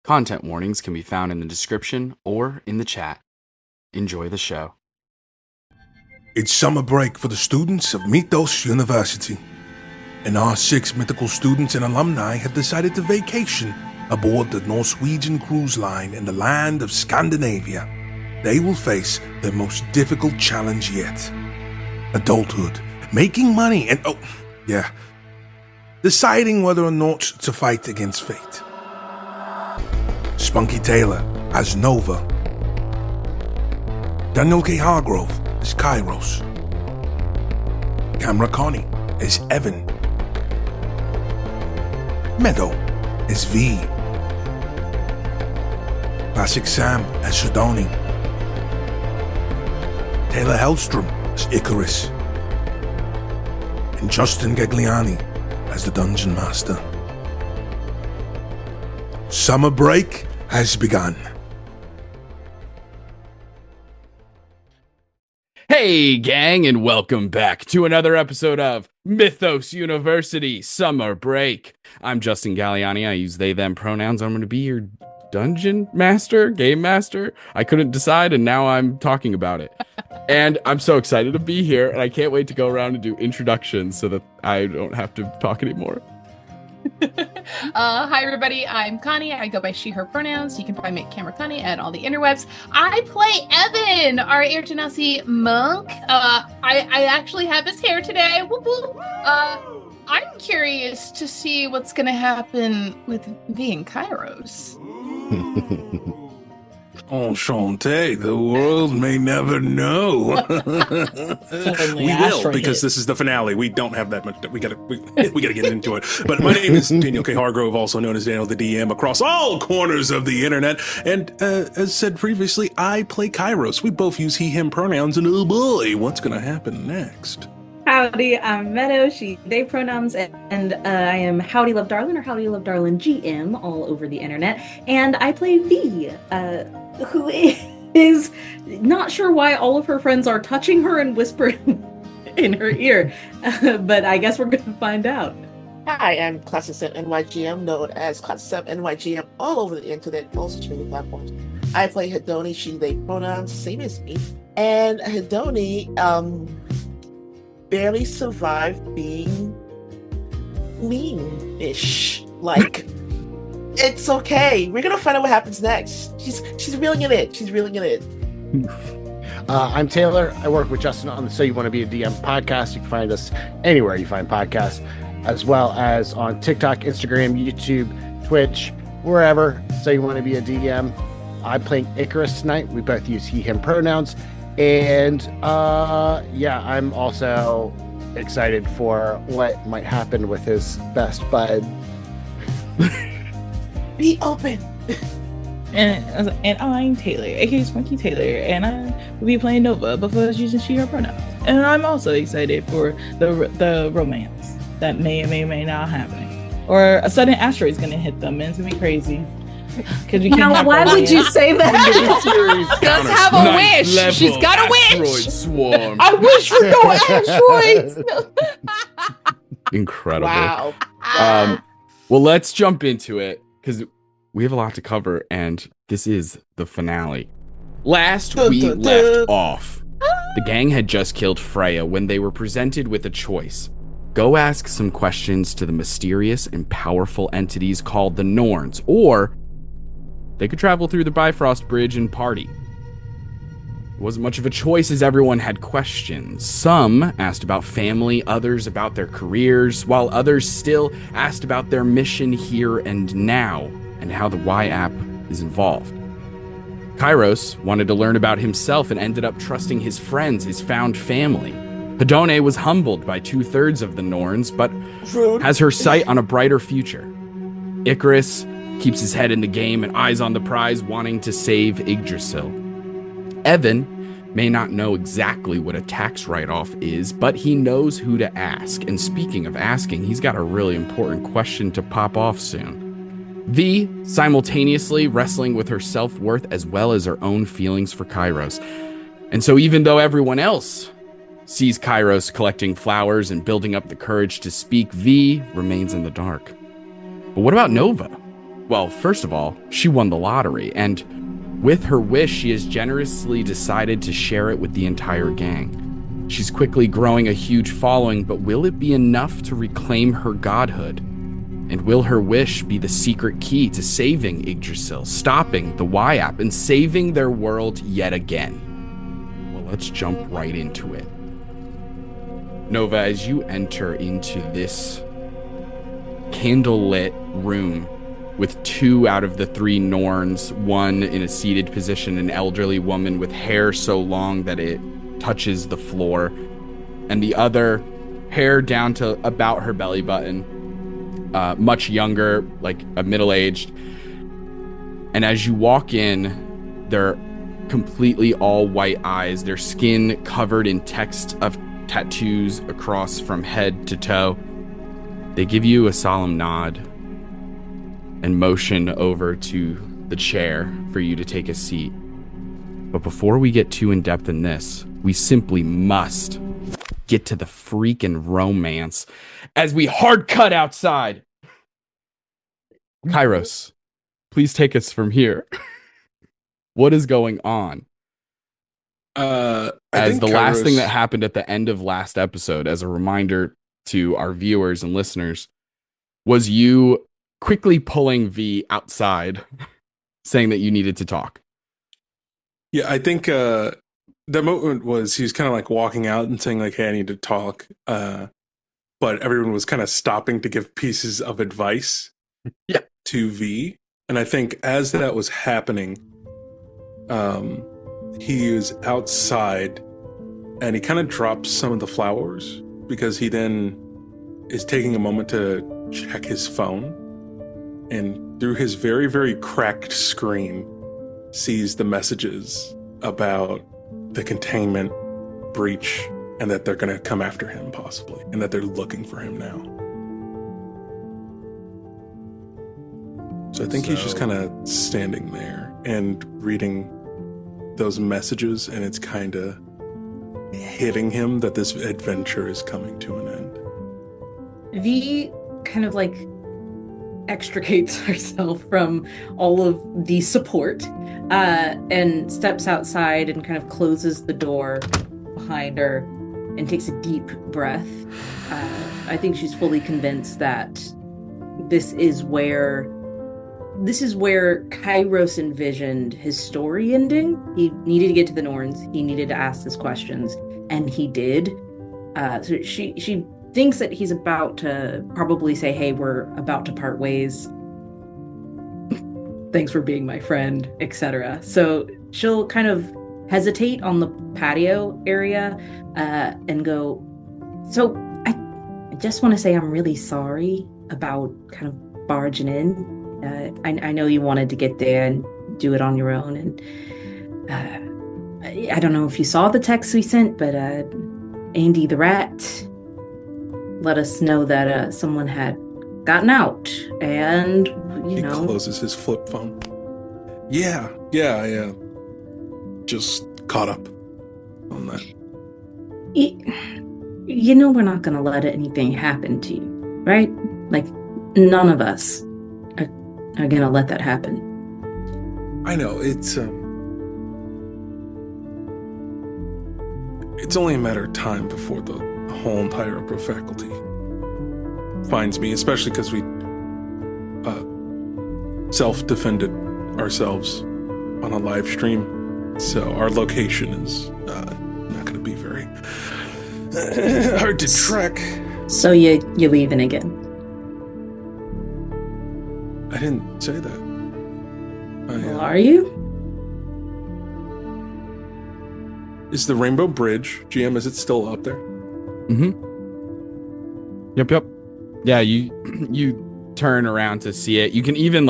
Content warnings can be found in the description or in the chat. Enjoy the show. It's summer break for the students of Mythos University, and our 6 mythical students and alumni have decided to vacation aboard the Norwegian cruise line in the land of Scandinavia. They will face their most difficult challenge yet: adulthood, making money, and deciding whether or not to fight against fate. Spunky Taylor as Nova, Daniel K. Hargrove as Kairos, Camera Connie as Evan, Meadow as V, Classic Sam as Shadoni, Taylor Hellstrom as Icarus, and Justin Gagliani as the Dungeon Master. Summer break has begun. Hey, gang, and welcome back to another episode of Mythos University Summer Break. I'm Justin Galliani. I use they, them pronouns. I'm going to be your dungeon master, game master. I couldn't decide, and now I'm talking about it. And I'm so excited to be here, and I can't wait to go around and do introductions so that I don't have to talk anymore. Hi everybody, I'm Connie. I go by she, her pronouns. You can find me at Camera Connie at all the interwebs. I play Evan, our Air Genasi monk. I actually have his hair today. Whoop, whoop. I'm curious to see what's going to happen with V and Kairos. Enchanté, the world may never know. We will, because this is the finale. We don't have that much. We gotta get into it. But my name is Daniel K. Hargrove, also known as Daniel the DM, across all corners of the internet. And as said previously, I play Kairos. We both use he, him pronouns, and oh boy, what's gonna happen next? Howdy, I'm Meadow, she, they pronouns, and I am Howdy Love Darlin or Howdy Love Darlin GM all over the internet. And I play V, who is not sure why all of her friends are touching her and whispering in her ear, but I guess we're going to find out. Hi, I'm Classic NYGM, known as Classic NYGM all over the internet, most streaming platforms. I play Hedoni, she, they pronouns, same as me. And Hedoni, barely survived being mean-ish. Like, it's okay. We're gonna find out what happens next. She's reeling in it. She's reeling in it. I'm Taylor. I work with Justin on the Soyouwannabeadm podcast. You can find us anywhere you find podcasts, as well as on TikTok, Instagram, YouTube, Twitch, wherever. Soyouwannabeadm. I'm playing Icarus tonight. We both use he, him pronouns. And I'm also excited for what might happen with his best bud. Be open. And I'm Taylor, aka Spunky Taylor, and I will be playing Nova, but for using she, her pronouns. And I'm also excited for the romance that may or may not happening, or a sudden asteroid's gonna hit them, and it's gonna be crazy. Now, why would you say that? Does have a wish. She's got a wish. Asteroid swarm. I wish for no asteroids. Incredible. Wow. Well, let's jump into it, because we have a lot to cover, and this is the finale. Last we left off, the gang had just killed Freya when they were presented with a choice. Go ask some questions to the mysterious and powerful entities called the Norns, or they could travel through the Bifrost Bridge and party. It wasn't much of a choice, as everyone had questions. Some asked about family, others about their careers, while others still asked about their mission here and now, and how the Y app is involved. Kairos wanted to learn about himself and ended up trusting his friends, his found family. Hedone was humbled by 2/3 of the Norns, but has her sight on a brighter future. Icarus keeps his head in the game and eyes on the prize, wanting to save Yggdrasil. Evan may not know exactly what a tax write-off is, but he knows who to ask. And speaking of asking, he's got a really important question to pop off soon. V, simultaneously wrestling with her self-worth as well as her own feelings for Kairos. And so even though everyone else sees Kairos collecting flowers and building up the courage to speak, V remains in the dark. But what about Nova? Well, first of all, she won the lottery, and with her wish, she has generously decided to share it with the entire gang. She's quickly growing a huge following, but will it be enough to reclaim her godhood? And will her wish be the secret key to saving Yggdrasil, stopping the Y-App, and saving their world yet again? Well, let's jump right into it. Nova, as you enter into this candlelit room with 2 out of the 3 Norns, one in a seated position, an elderly woman with hair so long that it touches the floor, and the other hair down to about her belly button, much younger, like a middle-aged. And as you walk in, they're completely all white eyes, their skin covered in text of tattoos across from head to toe. They give you a solemn nod and motion over to the chair for you to take a seat. But before we get too in-depth in this, we simply must get to the freaking romance as we hard cut outside. Kairos, please take us from here. What is going on? As the last thing that happened at the end of last episode, as a reminder to our viewers and listeners, was you quickly pulling V outside, saying that you needed to talk. Yeah, I think the moment was he was kind of like walking out and saying like, "Hey, I need to talk," but everyone was kind of stopping to give pieces of advice to V. And I think as that was happening, he was outside and he kind of drops some of the flowers because he then is taking a moment to check his phone, and through his very, very cracked screen sees the messages about the containment breach and that they're going to come after him possibly, and that they're looking for him now. So I think he's just kind of standing there and reading those messages, and it's kind of hitting him that this adventure is coming to an end. V kind of like extricates herself from all of the support and steps outside and kind of closes the door behind her and takes a deep breath. I think she's fully convinced that this is where Kairos envisioned his story ending. He needed to get to the Norns. He needed to ask his questions, and he did. So she thinks that he's about to probably say, "Hey, we're about to part ways. Thanks for being my friend," etc. So she'll kind of hesitate on the patio area and go, "So I just want to say I'm really sorry about kind of barging in. I know you wanted to get there and do it on your own, and I don't know if you saw the text we sent, but Andy the Rat let us know that someone had gotten out, and he closes his flip phone. Yeah, just caught up on that. You know we're not gonna let anything happen to you, right? Like, none of us are gonna let that happen." I know, it's only a matter of time before the whole entire upper faculty finds me, especially because we self-defended ourselves on a live stream, so our location is not going to be very hard to track. So you're leaving again? I didn't say that. Well, are you? Is the Rainbow Bridge, GM, is it still up there? Mm-hmm. Yep. Yeah, you turn around to see it. You can even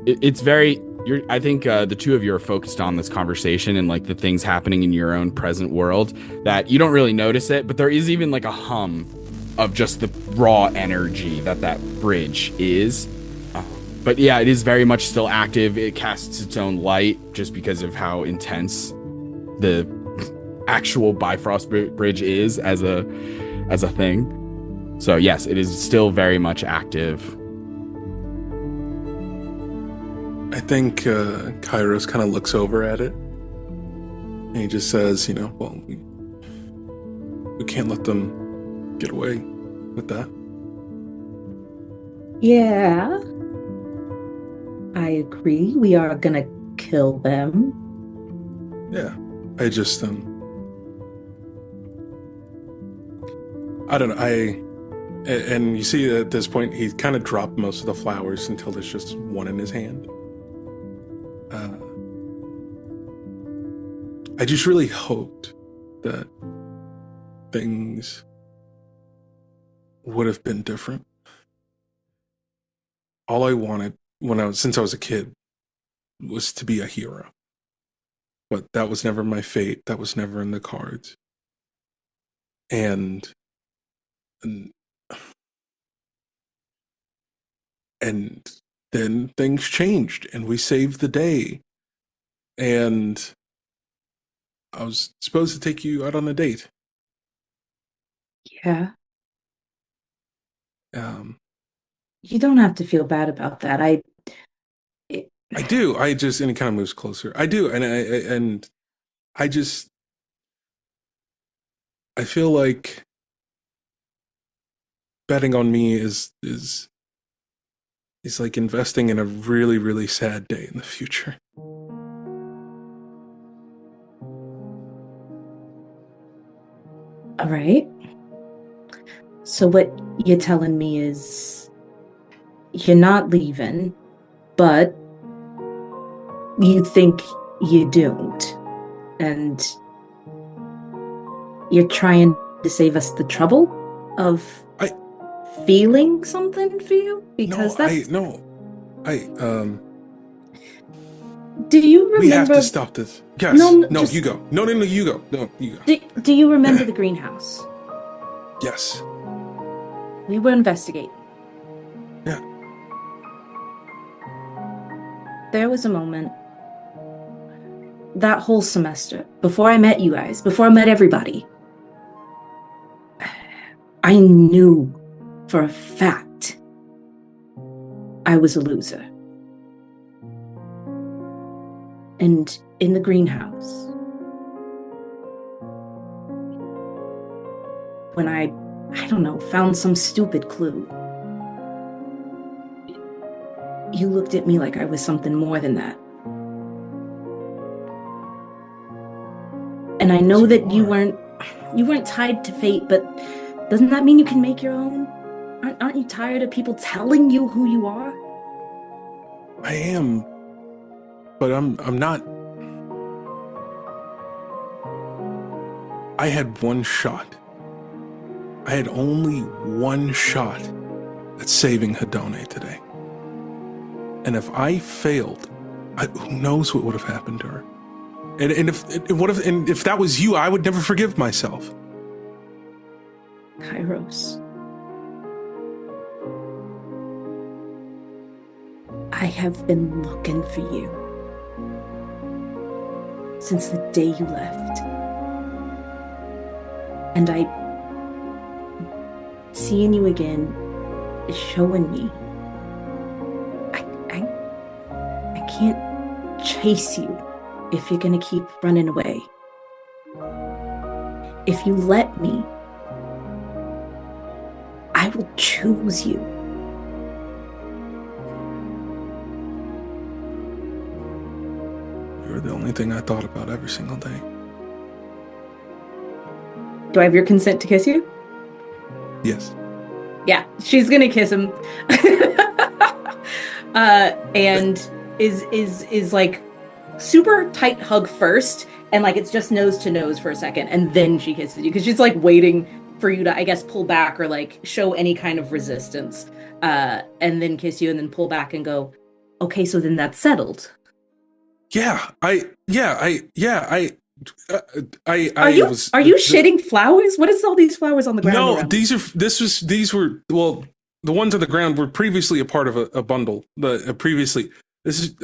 it's very. I think the two of you are focused on this conversation and like the things happening in your own present world that you don't really notice it, but there is even like a hum of just the raw energy that bridge is. But yeah, it is very much still active. It casts its own light just because of how intense the actual Bifrost bridge is as a thing. So yes, it is still very much active. I think Kairos kind of looks over at it, and he just says, well, we can't let them get away with that. Yeah, I agree. We are gonna kill them. Yeah, I just I don't know. And you see at this point he kind of dropped most of the flowers until there's just one in his hand. I just really hoped that things would have been different. All I wanted since I was a kid was to be a hero. But that was never my fate. That was never in the cards. And then things changed and we saved the day. And I was supposed to take you out on a date. Yeah. You don't have to feel bad about that. I do. And he kind of moves closer. I do. And I feel like betting on me is like investing in a really, really sad day in the future. All right. So what you're telling me is you're not leaving, but you think you don't. And you're trying to save us the trouble of feeling something for you? Because do you remember? We have to stop this. Yes. No, you go. No, you go. No, you go. Do you remember the greenhouse? Yes. We were investigating. Yeah. There was a moment that whole semester, before I met you guys, before I met everybody, I knew for a fact I was a loser. And in the greenhouse, when I don't know, found some stupid clue, you looked at me like I was something more than that. And I know that you weren't tied to fate, but doesn't that mean you can make your own? Aren't you tired of people telling you who you are? I am, but I'm not. I had one shot. I had only one shot at saving Hedone today. And if I failed, who knows what would have happened to her? And if that was you, I would never forgive myself. Kairos, I have been looking for you since the day you left. And seeing you again is showing me I can't chase you if you're gonna keep running away. If you let me, I will choose you. You're the only thing I thought about every single day. Do I have your consent to kiss you? Yes. Yeah, she's gonna kiss him. And is like super tight hug first, and like it's just nose to nose for a second, and then she kisses you because she's like waiting for you to, I guess, pull back or like show any kind of resistance, and then kiss you, and then pull back and go, okay, so then that's settled. Are you shitting flowers? What is all these flowers on the ground? No, these were the ones on the ground were previously a part of a bundle. Previously, this is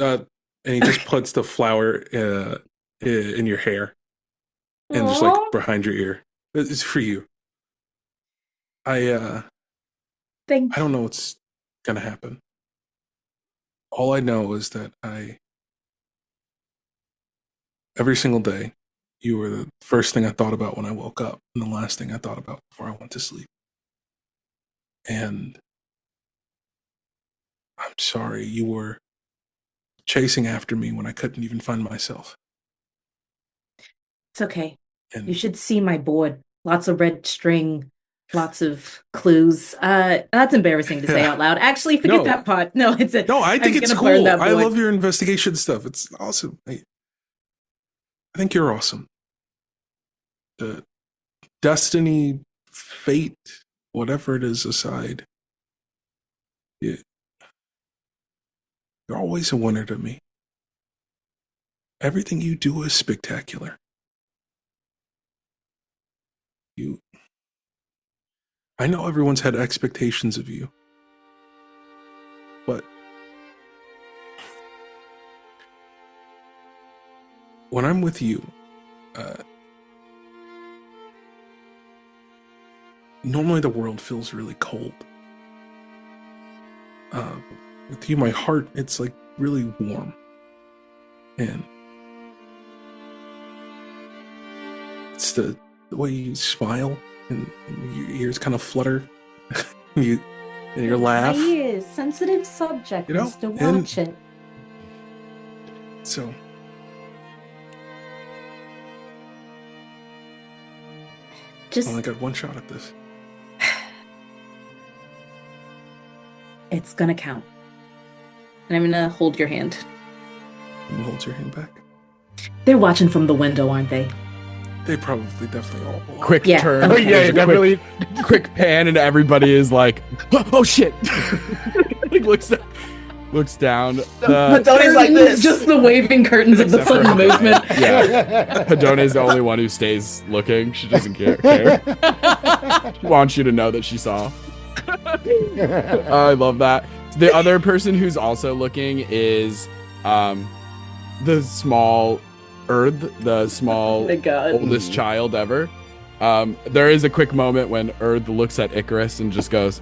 and he just puts the flower in your hair and just like behind your ear. It's for you. I don't know what's gonna happen. All I know is that every single day, you were the first thing I thought about when I woke up and the last thing I thought about before I went to sleep. And I'm sorry you were chasing after me when I couldn't even find myself. It's okay. And you should see my board. Lots of red string, lots of clues. That's embarrassing to say out loud. Actually, forget that part. No, I think it's cool. I love your investigation stuff. It's awesome. I think you're awesome. Destiny, fate, whatever it is aside, you're always a winner to me. Everything you do is spectacular. I know everyone's had expectations of you, but when I'm with you, normally the world feels really cold. With you, my heart, it's like really warm. And it's the way you smile and your ears kind of flutter. and your laugh. My ears, sensitive subject, Mr. Watch it. So I only got one shot at this. It's gonna count. And I'm gonna hold your hand. And hold your hand back. They're watching from the window, aren't they? They definitely all are. Quick turn. Oh yeah, definitely. Quick pan, and everybody is like, "Oh shit!" Like looks down. Hadone's like this. Just the waving curtains of the sudden movement. Yeah, Hadone is the only one who stays looking. She doesn't care. She wants you to know that she saw. I love that. The other person who's also looking is the small oldest child ever. There is a quick moment when Erd looks at Icarus and just goes,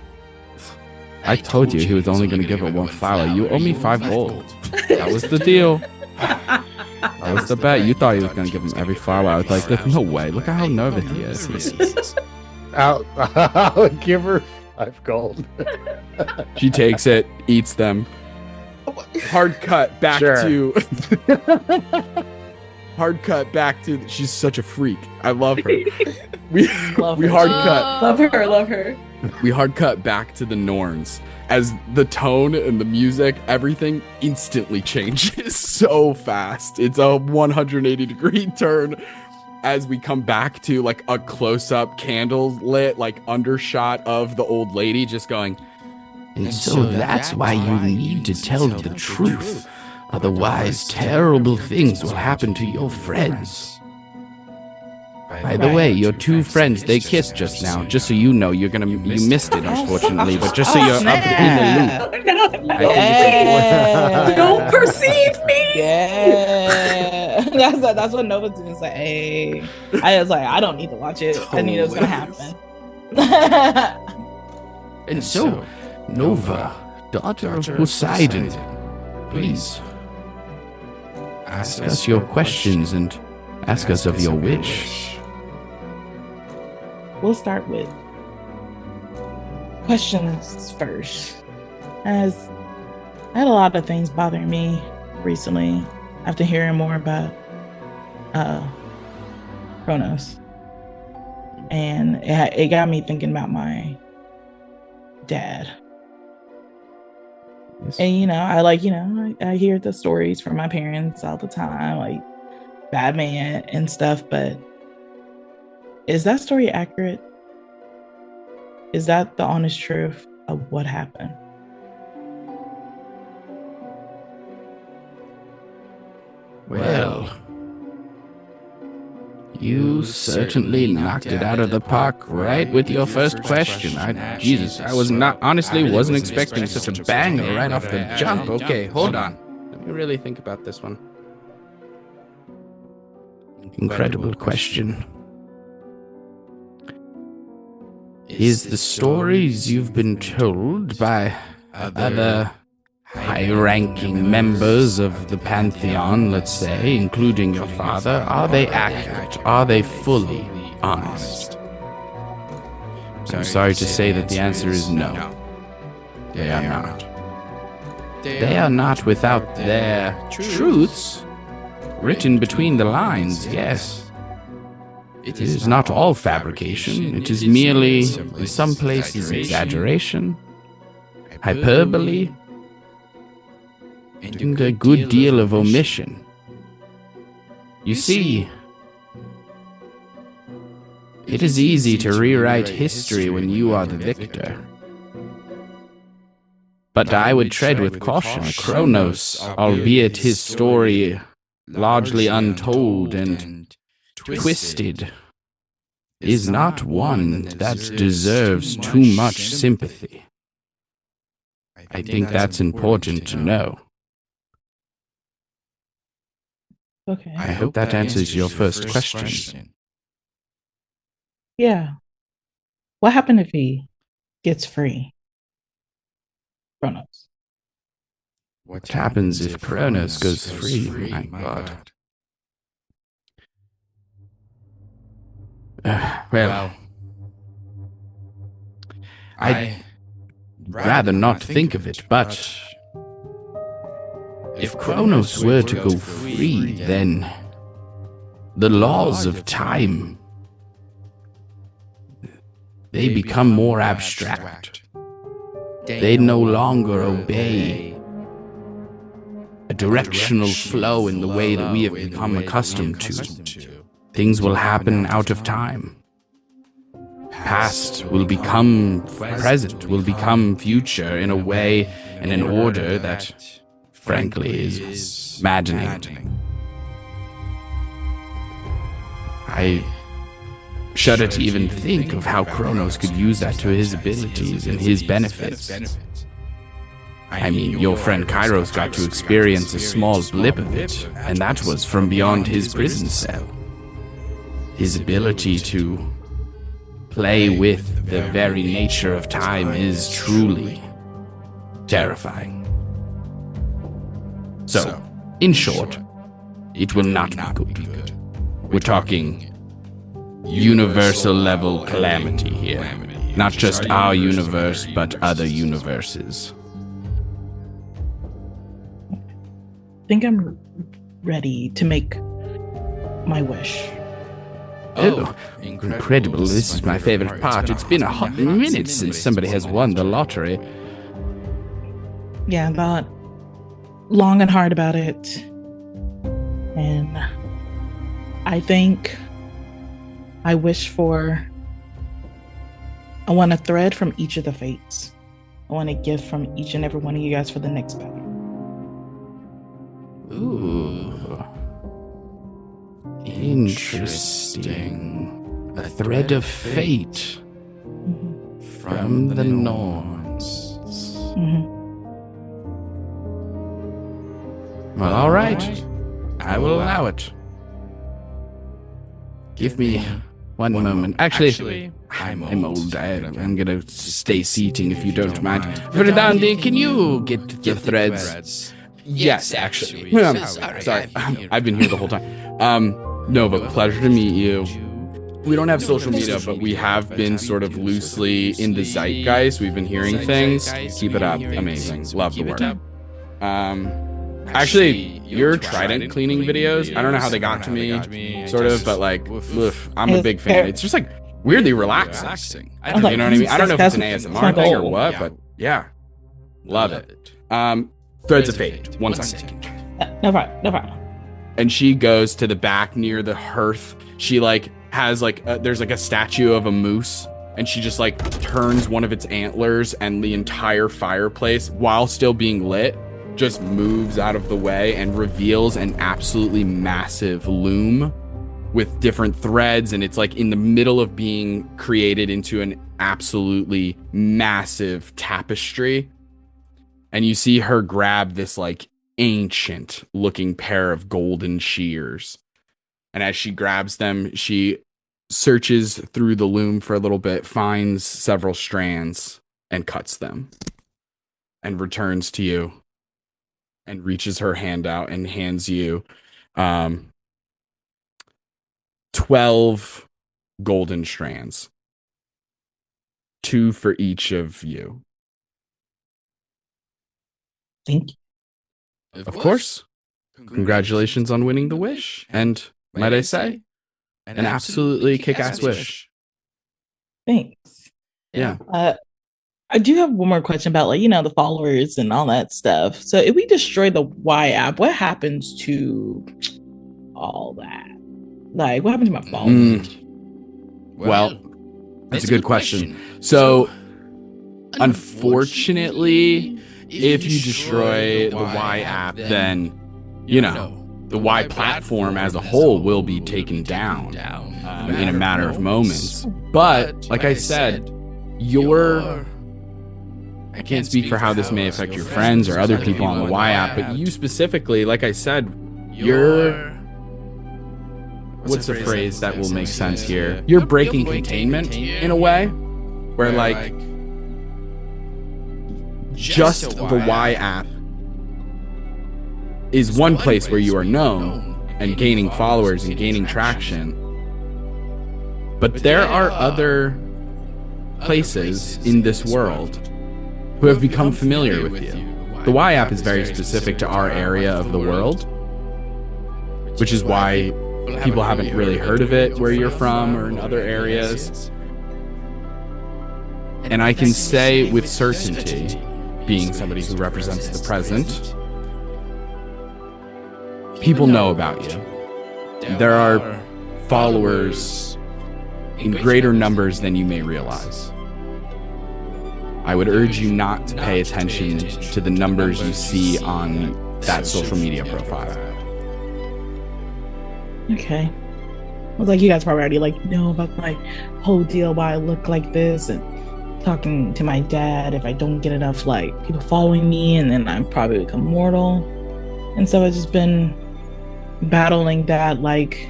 I told you he was only going to give her one flower. You owe me 5 gold. That was the deal. That was the bet. You thought he was going to give him every flower. I was like, there's no way. Look at how nervous he is. I'll give her 5 gold. She takes it, eats them. Hard cut back to... Hard cut back to... She's such a freak. I love her. We hard cut. Love her. We hard cut back to the Norns as the tone and the music, everything instantly changes so fast. It's a 180-degree turn as we come back to like a close-up candle lit like undershot of the old lady just going, and so that's why you need to tell the truth. Otherwise, terrible things will happen to your friends. By the way, your 2 friends, they kissed just now. Just so you know, you missed it, unfortunately. But just so you're up in the loop. Don't perceive me! Yeah. That's what Nova's gonna say. I was like, I don't need to watch it. I knew it was gonna happen. And so, Nova, daughter of Poseidon, please ask us your questions and ask us of your wish. We'll start with questions first. As I had a lot of things bothering me recently after hearing more about Kronos. And it got me thinking about my dad. Yes. And I hear the stories from my parents all the time, like bad man and stuff, but is that story accurate? Is that the honest truth of what happened? Well, you certainly knocked it out of the park right with your first question. I wasn't expecting such a banger right off the jump. Okay, hold on. Let me really think about this one. Incredible question. Is the stories you've been told by other high high-ranking members of the Pantheon, let's say, including your father, are they accurate? Are they fully honest? I'm sorry to say that the answer is no. They are not. They are not without their truths written between the lines, yes. It is not all fabrication. It is merely, in some places, exaggeration, hyperbole, and a good deal of omission. You see, it is easy to rewrite history when you are the victor. But I would tread with caution. Kronos, albeit his story largely untold and twisted, is not one that deserves too much sympathy. I think that's important to know. Okay. I hope that answers your first question. Yeah. What happened if he gets free? Kronos. What happens if Kronos goes free? My God. Well, I'd rather not think of it, but if Kronos were to go free, then the laws of time, they become more abstract. They no longer obey a directional flow in the way that we have become accustomed to. Things will happen out of time. Past will become present, will become future in a way and an order that, frankly, is maddening. I shudder to even think of how Kronos could use that to his abilities and his benefits. I mean, your friend Kairos got to experience a small blip of it, and that was from beyond his prison cell. His ability to play with the very nature of time is truly terrifying. So, in short, it will not be good. We're talking universal level calamity here. Not just our universe, but other universes. I think I'm ready to make my wish. Oh, incredible. This is my favorite part. It's been a hot minute since somebody has won the lottery. Yeah, I thought long and hard about it. And I think I wish for... I want a thread from each of the fates. I want a gift from each and every one of you guys for the next battle. Ooh. Interesting. A thread of fate from the Norns. Well, all right. I will allow it. Give me one moment. Actually, I'm old. I'm gonna stay seating if you don't mind. Verdandi, can you get the threads? Yes, actually. Sorry, I've been here the whole time. Nova, pleasure to meet you. We don't have social media, but we have been sort of loosely in the zeitgeist. We've been hearing things. Keep it up. Amazing. Love the work. Actually, your trident cleaning videos, I don't know how they got to me, sort of, but like, I'm a big fan. It's just like weirdly relaxing. You know what I mean? I don't know if it's an ASMR thing or what, but yeah. Love it. Threads of Fate. 1 second. No problem. And she goes to the back near the hearth. She like has like there's like a statue of a moose, and she just like turns one of its antlers, and the entire fireplace, while still being lit, just moves out of the way and reveals an absolutely massive loom with different threads, and it's like in the middle of being created into an absolutely massive tapestry. And you see her grab this like ancient looking pair of golden shears. And as she grabs them, she searches through the loom for a little bit, finds several strands, and cuts them. And returns to you. and reaches her hand out and hands you 12 golden strands. 2 for each of you. Thank you. Of course. Congratulations on winning the wish. And might I say, an absolutely kick-ass wish. Thanks. Yeah. I do have one more question about, like, you know, the followers and all that stuff. So if we destroy the Y app, what happens to all that? Like, what happened to my followers? Well, that's a good question. So, unfortunately, if you destroy the Y app, then, you know, the Y platform as a whole will be taken down in a matter of moments. But, like I said, I can't speak for how this may affect your friends or other people on the Y app, but you specifically, like I said, what's a phrase that will make sense here? You're breaking containment in a way where, like, just the Y app is one place where you are known and gaining followers and gaining traction. But there are other places in this world who have become familiar with you. The Y app is very specific to our area of the world, which is why people haven't really heard of it where you're from or in other areas. And I can say with certainty, being somebody who represents the present, people know about you. There are followers in greater numbers than you may realize. I would urge you not to pay attention to the numbers you see on that social media profile. Okay. I was like, you guys probably already, like, know about my whole deal, why I look like this, and talking to my dad, if I don't get enough, like, people following me, and then I'm probably become mortal. And so I've just been battling that, like,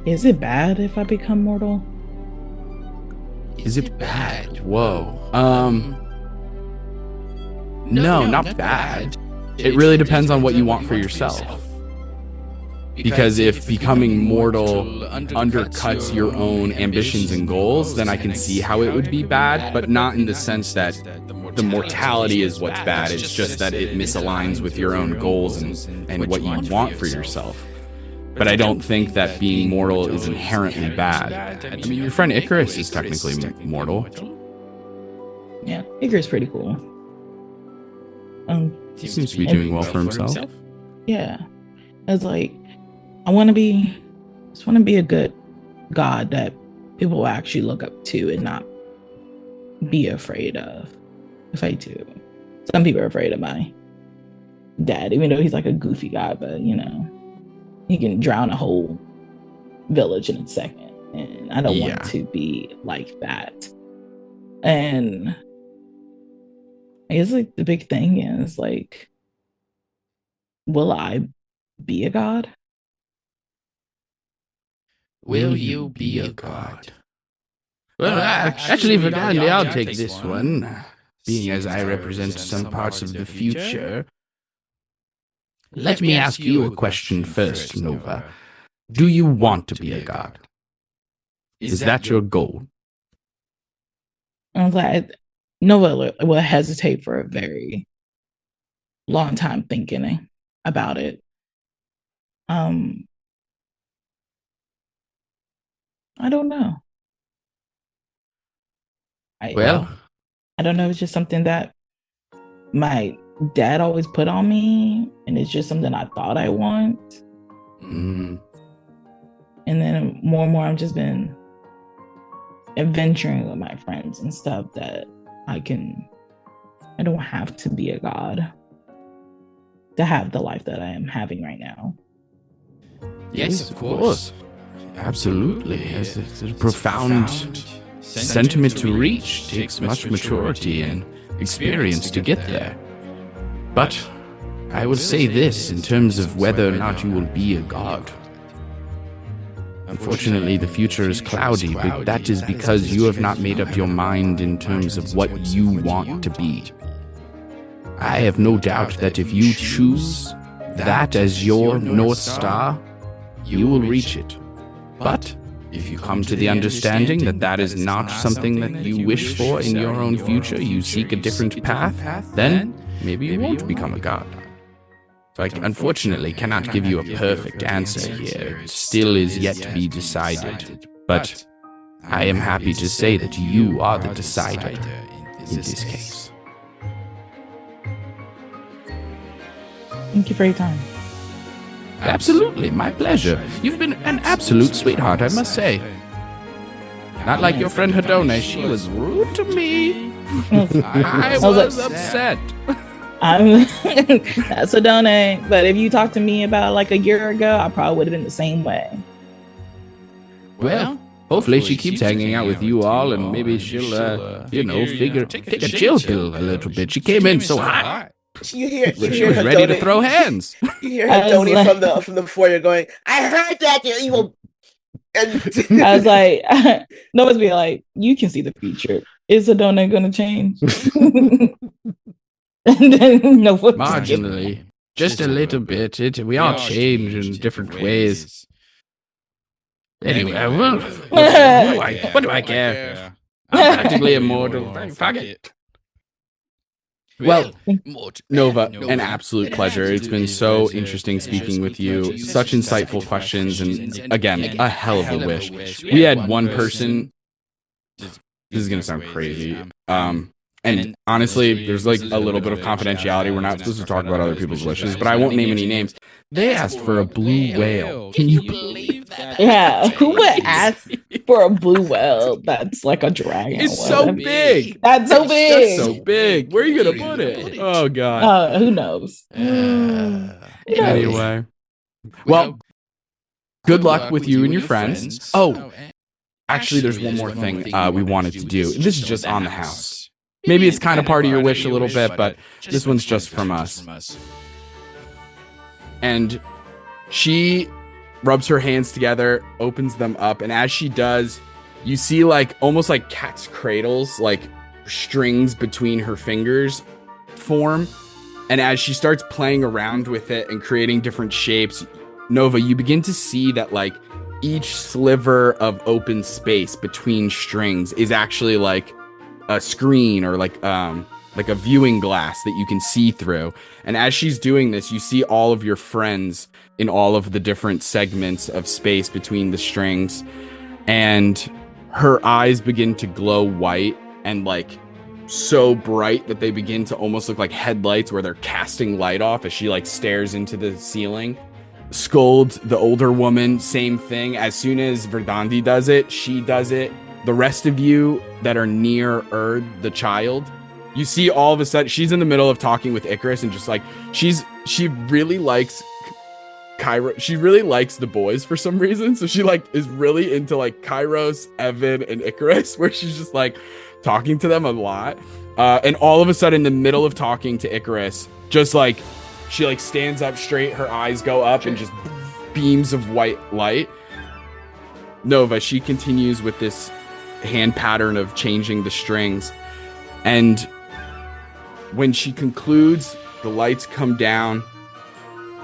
is it bad if I become mortal? Is it bad? Whoa. No, not bad. It really depends on what you want for yourself. Because if becoming mortal undercuts your own ambitions and goals, then I can see how it would be bad, but not in the sense that the mortality is what's bad. It's just that it misaligns with your own goals and what you want for yourself. But I don't think that being mortal is inherently bad. I mean, your friend Icarus is technically mortal. Yeah, Icarus is pretty cool. He seems to be doing well for himself. Yeah. It's like, I want to be a good god that people will actually look up to and not be afraid of. If I do. Some people are afraid of my dad, even though he's like a goofy guy, but, you know, he can drown a whole village in a second. And I don't want to be like that. And I guess, like, the big thing is, like, will I be a god? Will you be a god? Well, actually, Verdandi, I'll take this one. Being as I represent some parts of the future. Let me ask you a question first, Nova. Do you want to be a god? Is that your goal? I'm glad Nova will hesitate for a very long time thinking about it. I don't know. I don't know. It's just something that my dad always put on me, and it's just something I thought I want. Mm-hmm. And then more and more, I've just been adventuring with my friends and stuff that I don't have to be a god to have the life that I am having right now. Yes, of course. Absolutely. It's a profound sentiment to reach. It takes much maturity and experience to get there. But I will say this in terms of whether or not you will be a god. Unfortunately, the future is cloudy, but that is because you have not made up your mind in terms of what you want to be. I have no doubt that if you choose that as your North Star, you will reach it. But if you come to the understanding that that is not something that you wish for in your own future, you seek a different path, then maybe you won't become a god. So I unfortunately cannot give you a perfect answer here. It still is yet to be decided. But I am happy to say that you are the decider in this case. Thank you for your time. Absolutely, my pleasure. You've been an absolute sweetheart, I must say. Not like your friend Hedone, she was rude to me. I was upset. That's Hedone, but if you talked to me about like a year ago, I probably would have been the same way. Well, hopefully she keeps hanging out with you all, and maybe she'll, take a chill pill a little bit. She came in so hot. You hear She was ready to throw hands. You hear Tony from the foyer going, "I heard that, you evil." And I was like, no one's be like, you can see the future. Is Hedone going to change? And then no one marginally, just a little bit. We all change in different ways. Anyway, well, what do I care? I'm practically immortal. Fuck it. Well, Nova, an absolute pleasure. It's been so interesting speaking with you. Such insightful questions, and again, a hell of a wish. We had one person. This is gonna sound crazy. And honestly, there's like a little bit of confidentiality. We're not supposed to talk about other people's wishes, but I won't name any names. They asked for a blue whale. Can you believe that? Yeah, who would ask for a blue whale that's like a dragon? It's so big. That's so big. That's so big. Where are you gonna put it? Oh god. Who knows? Anyway, well, good luck with you and your friends. Oh, actually, there's one more thing we wanted to do. This is just on the house. Maybe it's kind of part of your wish a little bit, but this one's just from us. And she rubs her hands together, opens them up, and as she does, you see like almost like cat's cradles, like strings between her fingers form. And as she starts playing around with it and creating different shapes, Nova, you begin to see that like each sliver of open space between strings is actually like a screen or like a viewing glass that you can see through. And as she's doing this, you see all of your friends in all of the different segments of space between the strings, and her eyes begin to glow white and like so bright that they begin to almost look like headlights where they're casting light off as she like stares into the ceiling. Scold, the older woman, same thing. As soon as Verdandi does it, she does it. The rest of you that are near Erd, the child, you see all of a sudden she's in the middle of talking with Icarus, and just like she really likes Cairo. She really likes the boys for some reason. So she like is really into like Kairos, Evan, and Icarus, where she's just like talking to them a lot. And all of a sudden, in the middle of talking to Icarus, just like she like stands up straight, her eyes go up, and just beams of white light. Nova, she continues with this hand pattern of changing the strings, and when she concludes, the lights come down.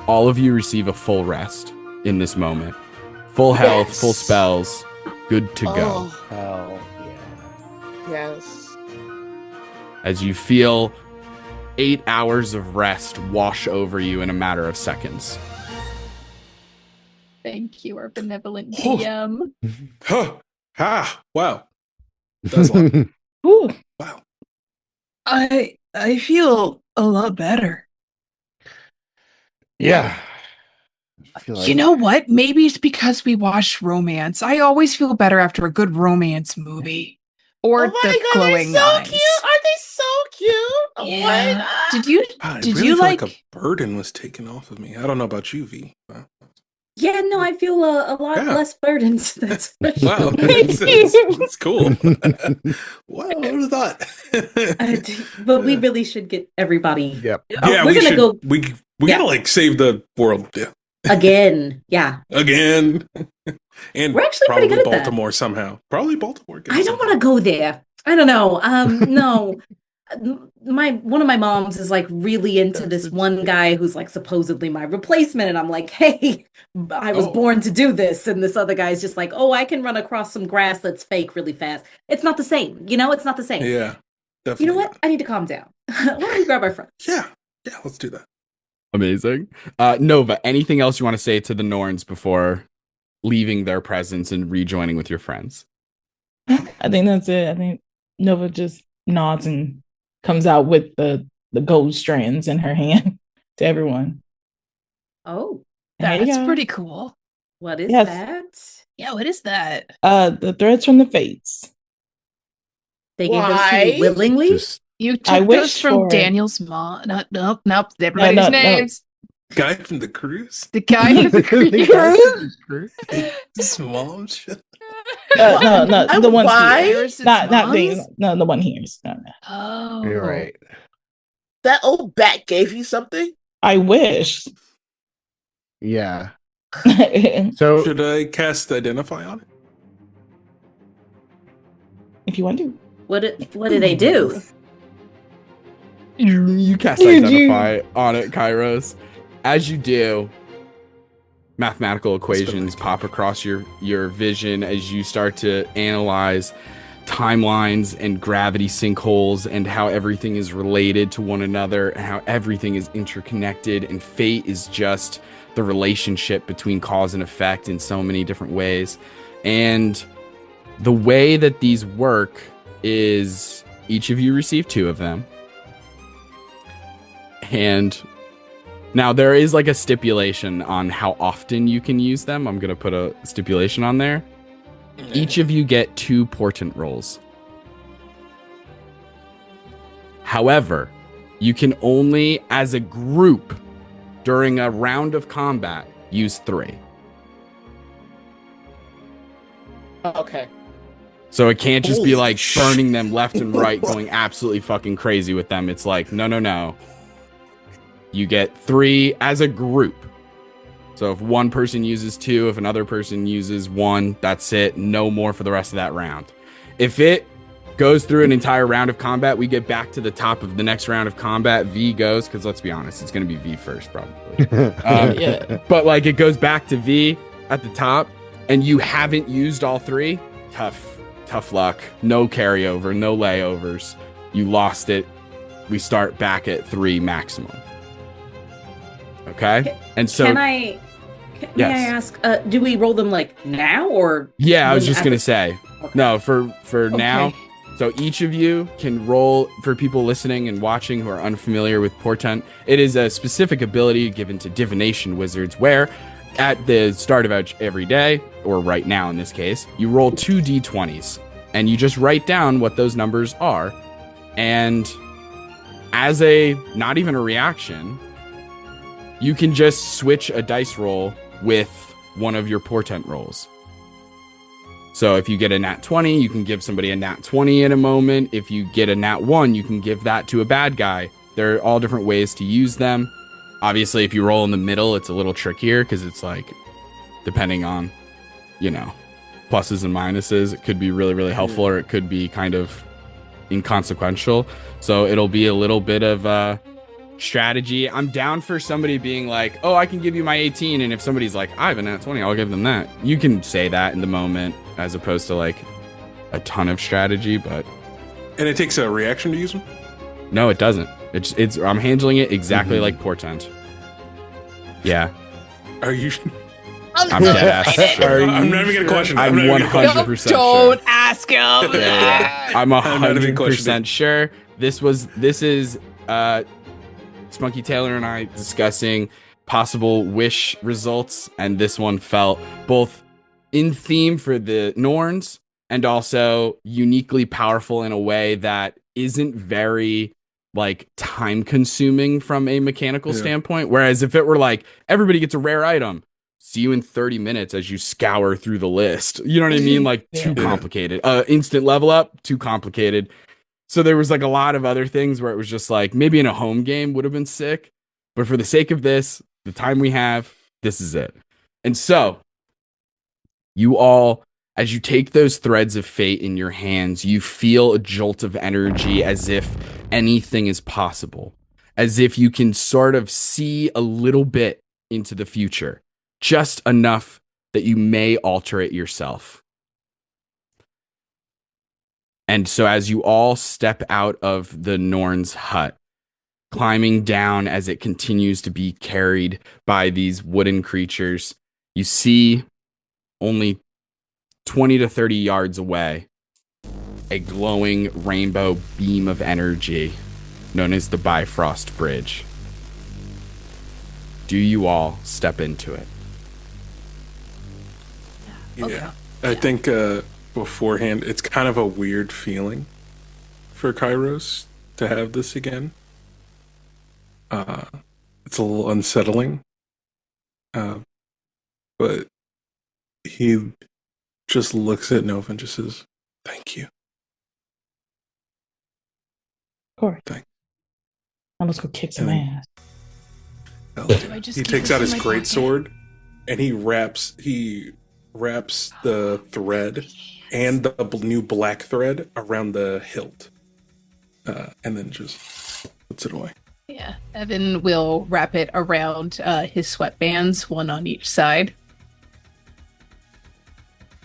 All of you receive a full rest in this moment. Full health, full spells, good to go. Oh, yeah. Yes. As you feel 8 hours of rest wash over you in a matter of seconds. Thank you, our benevolent DM. Wow. That's a lot. Ooh. Wow. I feel a lot better. Yeah. I feel like... You know what? Maybe it's because we watched romance. I always feel better after a good romance movie. Or the glowing they're so eyes. cute. Aren't they so cute? Oh Yeah. my God. Did you I did really you feel like a burden was taken off of me. I don't know about you, V. Yeah, no, I feel a lot less burdened. That's Wow, it's cool. Wow, I would have thought. But we really should get everybody. Yep. Yeah, we're gonna go. We gotta like save the world. Yeah. Again. Yeah. Again. And We're actually probably pretty good at Baltimore somehow. Probably Baltimore. I don't want to go there. I don't know. No. one of my moms is like really into this one guy who's like supposedly my replacement, and I'm like, hey, I was born to do this, and this other guy's just like, oh, I can run across some grass that's fake really fast. It's not the same, it's not the same. Yeah, definitely. You know what? I need to calm down. Why don't we grab our friends? Yeah, let's do that. Amazing. Nova, anything else you want to say to the Norns before leaving their presence and rejoining with your friends? I think that's it. I think Nova just nods and comes out with the gold strands in her hand to everyone. Oh, that's pretty cool. What is that? Yeah, what is that? The threads from the fates. They gave those to you willingly? You took those from Daniel's mom. Nope. Everybody's names. Guy from the cruise? The guy from the cruise? His mom shit. No, the one here. Not being, no, the one here. No. Oh. You're right. That old bat gave you something? I wish. Yeah. So should I cast Identify on it? If you want to. What do they do? You cast Identify on it, Kairos. As you do, mathematical equations pop across your vision as you start to analyze timelines and gravity sinkholes and how everything is related to one another and how everything is interconnected, and fate is just the relationship between cause and effect in so many different ways. And the way that these work is each of you receive 2 of them. And now there is like a stipulation on how often you can use them. I'm going to put a stipulation on there. Each of you get 2 portent rolls. However, you can only, as a group, during a round of combat, use 3. Okay. So it can't just be like burning them left and right, going absolutely fucking crazy with them. It's like, no. You get 3 as a group. So if one person uses 2, if another person uses 1, that's it. No more for the rest of that round. If it goes through an entire round of combat, we get back to the top of the next round of combat. V goes, because let's be honest, it's going to be V first probably. Yeah. But like it goes back to V at the top, and you haven't used all 3. Tough luck. No carryover, no layovers. You lost it. We start back at 3 maximum. Okay? And so May I ask, do we roll them like now or? Yeah, I was just going to say. Okay. No, for now. So each of you can roll, for people listening and watching who are unfamiliar with portent. It is a specific ability given to divination wizards where at the start of every day, or right now in this case, you roll 2 d20s and you just write down what those numbers are. And as not even a reaction, you can just switch a dice roll with one of your portent rolls. So if you get a nat 20, you can give somebody a nat 20 in a moment. If you get a nat 1, you can give that to a bad guy. There are all different ways to use them. Obviously, if you roll in the middle, it's a little trickier because it's like, depending on, pluses and minuses, it could be really, really helpful, or it could be kind of inconsequential. So it'll be a little bit of strategy. I'm down for somebody being like, oh, I can give you my 18, and if somebody's like, I have a nat 20, I'll give them that. You can say that in the moment as opposed to like a ton of strategy. But and it takes a reaction to use them? No, it doesn't. It's I'm handling it exactly like portent. Yeah. Are you I'm dead ass. I'm not even gonna question. I'm 100% sure. Don't ask him. I'm 100% sure. This is Spunky Taylor and I discussing possible wish results, and this one felt both in theme for the Norns and also uniquely powerful in a way that isn't very like time consuming from a mechanical standpoint. Whereas if it were like everybody gets a rare item, see you in 30 minutes as you scour through the list, you know what I mean? Like too complicated. Instant level up, too complicated. So there was like a lot of other things where it was just like maybe in a home game would have been sick, but for the sake of this, the time we have, this is it. And so you all As you take those threads of fate in your hands, you feel a jolt of energy as if anything is possible, as if you can sort of see a little bit into the future, just enough that you may alter it yourself. And so as you all step out of the Norns hut, climbing down as it continues to be carried by these wooden creatures, you see only 20 to 30 yards away a glowing rainbow beam of energy known as the Bifrost Bridge. Do you all step into it? Yeah. I think beforehand, it's kind of a weird feeling for Kairos to have this again. It's a little unsettling. But he just looks at Nova and just says, "Thank you." Of course. Thanks. Now let's go kick some ass. He takes out his greatsword and he wraps the thread and the new black thread around the hilt, and then just puts it away. Yeah, Evan will wrap it around his sweatbands, one on each side.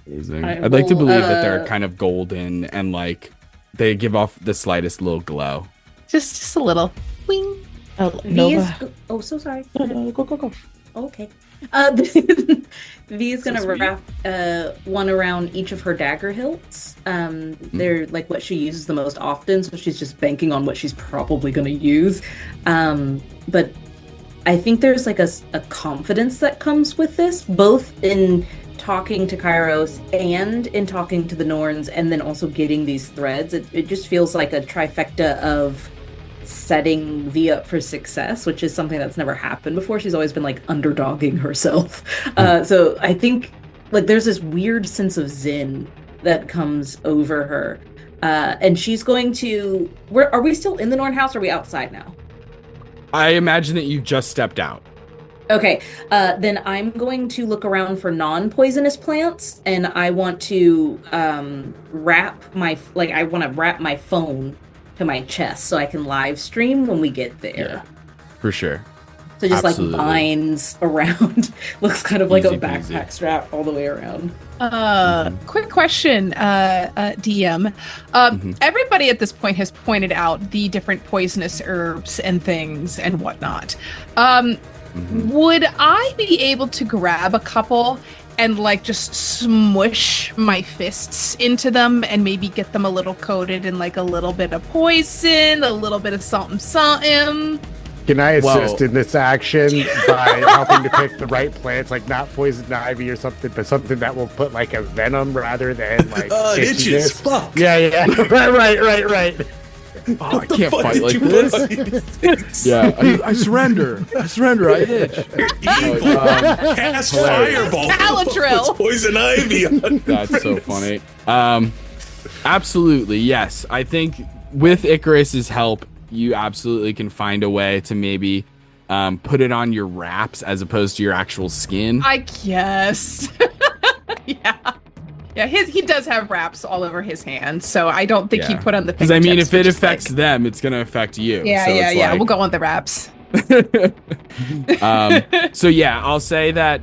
Amazing. I'd like to believe that they're kind of golden and like they give off the slightest little glow. Just a little. Wing. Nova. So sorry. No, go. Okay. V is gonna wrap one around each of her dagger hilts. They're like what she uses the most often, so she's just banking on what she's probably gonna use. But I think there's like a confidence that comes with this, both in talking to Kairos and in talking to the Norns, and then also getting these threads. It just feels like a trifecta of setting V up for success, which is something that's never happened before. She's always been like underdogging herself. So I think like there's this weird sense of zen that comes over her. And she's going to... Are we still in the Norn house or are we outside now? I imagine that you just stepped out. Okay, then I'm going to look around for non-poisonous plants, and I want to wrap my phone to my chest so I can live stream when we get there. Yeah, for sure. So just Absolutely. like vines around, looks kind of like Easy a backpack peasy. strap all the way around. Quick question, DM. Everybody at this point has pointed out the different poisonous herbs and things and whatnot. Would I be able to grab a couple and like just smush my fists into them and maybe get them a little coated in like a little bit of poison, a little bit of something? Can I assist in this action by helping to pick the right plants, like not poison ivy or something, but something that will put like a venom rather than like itches. itchiness? Fuck. Yeah. right. Oh, I can't fight like this. Yeah, I surrender. I itch. Evil. Cast fireball. Calatril. Puts poison ivy on. That's so funny. Absolutely, yes. I think with Icarus's help, you absolutely can find a way to maybe put it on your wraps as opposed to your actual skin. I guess. Yeah, he does have wraps all over his hands, so I don't think he put on the Because I mean, if it fingertips, affects them, it's going to affect you. Yeah, so it's like... we'll go on the wraps. So yeah, I'll say that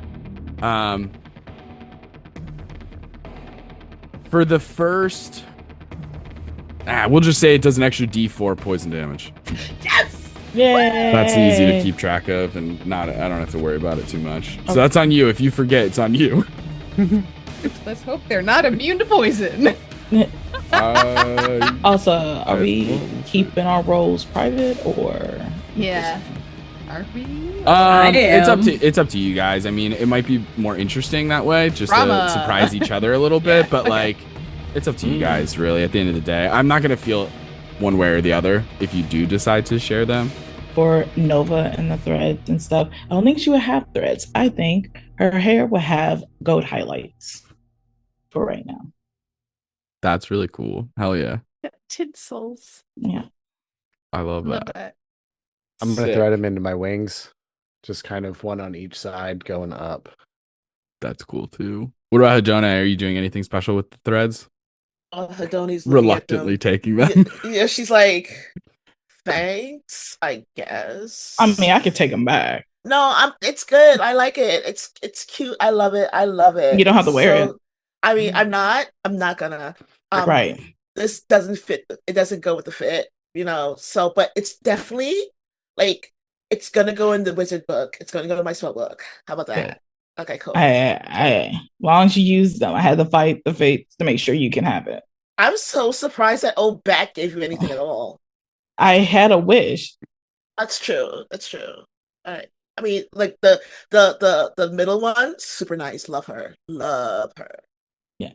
for the first... we'll just say it does an extra D4 poison damage. Yes! Yay! That's easy to keep track of, and I don't have to worry about it too much. So that's on you. If you forget, it's on you. Let's hope they're not immune to poison. Also, are we keeping our roles private or? Yeah. Are we? It's up to you guys. I mean, it might be more interesting that way, just to surprise each other a little bit. But like, it's up to you guys, really. At the end of the day, I'm not gonna feel one way or the other if you do decide to share them. For Nova and the threads and stuff, I don't think she would have threads. I think her hair would have gold highlights. For right now. That's really cool. Hell yeah. Tinsels. Yeah. I love that. It. I'm going to thread them into my wings. Just kind of one on each side going up. That's cool too. What about Hadona? Are you doing anything special with the threads? Hadoni's looking at them. Reluctantly taking them. Yeah, she's like, thanks, I guess. I mean, I could take them back. No, it's good. I like it. It's cute. I love it. I love it. You don't have to wear it. I mean, I'm not gonna. Right. This doesn't fit. It doesn't go with the fit, So, but it's definitely like it's gonna go in the wizard book. It's gonna go in my spell book. How about that? Yeah. Okay, cool. As long as you use them, I had to fight the fates to make sure you can have it. I'm so surprised that old Bat gave you anything at all. I had a wish. That's true. All right. I mean, like the middle one, super nice. Love her. Yeah.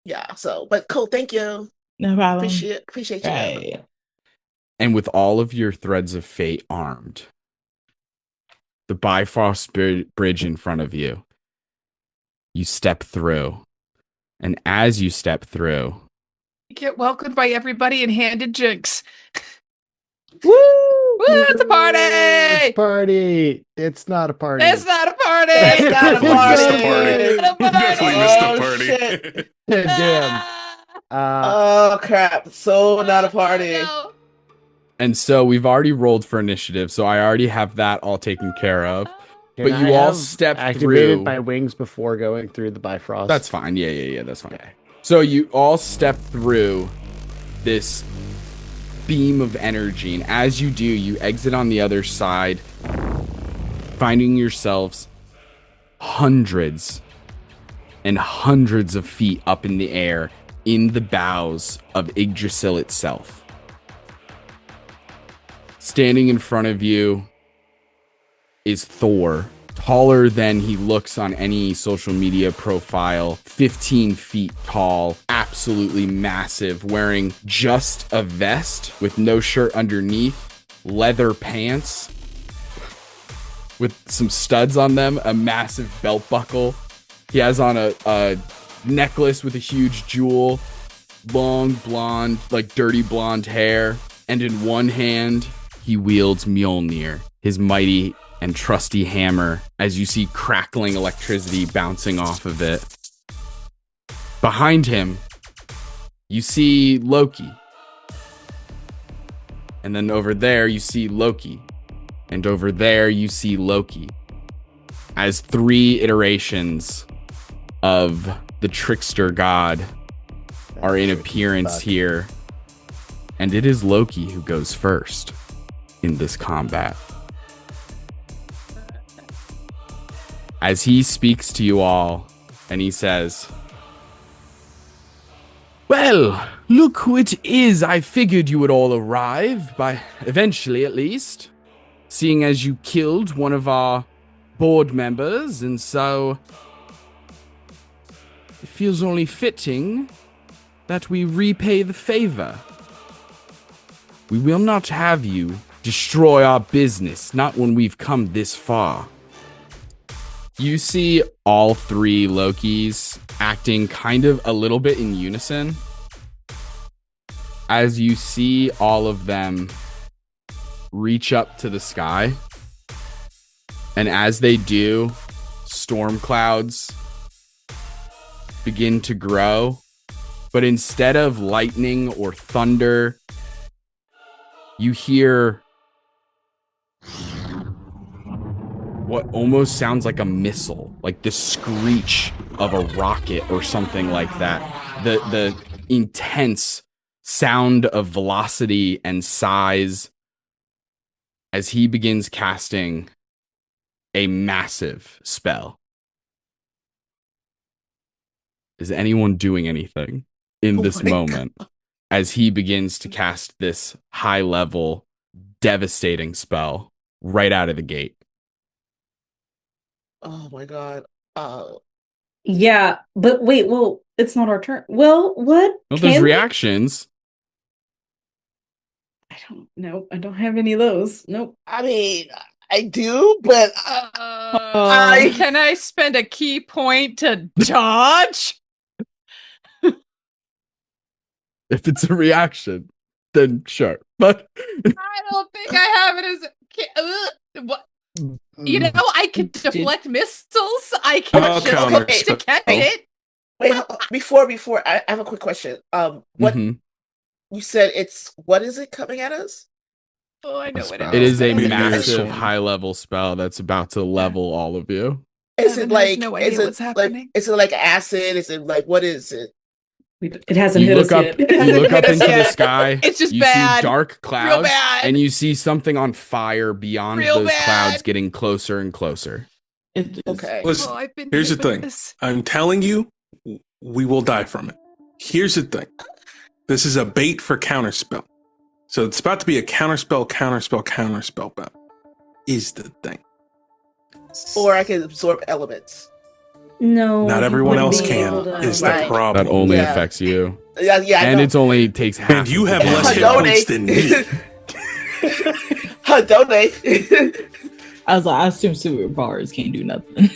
Yeah. So, but cool. Thank you. No problem. Appreciate you. Right. And with all of your threads of fate armed, the Bifrost bridge in front of you, you step through. And as you step through, You get welcomed by everybody and handed drinks. Woo! Woo, it's a party! It's party. It's not a party. It's not a party! It's not a We missed the party. It's not a party! Definitely missed the Oh, party. shit. Damn. Oh crap! So not a party. No. and so we've already rolled for initiative, so I already have that all taken care of. Can But you I all have step activated through. my wings before going through the Bifrost. That's fine. Yeah, that's fine. So you all step through this beam of energy, and as you do, you exit on the other side, finding yourselves hundreds and hundreds of feet up in the air in the boughs of Yggdrasil itself. Standing in front of you is Thor, taller than he looks on any social media profile, 15 feet tall, absolutely massive, wearing just a vest with no shirt underneath, leather pants with some studs on them, a massive belt buckle. He has on a necklace with a huge jewel, long blonde, like dirty blonde hair, and in one hand, he wields Mjolnir, his mighty and trusty hammer, as you see crackling electricity bouncing off of it. Behind him, you see Loki. And then over there, you see Loki. And over there, you see Loki. As 3 iterations of the trickster god are in appearance here. And it is Loki who goes first in this combat. As he speaks to you all, and he says, "Well, look who it is. I figured you would all arrive, by eventually at least, seeing as you killed one of our board members, and so it feels only fitting that we repay the favor. We will not have you destroy our business, not when we've come this far." You see all 3 Lokis acting kind of a little bit in unison. As you see all of them reach up to the sky. And as they do, storm clouds begin to grow. But instead of lightning or thunder, you hear what almost sounds like a missile, like the screech of a rocket or something like that. The intense sound of velocity and size as he begins casting a massive spell. Is anyone doing anything in this moment as he begins to cast this high level, devastating spell right out of the gate? Oh my god. Yeah, but wait, well, it's not our turn. Well, what? Well, there's Can we- reactions. I don't know. I don't have any of those. Nope. I mean, I do, but Can I spend a key point to dodge? If it's a reaction, then sure. But I don't think I have it as. What? You know, I can deflect missiles. I can just to catch it. Wait, before I have a quick question. What you said? What is it coming at us? Oh, I know what it is. It is a massive high-level spell that's about to level all of you. Is it like? No idea what's happening. Is it like acid? Is it like what is it? It hasn't hit us yet. You look up into the sky. It's just you bad. See dark clouds, real bad. And you see something on fire beyond real those bad. clouds, getting closer and closer. Okay. Listen, here's the thing. I'm telling you, we will die from it. Here's the thing. This is a bait for counterspell. So it's about to be a counterspell battle. Is the thing. Or I can absorb elements. No. Not everyone else can. Is the problem. That only affects you. Yeah, and it only takes half. And you have less hit points than me. Donate. I was like, I assume super bars can't do nothing.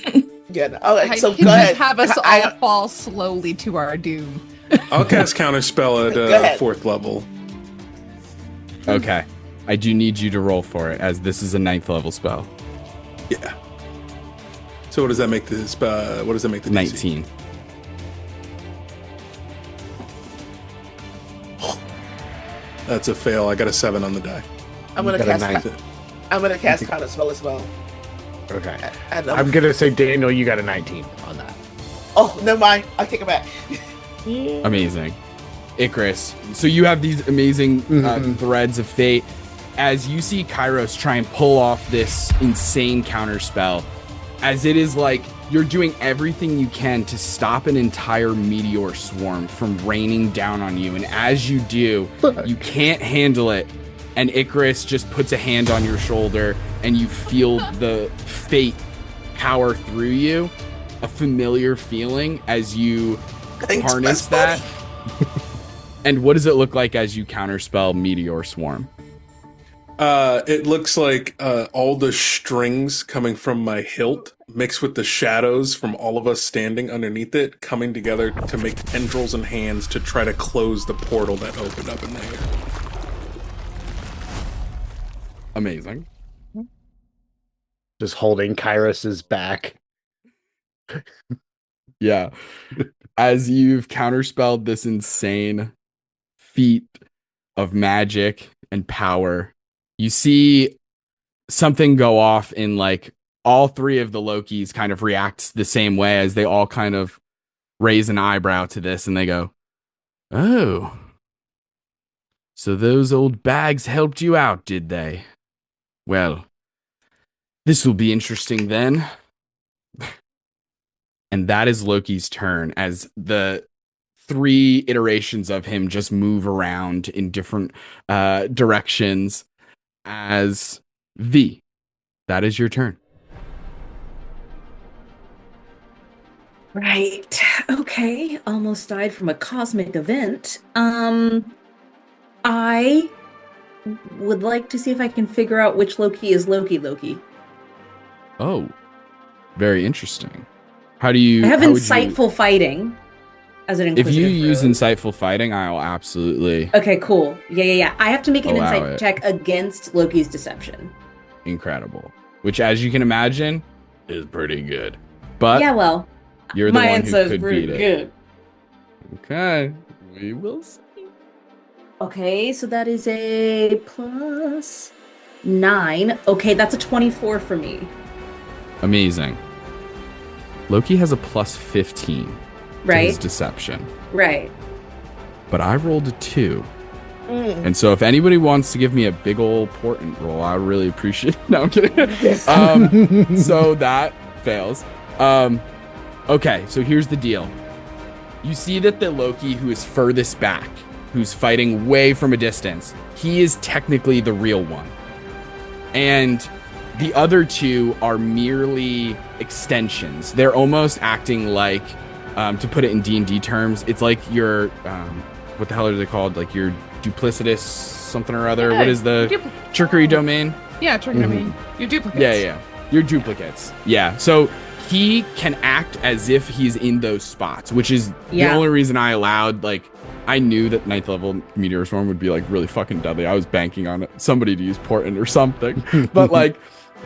Yeah. No. Okay. So go ahead. Have us all fall slowly to our doom. I'll cast counterspell at 4th level. Okay. I do need you to roll for it, as this is a 9th level spell. Yeah. So what does that make this? What does that make the 19? That's a fail. I got a 7 on the die. I'm gonna cast counterspell as well. Okay. I'm gonna say, Daniel, you got a 19 on that. Oh, never mind. I take it back. Amazing. Icarus. So you have these amazing threads of fate. As you see Kairos try and pull off this insane counterspell, as it is like you're doing everything you can to stop an entire meteor swarm from raining down on you. And as you do, you can't handle it. And Icarus just puts a hand on your shoulder and you feel the fate power through you. A familiar feeling as you harness that. And what does it look like as you counterspell Meteor Swarm? It looks like all the strings coming from my hilt mixed with the shadows from all of us standing underneath it coming together to make tendrils and hands to try to close the portal that opened up in there. Amazing. Just holding Kairos's back. Yeah. As you've counterspelled this insane feat of magic and power, you see something go off in like all three of the Lokis kind of react the same way as they all kind of raise an eyebrow to this and they go, "Oh, so those old bags helped you out, did they? Well, this will be interesting then." And that is Loki's turn as the three iterations of him just move around in different directions. As V, that is your turn. Right. Okay. Almost died from a cosmic event. I would like to see if I can figure out which Loki is Loki. Oh, very interesting. How do you... I have insightful fighting as an inquisitive If you use rogue. insightful fighting, I'll absolutely... Okay, cool. Yeah. I have to make an Allow insight it. check against Loki's deception. Incredible. Which, as you can imagine, is pretty good. But Yeah, well, you're the my one who insight's could pretty beat it. good. Okay, we will see. Okay, so that is a +9. Okay, that's a 24 for me. Amazing. Loki has a +15 to Right? his deception. Right. But I rolled a 2. And so if anybody wants to give me a big old portent roll, I would really appreciate it. No, I'm kidding. So that fails. Okay, so here's the deal. You see that the Loki who is furthest back, who's fighting way from a distance, he is technically the real one. And the other two are merely extensions. They're almost acting like, to put it in D&D terms, it's like your, what the hell are they called? Like your duplicitous something or other. Yeah, What is the trickery domain? Yeah, trickery domain. Your duplicates. Yeah. Your duplicates. Yeah. So he can act as if he's in those spots, which is the only reason I allowed, like, I knew that 9th level Meteor Swarm would be like really fucking deadly. I was banking on somebody to use portent or something. But like,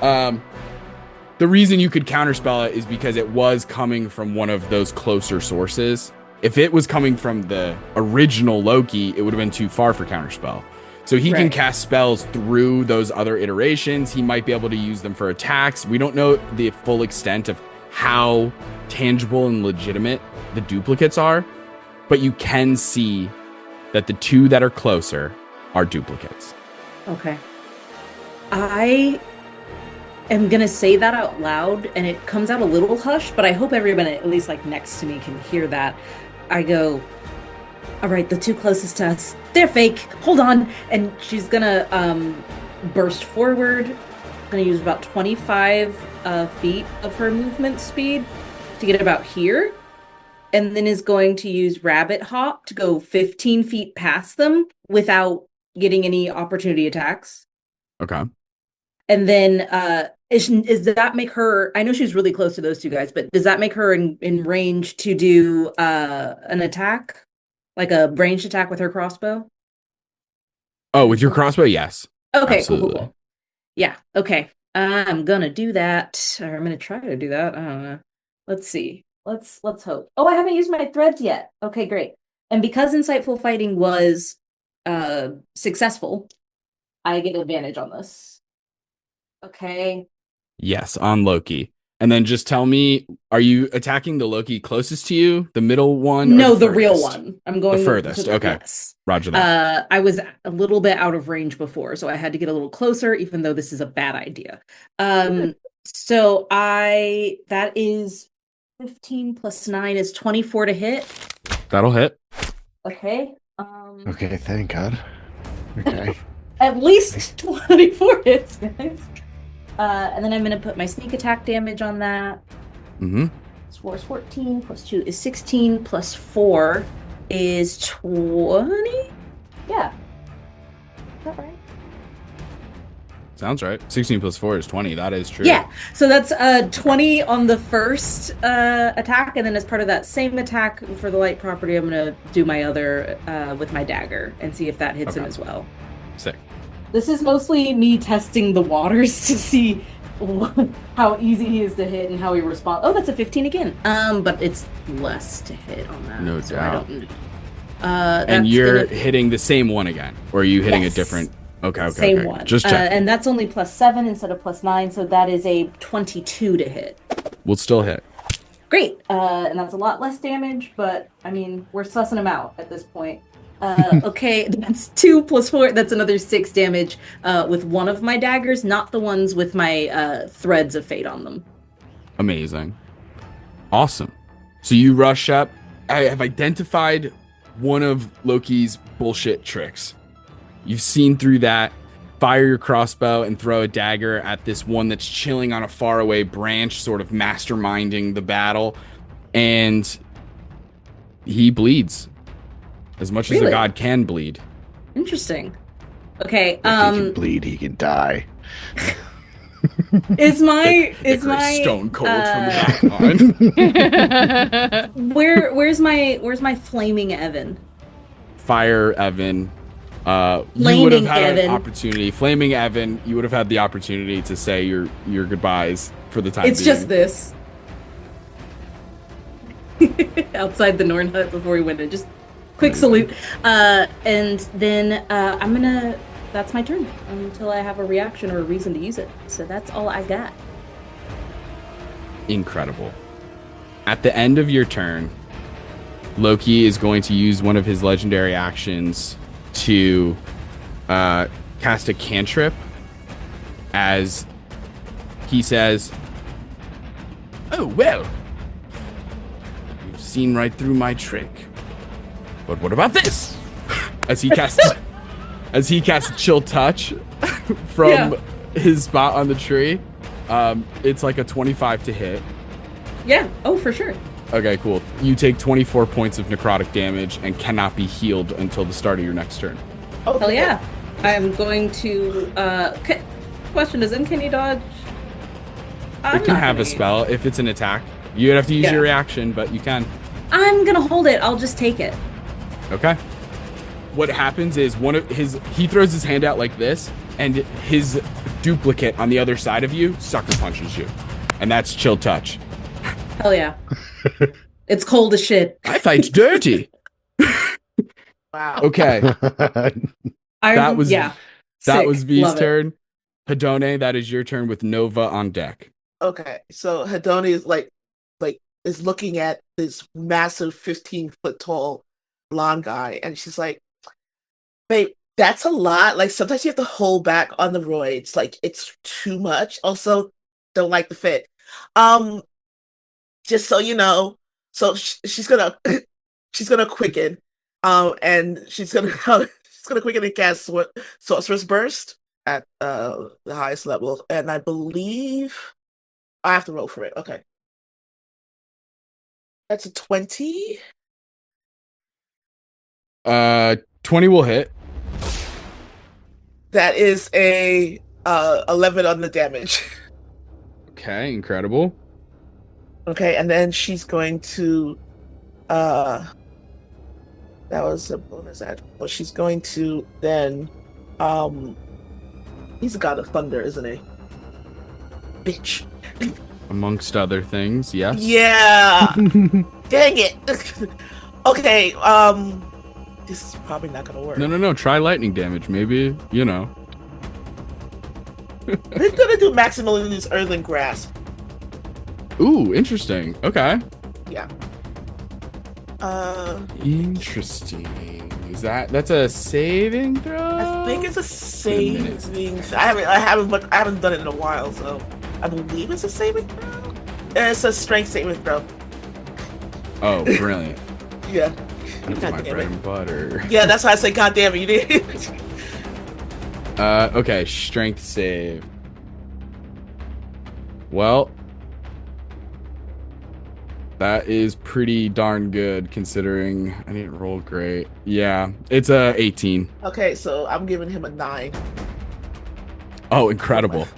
The reason you could counterspell it is because it was coming from one of those closer sources. If it was coming from the original Loki, it would have been too far for counterspell. So he can cast spells through those other iterations. He might be able to use them for attacks. We don't know the full extent of how tangible and legitimate the duplicates are, but you can see that the two that are closer are duplicates. Okay. I am going to say that out loud, and it comes out a little hushed, but I hope everyone at least like next to me can hear that. I go, all right, the two closest to us, they're fake. Hold on. And she's going to burst forward. Going to use about 25 feet of her movement speed to get about here. And then is going to use Rabbit Hop to go 15 feet past them without getting any opportunity attacks. Okay. And then does that make her, I know she's really close to those two guys, but does that make her in range to do an attack? Like a ranged attack with her crossbow? Oh, with your crossbow? Yes. Okay, absolutely. cool. Yeah, okay. I'm gonna do that. Or I'm gonna try to do that. I don't know. Let's see. Let's hope. Oh, I haven't used my threads yet. Okay, great. And because Insightful Fighting was successful, I get advantage on this. Okay. Yes, on Loki. And then just tell me, are you attacking the Loki closest to you, the middle one? No, or the real furthest? one. I'm going the furthest. Okay. Yes. Roger that. I was a little bit out of range before, so I had to get a little closer, even though this is a bad idea. So that is 15 plus 9 is 24 to hit. That'll hit. Okay. Okay, thank God. Okay. At least 24 hits, guys. And then I'm going to put my sneak attack damage on that. Mm-hmm. 4 is 14, plus 2 is 16, plus 4 is 20? Yeah. Is that right? Sounds right. 16 plus 4 is 20. That is true. Yeah. So that's 20 on the first attack, and then as part of that same attack for the light property, I'm going to do my other with my dagger and see if that hits him as well. Sick. This is mostly me testing the waters to see how easy he is to hit and how he responds. Oh, that's a 15 again. But it's less to hit on that. No so doubt. And you're hitting the same one again, or are you hitting a different? Okay. Same one. Just check. And that's only plus 7 instead of plus 9, so that is a 22 to hit. We'll still hit. Great. And that's a lot less damage, but I mean, we're sussing him out at this point. Okay, that's 2 plus 4. That's another 6 damage with one of my daggers, not the ones with my threads of fate on them. Amazing. Awesome. So you rush up. I have identified one of Loki's bullshit tricks. You've seen through that. Fire your crossbow and throw a dagger at this one that's chilling on a faraway branch, sort of masterminding the battle. And he bleeds. As much as a god can bleed. Interesting. Okay. If he can bleed, he can die. Is my stone cold from the back on. Where's my flaming Evan? Fire Evan. You would have had an opportunity. Flaming Evan, you would have had the opportunity to say your goodbyes for the time being. It's just this. Outside the Norn hut before we went in. Just quick salute. And then that's my turn until I have a reaction or a reason to use it. So that's all I got. Incredible. At the end of your turn, Loki is going to use one of his legendary actions to cast a cantrip as he says, "Oh, well, you've seen right through my trick. But what about this?" As he casts Chill Touch from his spot on the tree. It's like a 25 to hit. Yeah. Oh, for sure. Okay, cool. You take 24 points of necrotic damage and cannot be healed until the start of your next turn. Oh, hell yeah. I'm going to... question, does Uncanny Dodge... It can have a spell if it's an attack. You'd have to use your reaction, but you can. I'm going to hold it. I'll just take it. Okay. What happens is he throws his hand out like this, and his duplicate on the other side of you sucker punches you. And that's chill touch. Hell yeah. It's cold as shit. I fight dirty. Wow. Okay. That was V's turn. Hedone, that is your turn with Nova on deck. Okay, so Hedone is is looking at this massive 15-foot tall blonde guy, and she's like, "Babe, that's a lot. Like sometimes you have to hold back on the roids. Like it's too much. Also, don't like the fit. Just so you know." So she's gonna quicken, and she's gonna quicken and cast Sorcerer's Burst at the highest level, and I believe I have to roll for it. Okay. That's a 20. 20 will hit. That is a 11 on the damage. Okay, incredible. Okay, and then she's going to that was a bonus action. Well, she's going to then he's a god of thunder, isn't he? Bitch. Amongst other things, yes. Yeah. Dang it. Okay, this is probably not gonna work. No. Try lightning damage. Maybe, you know. He's gonna do maximally use Earthen Grasp. Ooh, interesting. Okay. Yeah. Interesting. That's a saving throw? I think it's a saving. I haven't done it in a while, so I believe it's a saving throw. It's a strength saving throw. Oh, brilliant. Yeah. That's my bread and butter. Yeah, that's why I say, God damn it, you did. Okay, strength save. Well, that is pretty darn good considering I didn't roll great. Yeah, it's a 18. Okay, so I'm giving him a 9. Oh, incredible.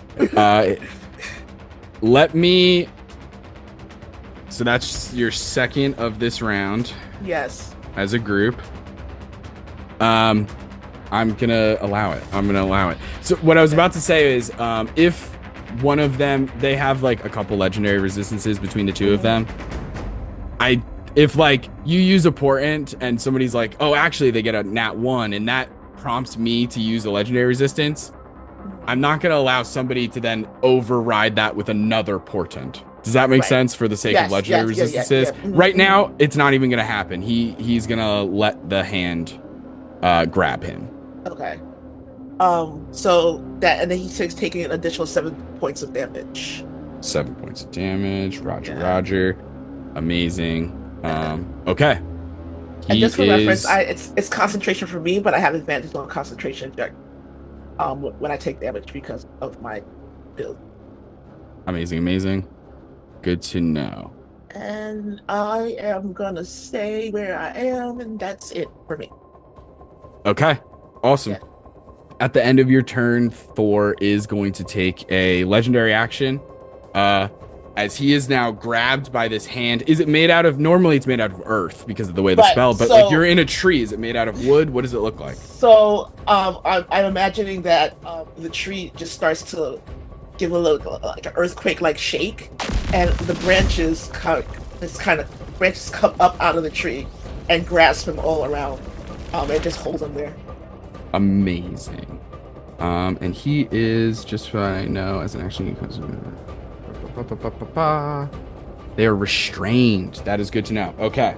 Let me. So that's your second of this round. Yes. As a group. I'm gonna allow it. So what I was about to say is, if one of them, they have like a couple legendary resistances between the two of them. If like you use a portent and somebody's like, oh, actually they get a nat 1 and that prompts me to use a legendary resistance, I'm not gonna allow somebody to then override that with another portent. Does that make sense for the sake of legendary resistances? Yeah. Right now, it's not even gonna happen. He's gonna let the hand grab him. Okay. So that, and then he's taking an additional 7 points of damage. 7 points of damage. Roger. Amazing. Okay. And just for reference, it's concentration for me, but I have advantage on concentration check when I take damage because of my build. Amazing. Good to know. And I am gonna stay where I am, and that's it for me. Okay. Awesome. Yeah. At the end of your turn, Thor is going to take a legendary action. As he is now grabbed by this hand. Is it made out of, normally it's made out of earth because of the way the spell, but like you're in a tree. Is it made out of wood? What does it look like? So I'm imagining that the tree just starts to give a little like an earthquake like shake, and the branches come up out of the tree and grasp him all around. And just holds him there. Amazing. And he is, just so I know, as an action, they are restrained. That is good to know. Okay.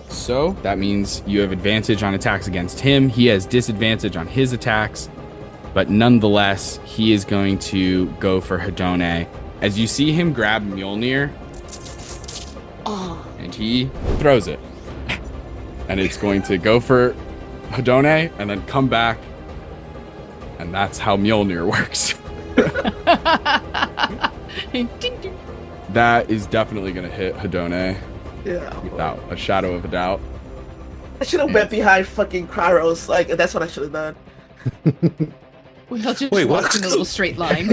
So that means you have advantage on attacks against him. He has disadvantage on his attacks. But nonetheless, he is going to go for Hedone. As you see him grab Mjolnir, and he throws it. And it's going to go for Hedone and then come back. And that's how Mjolnir works. That is definitely going to hit Hedone. Yeah. Without a shadow of a doubt. I should have went behind fucking Kryros. Like, that's what I should have done. We'll just walk in a little straight line.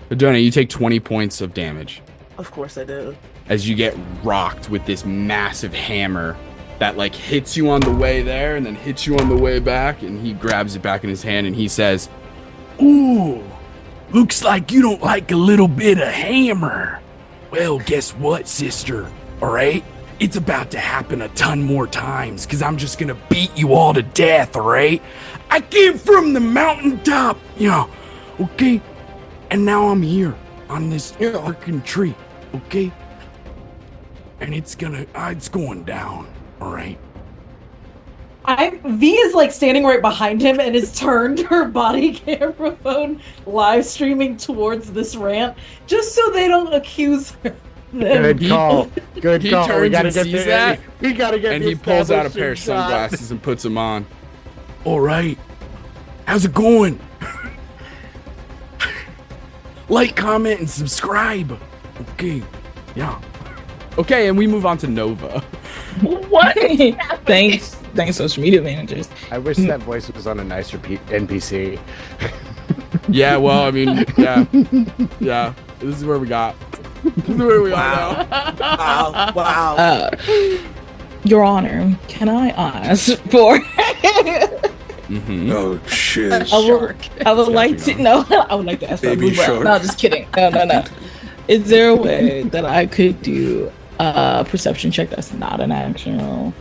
Hedone, you take 20 points of damage. Of course I do. As you get rocked with this massive hammer that like hits you on the way there and then hits you on the way back, and he grabs it back in his hand and he says, Ooh, looks like you don't like a little bit of hammer. Well, guess what, sister? All right? It's about to happen a ton more times, because I'm just going to beat you all to death, all right? I came from the mountaintop, okay? And now I'm here on this freaking tree, okay? And it's going down, all right? V is like standing right behind him and has turned her body camera phone live streaming towards this rant just so they don't accuse her. Good call. Good he call. turns and sees that, We gotta get and the he pulls out a establishing pair of shot. sunglasses and puts them on. All right. How's it going? Like, comment, and subscribe. Okay. Yeah. Okay, and we move on to Nova. What? Thanks, social media managers. I wish that voice was on a nicer NPC. Yeah, well, I mean, yeah. This is where we got. This is where we are now. Wow. Your Honor, can I ask for? Mm-hmm. Oh shit. I would like to. No, I would like to ask for a Baby blue brow. shark. No, just kidding. No. Is there a way that I could do a perception check that's not an action roll?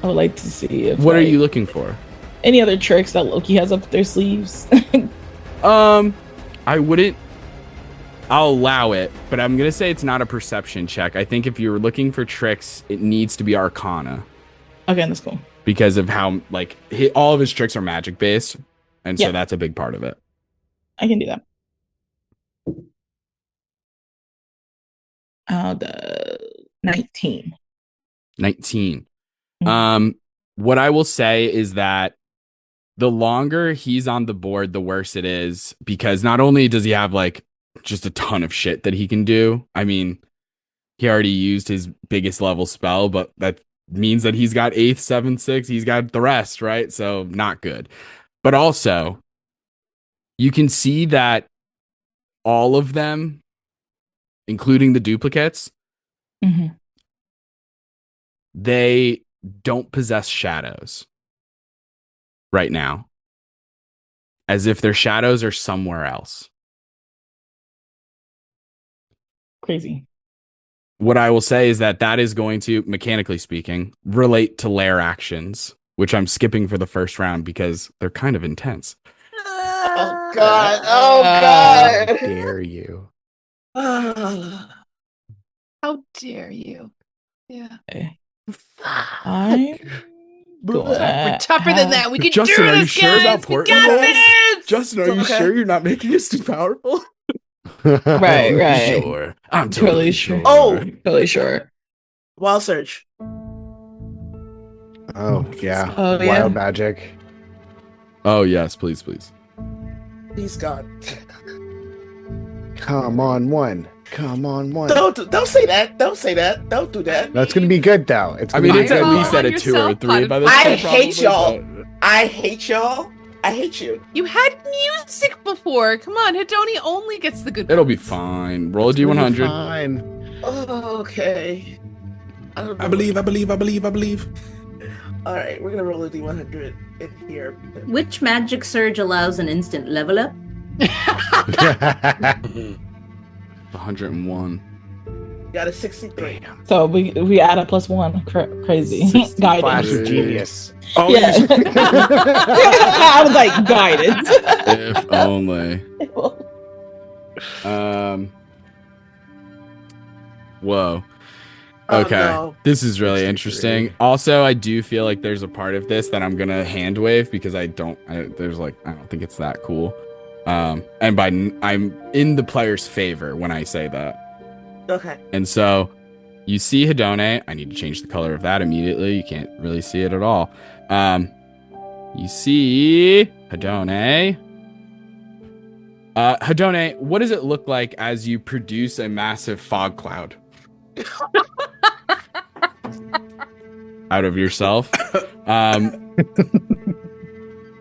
I would like to see if. What are you looking for? Any other tricks that Loki has up their sleeves? I wouldn't. I'll allow it, but I'm gonna say it's not a perception check. I think if you're looking for tricks, it needs to be Arcana. Okay, that's cool. Because of how like all of his tricks are magic based, and so Yeah. that's a big part of it. I can do that. The 19. 19. Mhm. What I will say is that the longer he's on the board, the worse it is, because not only does he have like just a ton of shit that he can do. I mean, he already used his biggest level spell, but that means that he's got 8th, 7th, 6th, he's got the rest, right? So not good. But also, you can see that all of them, including the duplicates, Mhm. they don't possess shadows right now, as if their shadows are somewhere else. Crazy. What I will say is that is going to, mechanically speaking, relate to lair actions, which I'm skipping for the first round because they're kind of intense. Oh God! Oh God! How dare you? How dare you? Yeah. Okay. I'm We're tougher than that. We can Justin, do are you this, sure guys. about We Portland got rolls? this. Justin, are you Okay. sure you're not making us too powerful? Right. Sure. I'm Totally totally sure. sure. Oh, Totally sure. Wild Search. Oh yeah. Oh, yeah. Wild magic. Oh, yes, please. Please God. Come on, one. Come on, one. Don't say that. Don't say that. Don't do that. That's gonna be good though. It's I gonna mean, be it's good. at Fire least on at a 2 or yourself, 3 by this I point, hate y'all. but- I hate y'all. I hate you. You had music before. Come on, Hedoni only gets the good. It'll be parts. fine. Roll a It's gonna be D100. Fine. Oh, okay. I don't know. I believe. All right, we're gonna roll a D100 in here. Which magic surge allows an instant level up? 101. Got a 63. So we add a +1. Crazy. 60 flash Guidance. of genius. Oh, Yeah. I was like guidance. If only. Whoa. Oh, Okay. no. This is really 63. interesting. Also, I do feel like there's a part of this that I'm going to hand wave because I don't think it's that cool. And I'm in the player's favor when I say that. Okay. And so you see Hedone. I need to change the color of that immediately. You can't really see it at all. You see Hedone. Hedone, what does it look like as you produce a massive fog cloud out of yourself?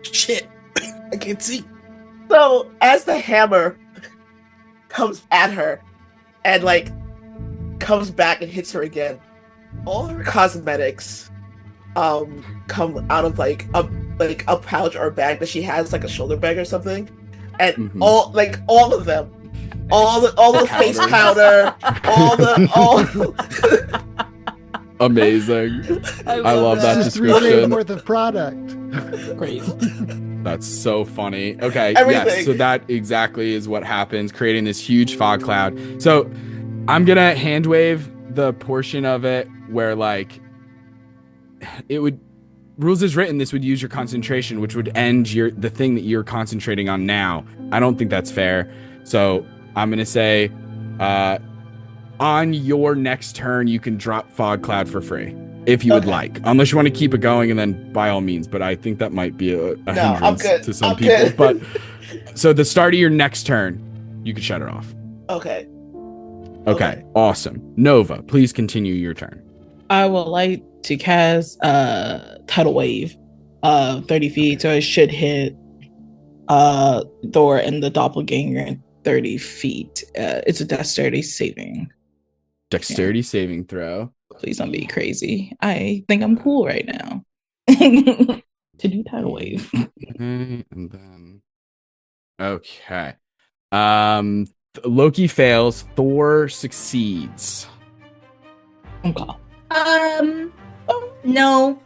Shit. I can't see. So as the hammer comes at her and like comes back and hits her again, all her cosmetics come out of like a pouch or a bag that she has, like a shoulder bag or something, and Mhm. all of them, all the face powder, all. Amazing. I love that This is 3 days description. worth of product. Crazy. That's so funny. Okay, Everything. yes, so that exactly is what happens, creating this huge fog cloud. So I'm gonna hand wave the portion of it where like it would rules as written, this would use your concentration, which would end the thing that you're concentrating on now. I don't think that's fair. So I'm gonna say on your next turn you can drop fog cloud for free. If you would like, unless you want to keep it going, and then by all means. But I think that might be a hindrance to some people. Good. But so the start of your next turn, you can shut it off. Okay. Awesome. Nova, please continue your turn. I would like to cast tidal wave 30 feet, so it should hit Thor and the doppelganger at 30 feet. It's a dexterity saving. Dexterity saving throw. Please don't be crazy. I think I'm cool right now to do tidal wave. Okay, and then okay. Loki fails. Thor succeeds. Okay. No.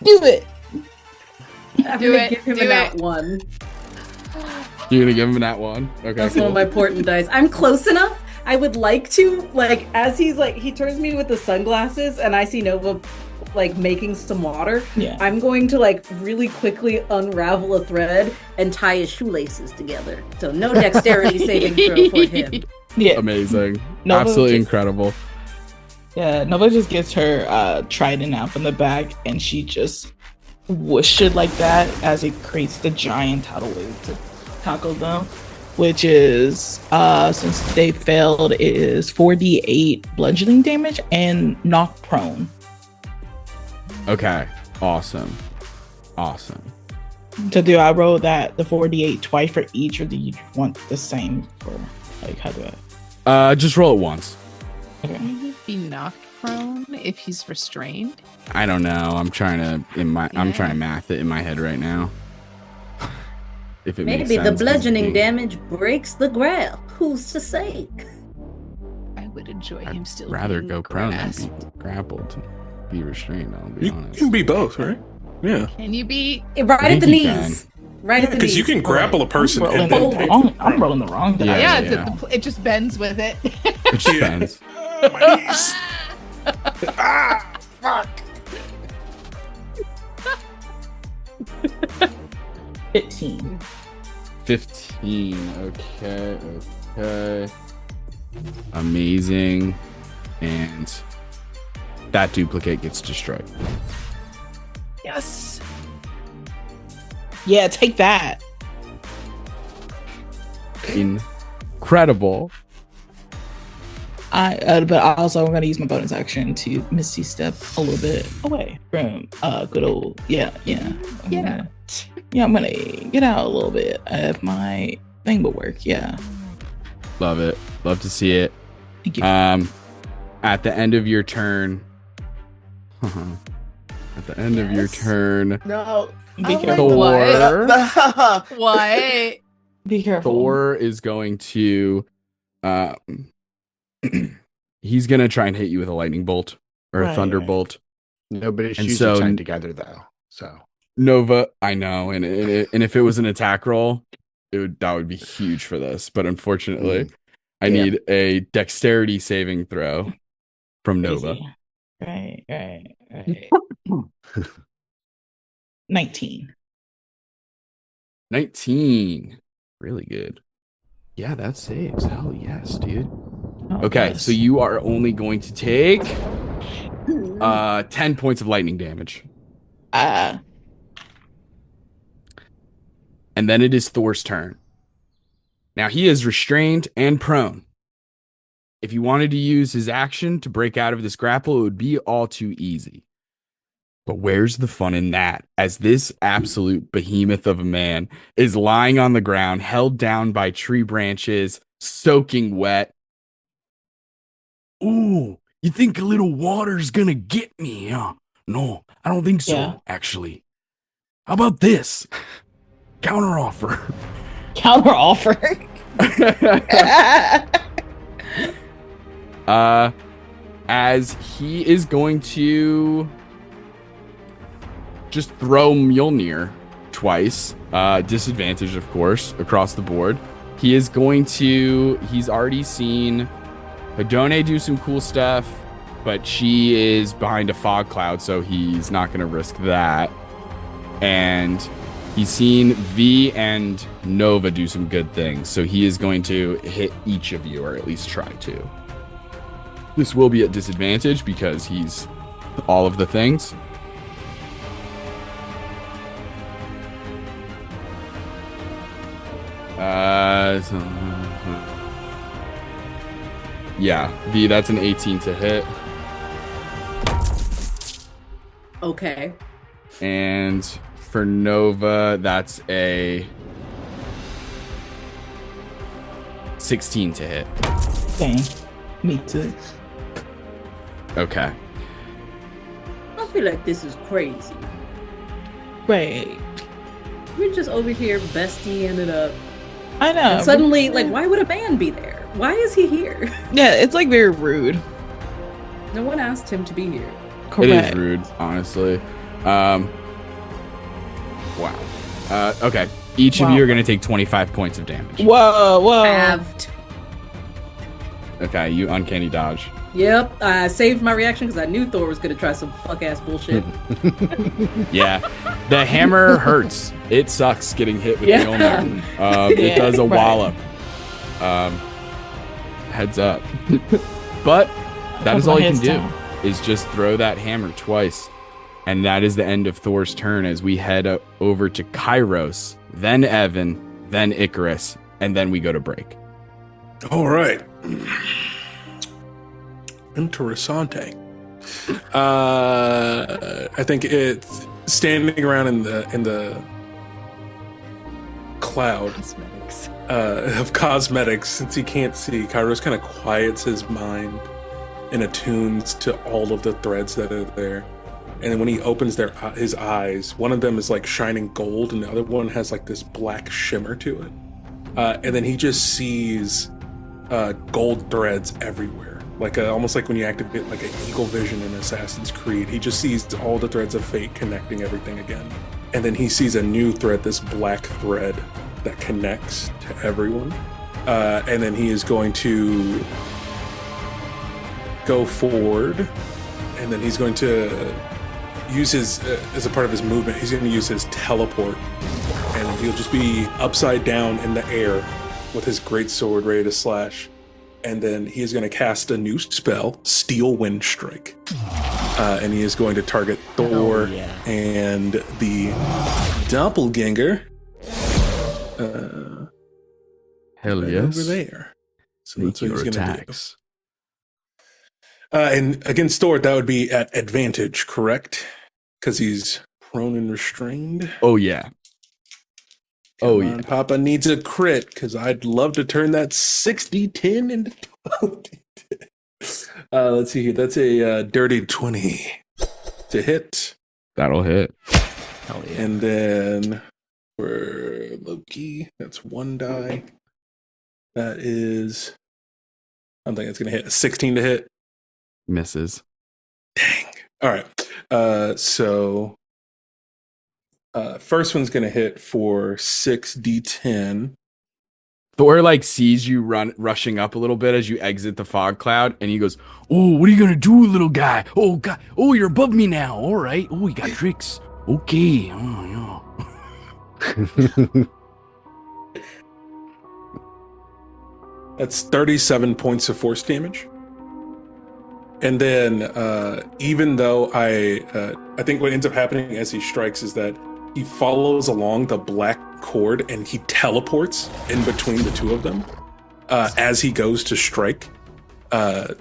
Do it. I'm Do gonna it, give him do that it. one. You're gonna give him that one? Okay. That's cool. one of my portent dice. I'm close enough. I would like to, like, as he's like, he turns me with the sunglasses and I see Nova like making some water. Yeah. I'm going to like really quickly unravel a thread and tie his shoelaces together. So no dexterity saving throw for him. Yeah. Amazing. Nova Absolutely just- incredible. Yeah. Nova just gets her trident out from the bag and she just whoosh it like that as it creates the giant tidal wave to tackle them. Which is, since they failed, is 4d8 bludgeoning damage and knock prone. Okay. Awesome. So do I roll the 4d8 twice for each, or do you want the same for, like, how do I? Just roll it once. Okay. Will he be knocked prone if he's restrained? I don't know. I'm trying to math it in my head right now. If it makes Maybe the sense, 'cause bludgeoning being- damage breaks the grab. Who's to say? I would enjoy him still. rather being go prone than grasped. be grappled, be restrained. I'll be You honest. can be both, right? Yeah. Can you be? Right at the think you knees. Right at the knees. Because you can grapple a person and then I'm rolling the wrong die. Yeah, Yeah, it just bends with it. It just depends. my knees. Fuck. 15. 15. Okay. Amazing. And that duplicate gets destroyed. Yes. Yeah, take that. Incredible. But also I'm gonna use my bonus action to Misty Step a little bit away from good old yeah. I'm gonna get out a little bit if my thing will work. Yeah. Love it. Love to see it. Thank you. At the end of your turn. At the end of your turn, No. Be Oh careful. my- What? Be careful. Thor is going to he's gonna try and hit you with a lightning bolt or a Right. thunderbolt. Nobody's And shoes so- are tied together though. So Nova, I know, and if it was an attack roll, that would be huge for this. But unfortunately, I Yeah. need a dexterity saving throw from Nova. Crazy. Right. 19. 19. Really good. Yeah, that saves. Hell yes, dude. Oh, Okay, yes. so you are only going to take 10 points of lightning damage. And then it is Thor's turn. Now he is restrained and prone. If he wanted to use his action to break out of this grapple, it would be all too easy. But where's the fun in that? As this absolute behemoth of a man is lying on the ground, held down by tree branches, soaking wet. Ooh, You think a little water's gonna get me, huh? No, I don't think so, actually. How about this? Counteroffer. Counteroffer. As he is going to just throw Mjolnir twice, disadvantage, of course, across the board. He's already seen Hedone do some cool stuff, but she is behind a fog cloud, so he's not going to risk that. And he's seen V and Nova do some good things, so he is going to hit each of you, or at least try to. This will be at disadvantage because he's all of the things. Yeah, V, that's an 18 to hit. Okay. And for Nova, that's a 16 to hit. Dang. Me too. Okay. I feel like this is crazy. Right. We're just over here, bestie ended up. I know. And suddenly, like, why would a man be there? Why is he here? Yeah, it's like very rude. No one asked him to be here. Correct. It is rude, honestly. Wow. Okay. Each of you are going to take 25 points of damage. Whoa. Halved. Okay, you uncanny dodge. Yep, I saved my reaction because I knew Thor was going to try some fuck-ass bullshit. Yeah. The hammer hurts. It sucks getting hit with Mjolnir. It does a wallop. Heads up. But that is all you can do, is just throw that hammer twice. And that is the end of Thor's turn as we head over to Kairos, then Evan, then Icarus, and then we go to break. All right. Interessante. I think it's standing around in the cloud of cosmetics. Since he can't see, Kairos kind of quiets his mind and attunes to all of the threads that are there. And then when he opens his eyes, one of them is like shining gold, and the other one has like this black shimmer to it. And then he just sees gold threads everywhere, like almost like when you activate like an eagle vision in Assassin's Creed. He just sees all the threads of fate connecting everything again. And then he sees a new thread, this black thread that connects to everyone. And then he is going to go forward, and then he's going to use his, as a part of his movement, he's going to use his teleport, and he'll just be upside down in the air with his great sword ready to slash. And then he is going to cast a new spell, Steel Wind Strike. And he is going to target Thor and the doppelganger. Hell right yes. over there. So Make that's what your he's going to do. attacks. And against Thor, that would be at advantage, correct? Because he's prone and restrained. Oh, yeah. Come on, Papa needs a crit, because I'd love to turn that 60-10 into 12-10. Let's see here. That's a dirty 20 to hit. That'll hit. Hell yeah. And then for Loki, that's one die. That is, I don't think it's going to hit. A 16 to hit. Misses. Dang. All right. So first one's going to hit for 6d10. Thor like sees you rushing up a little bit as you exit the fog cloud, and he goes, "Oh, what are you gonna do, little guy? Oh God! Oh, you're above me now. All right. Oh, we got tricks. Okay. Oh, yeah." That's 37 points of force damage. And then, even though I think what ends up happening as he strikes is that he follows along the black cord and he teleports in between the two of them as he goes to strike.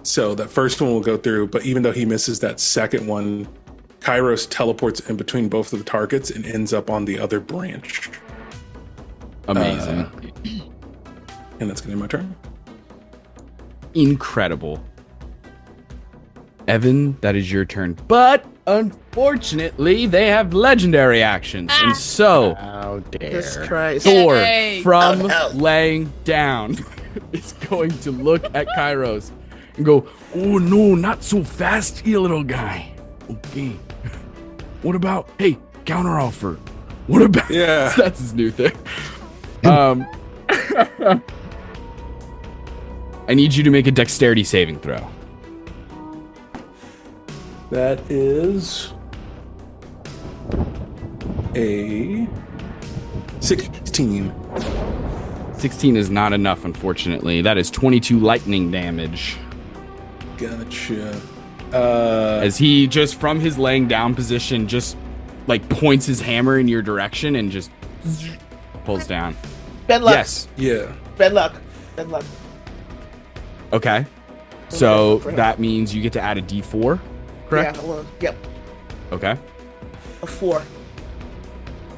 So that first one will go through, but even though he misses that second one, Kairos teleports in between both of the targets and ends up on the other branch. Amazing. And that's going to be my turn. Incredible. Evan, that is your turn. But unfortunately, they have legendary actions. And so, How dare. Jesus Christ. Thor, Yay. from Oh, no. laying down, is going to look at Kairos and go, oh no, not so fast, here, little guy. Okay. What about, hey, counteroffer. What about, Yeah. that's his new thing. I need you to make a dexterity saving throw. That is a 16. 16 is not enough, unfortunately. That is 22 lightning damage. Gotcha. As he just from his laying down position just like points his hammer in your direction and just pulls down. Bad luck. Yes. Yeah. Bad luck. Bad luck. Okay. So Okay. that means you get to add a D4, correct? Yeah, well, yep. Okay. A 4.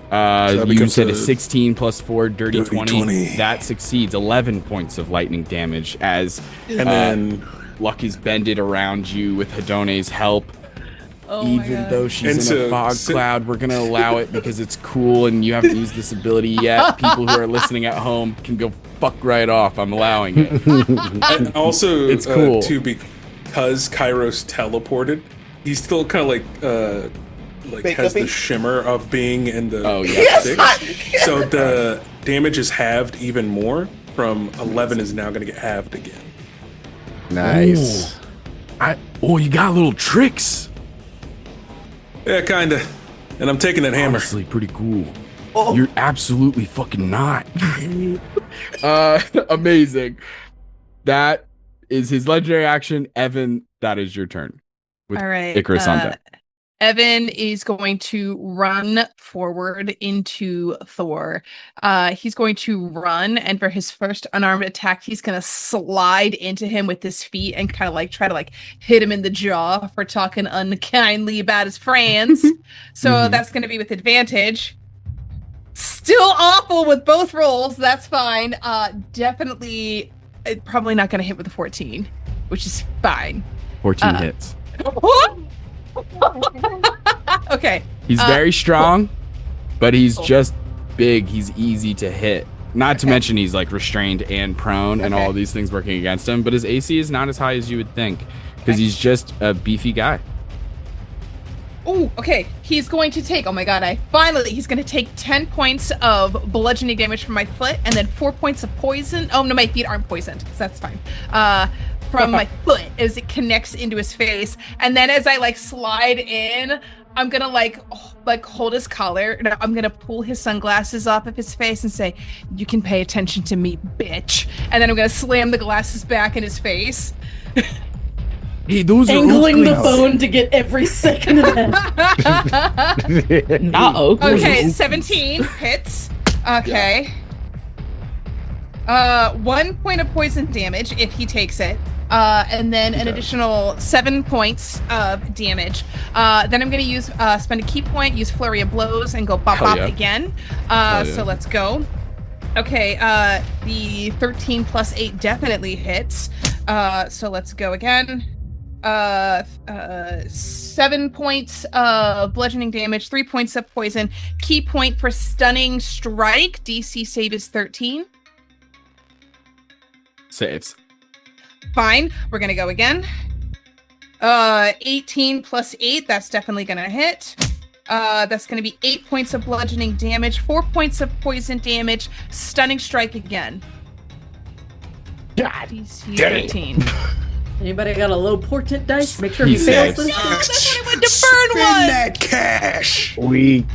that You becomes said a a 16 plus 4, dirty 20. 20. That succeeds. 11 points of lightning damage as And then Luck is bended around you with Hidone's help. Oh my Even God. though she's And in so- a fog so- cloud, we're gonna allow it because it's cool and you haven't used this ability yet. People who are listening at home can go fuck right off. I'm allowing it. and also It's cool. too, because Kairos teleported, he's still kind of like Big has the uppy? shimmer of being in the Oh, yeah. Yes, six. So the damage is halved even more. From 11 is now going to get halved again. Nice. You got little tricks. Yeah, kinda. And I'm taking that hammer. Honestly, pretty cool. Oh. You're absolutely fucking not. Amazing. That is his legendary action. Evan, that is your turn. With All right. Icarus on deck. Evan is going to run forward into Thor. He's going to run, and for his first unarmed attack, he's going to slide into him with his feet and kind of like try to like hit him in the jaw for talking unkindly about his friends. So that's going to be with advantage. Still awful with both rolls. That's fine. Definitely, probably not going to hit with a 14, which is fine. 14 hits. Okay. He's very strong, but he's just big. He's easy to hit. Not to mention he's like restrained and prone and all these things working against him. But his AC is not as high as you would think because he's just a beefy guy. Oh, okay. He's going to take, he's going to take 10 points of bludgeoning damage from my foot and then 4 points of poison. Oh, no, my feet aren't poisoned, so that's fine. From my foot as it connects into his face. And then as I like slide in, I'm going to like hold his collar. And I'm going to pull his sunglasses off of his face and say, you can pay attention to me, bitch. And then I'm going to slam the glasses back in his face. Hey, those are Angling the Oakleys. phone to get every second of that. Not Oakley. Okay, 17 hits. Okay. 1 point of poison damage if he takes it. And then an additional 7 points of damage. Then I'm going to use spend a key point, use Flurry of Blows, and go bop Hell bop yeah. again. Hell yeah. So let's go. Okay, the 13 plus 8 definitely hits. So let's go again. 7 points of bludgeoning damage, 3 points of poison. Key point for stunning strike. DC save is 13. Saves. Fine. We're gonna go again. 18 plus 8. That's definitely gonna hit. That's gonna be 8 points of bludgeoning damage, 4 points of poison damage, stunning strike again. God DC dang. 13. Anybody got a low portent dice? Make sure He he fails saves. this. No, that's what I wanted to burn Spend one. that cash. We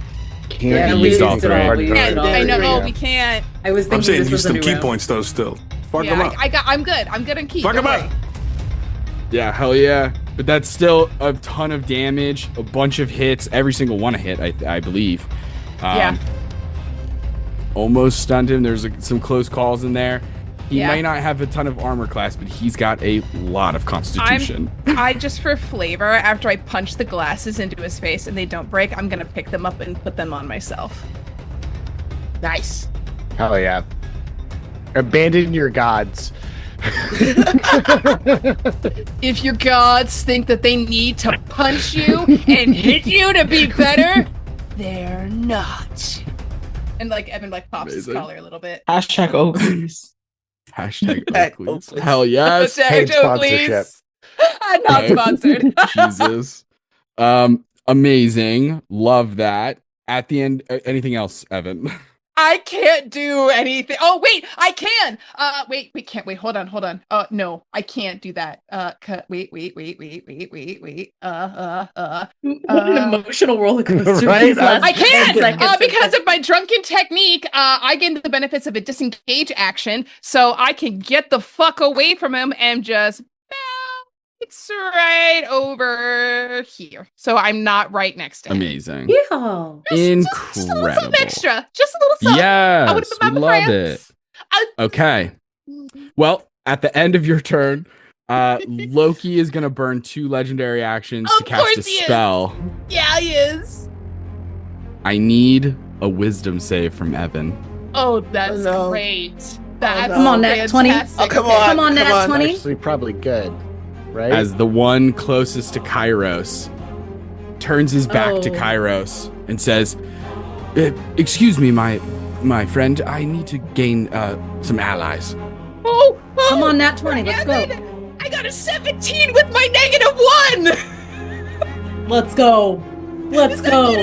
can't we use used all it three. all. We used Yeah, it all. I know Yeah. we can't. I was thinking I'm saying this use was a some new key round. points though. Still, fuck them Yeah, up. I'm good. I'm good on key. Fuck Don't 'em up. worry. Yeah, hell yeah. But that's still a ton of damage, a bunch of hits, every single one a hit, I believe. Yeah. Almost stunned him. There's some close calls in there. He Yeah. might not have a ton of armor class, but he's got a lot of constitution. I just for flavor, after I punch the glasses into his face and they don't break, I'm gonna pick them up and put them on myself. Nice. Hell yeah. Abandon your gods. If your gods think that they need to punch you and hit you to be better, they're not. And like Evan like pops his collar a little bit. Hashtag Oakley's. Hashtag Oakley's. Hell yes. Paid sponsorship. Not sponsored. Jesus. Amazing. Love that. At the end, anything else, Evan? I can't do anything. Oh, wait, I can. Wait, we can't. Wait, hold on. No, I can't do that. Wait. What an emotional roller coaster. Right? I can't because of of my drunken technique. I gain the benefits of a disengage action, so I can get the fuck away from him and just it's right over here. So I'm not right next to him. Amazing. Yeah. Incredible. Just a little something extra. Just a little something. I would Yes, have we been my love it. Okay. Well, at the end of your turn, Loki is going to burn 2 legendary actions to cast a spell. Yeah, he is. I need a wisdom save from Evan. Oh, that's great. That's come on, Nat 20. Oh, come on, Nat 20. Actually, probably good, right? As the one closest to Kairos turns his back to Kairos and says, excuse me, my friend, I need to gain some allies. Come on, Nat 20. Let's go. I got a 17 with my -1. Let's go. Let's go.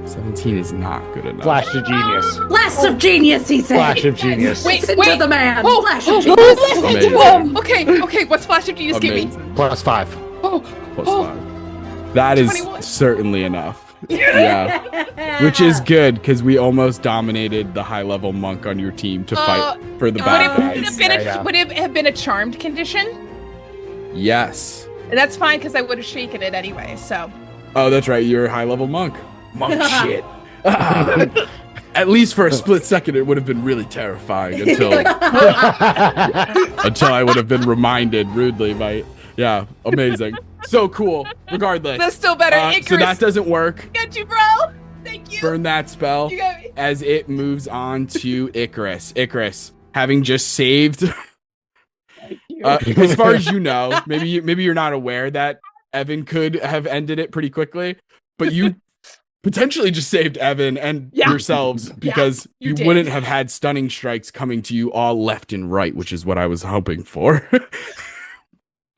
17 is not good enough. Flash of genius. Blast of genius, he said. Flash of genius. Listen to the man. Oh, Flash of genius. Listen to him. Okay. What's Flash of Genius give me? +5. +5. That is 21. certainly enough. Yeah. Which is good because we almost dominated the high level monk on your team to fight for the bad guys. Would it have been a charmed condition? Yes. That's fine because I would have shaken it anyway. So. Oh, that's right. You're a high level monk. Monk shit. At least for a split second, it would have been really terrifying until I would have been reminded rudely by. Yeah, amazing. So cool. Regardless. That's still better. So that doesn't work. Got you, bro. Thank you. Burn that spell You got me. as it moves on to Icarus. Icarus, having just saved. As far as you know, maybe you're not aware that Evan could have ended it pretty quickly, but you potentially just saved Evan and yourselves because you wouldn't have had stunning strikes coming to you all left and right, which is what I was hoping for.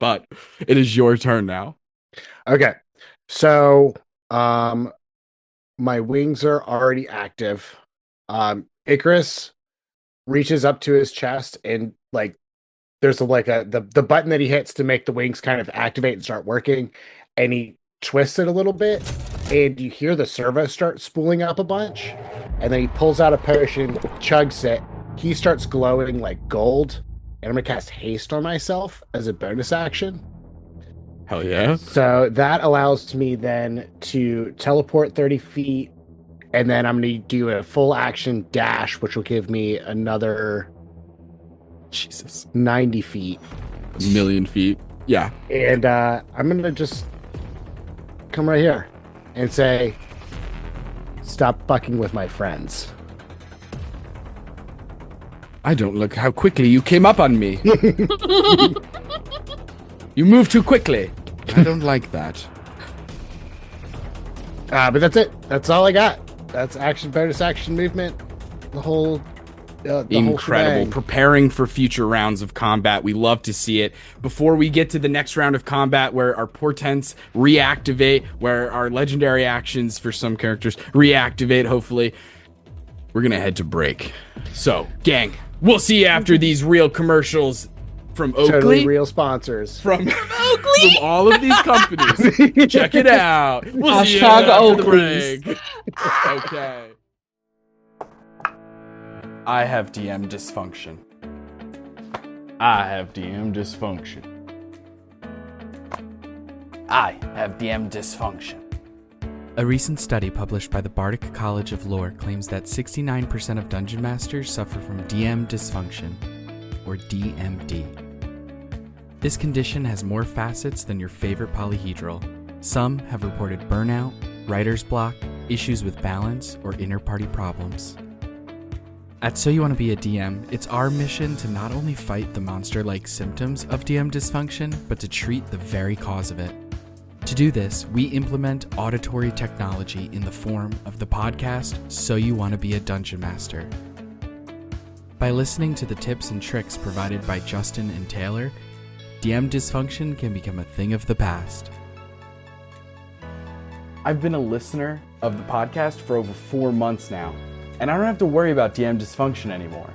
But it is your turn now. Okay. So, my wings are already active. Icarus reaches up to his chest and there's the button that he hits to make the wings kind of activate and start working, and he twists it a little bit, and you hear the servo start spooling up a bunch, and then he pulls out a potion, chugs it. He starts glowing like gold, and I'm gonna cast haste on myself as a bonus action. Hell yeah. So that allows me then to teleport 30 feet, and then I'm going to do a full action dash, which will give me another 90 feet. A million feet. Yeah. And I'm going to just come right here and say, stop fucking with my friends. I don't look how quickly you came up on me. You move too quickly. I don't like that. But that's it. That's all I got. That's action, bonus action, movement. The whole incredible. Whole Preparing for future rounds of combat. We love to see it. Before we get to the next round of combat where our portents reactivate, where our legendary actions for some characters reactivate, hopefully, we're going to head to break. So, gang, we'll see you after these real commercials from Oakley. Totally real sponsors. From Oakley. From all of these companies. Check it out. We'll see you Hashtag after the Oakley's. break. Okay. I have DM dysfunction. I have DM dysfunction. I have DM dysfunction. A recent study published by the Bardic College of Lore claims that 69% of dungeon masters suffer from DM dysfunction, or DMD. This condition has more facets than your favorite polyhedral. Some have reported burnout, writer's block, issues with balance, or inter-party problems. At So You Want to Be a DM, it's our mission to not only fight the monster-like symptoms of DM dysfunction, but to treat the very cause of it. To do this, we implement auditory technology in the form of the podcast So You Want to Be a Dungeon Master. By listening to the tips and tricks provided by Justin and Taylor, DM dysfunction can become a thing of the past. I've been a listener of the podcast for over 4 months now, and I don't have to worry about DM dysfunction anymore.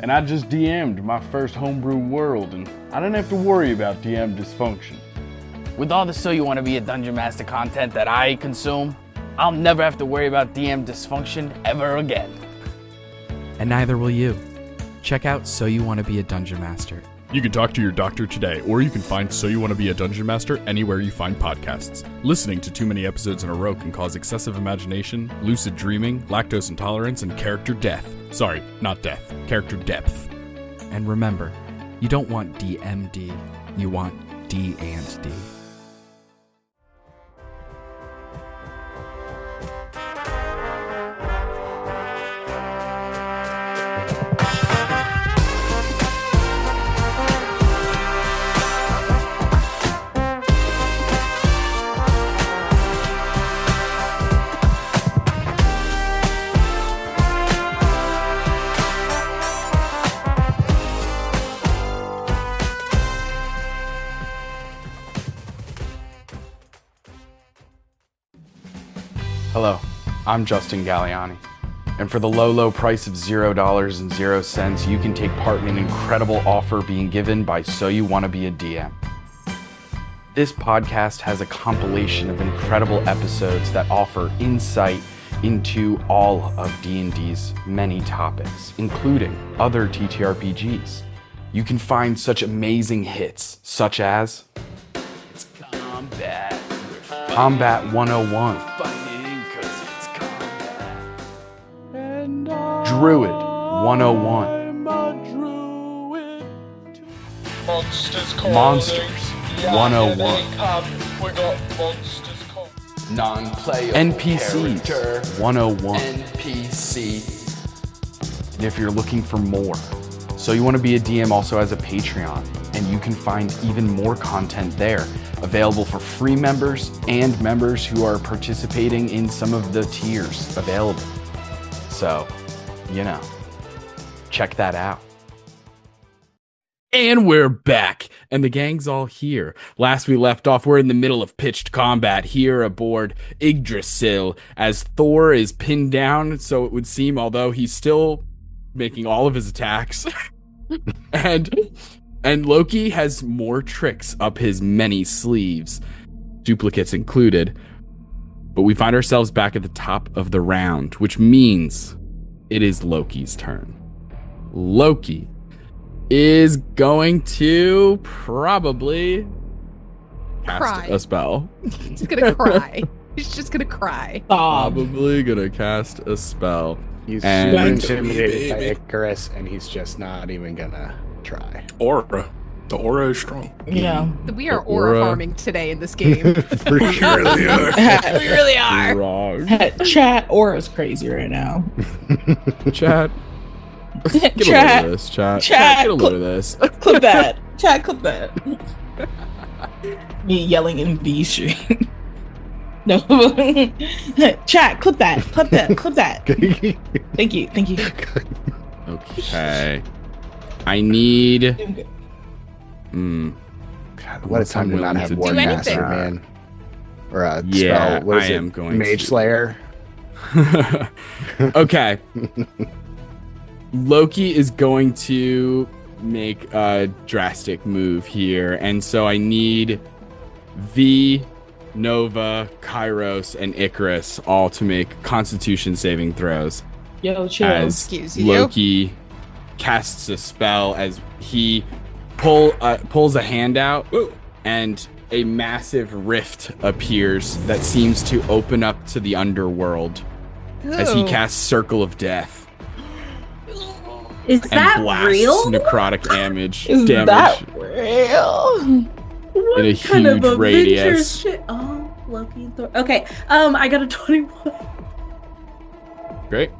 And I just DM'd my first homebrew world, and I didn't have to worry about DM dysfunction. With all the So You Want to Be a Dungeon Master content that I consume, I'll never have to worry about DM dysfunction ever again. And neither will you. Check out So You Want to Be a Dungeon Master. You can talk to your doctor today, or you can find So You Want to Be a Dungeon Master anywhere you find podcasts. Listening to too many episodes in a row can cause excessive imagination, lucid dreaming, lactose intolerance, and character death. Sorry, not death. Character depth. And remember, you don't want DMD, you want D&D. Hello, I'm Justin Galliani, and for the low price of $0.00, you can take part in an incredible offer being given by So You Want to Be a DM. This podcast has a compilation of incredible episodes that offer insight into all of D&D's many topics, including other TTRPGs. You can find such amazing hits, such as It's combat. Combat 101, Fighting 'cause it's combat. Druid 101, Monsters 101, Non-player NPCs character. 101. NPC. And if you're looking for more, So You Want to Be a DM also has a Patreon, and you can find even more content there, available for free members and members who are participating in some of the tiers available. So, check that out. And we're back, and the gang's all here. Last we left off, we're in the middle of pitched combat here aboard Yggdrasil, as Thor is pinned down, so it would seem, although he's still making all of his attacks. and Loki has more tricks up his many sleeves, duplicates included. But we find ourselves back at the top of the round, which means it is Loki's turn. Loki is going to probably cast Cry. a spell. He's gonna cry. He's just gonna cry. Probably gonna cast a spell. He's And- super intimidated by Icarus, and he's just not even gonna try. Aura. The aura is strong. Yeah. We are The aura aura. farming today in this game. For sure. Really are. We really are. Wrong. Chat Aura's crazy right now. Chat. Get a Chat. load of this, chat. Chat. Get a load of this. Clip that. Chat, clip that. Me yelling in B Street. No. Chat, clip that. Clip that. Clip that. Thank you. Thank you. Okay. I need. Doing good. God, what a time to not have Do War anything. Master, man. Or a Yeah, spell. What is I it? am going Mage to. Slayer. Okay. Loki is going to make a drastic move here, and so I need V, Nova, Kairos, and Icarus all to make Constitution saving throws. Yo, chill. As Excuse you. Loki casts a spell as he pulls a hand out, and a massive rift appears that seems to open up to the underworld as he Ooh. casts Circle of Death Is and that blasts real? necrotic damage Is damage that real? What in a kind of huge Avengers radius. shit? Oh, Loki. Okay. I got a 21. Great.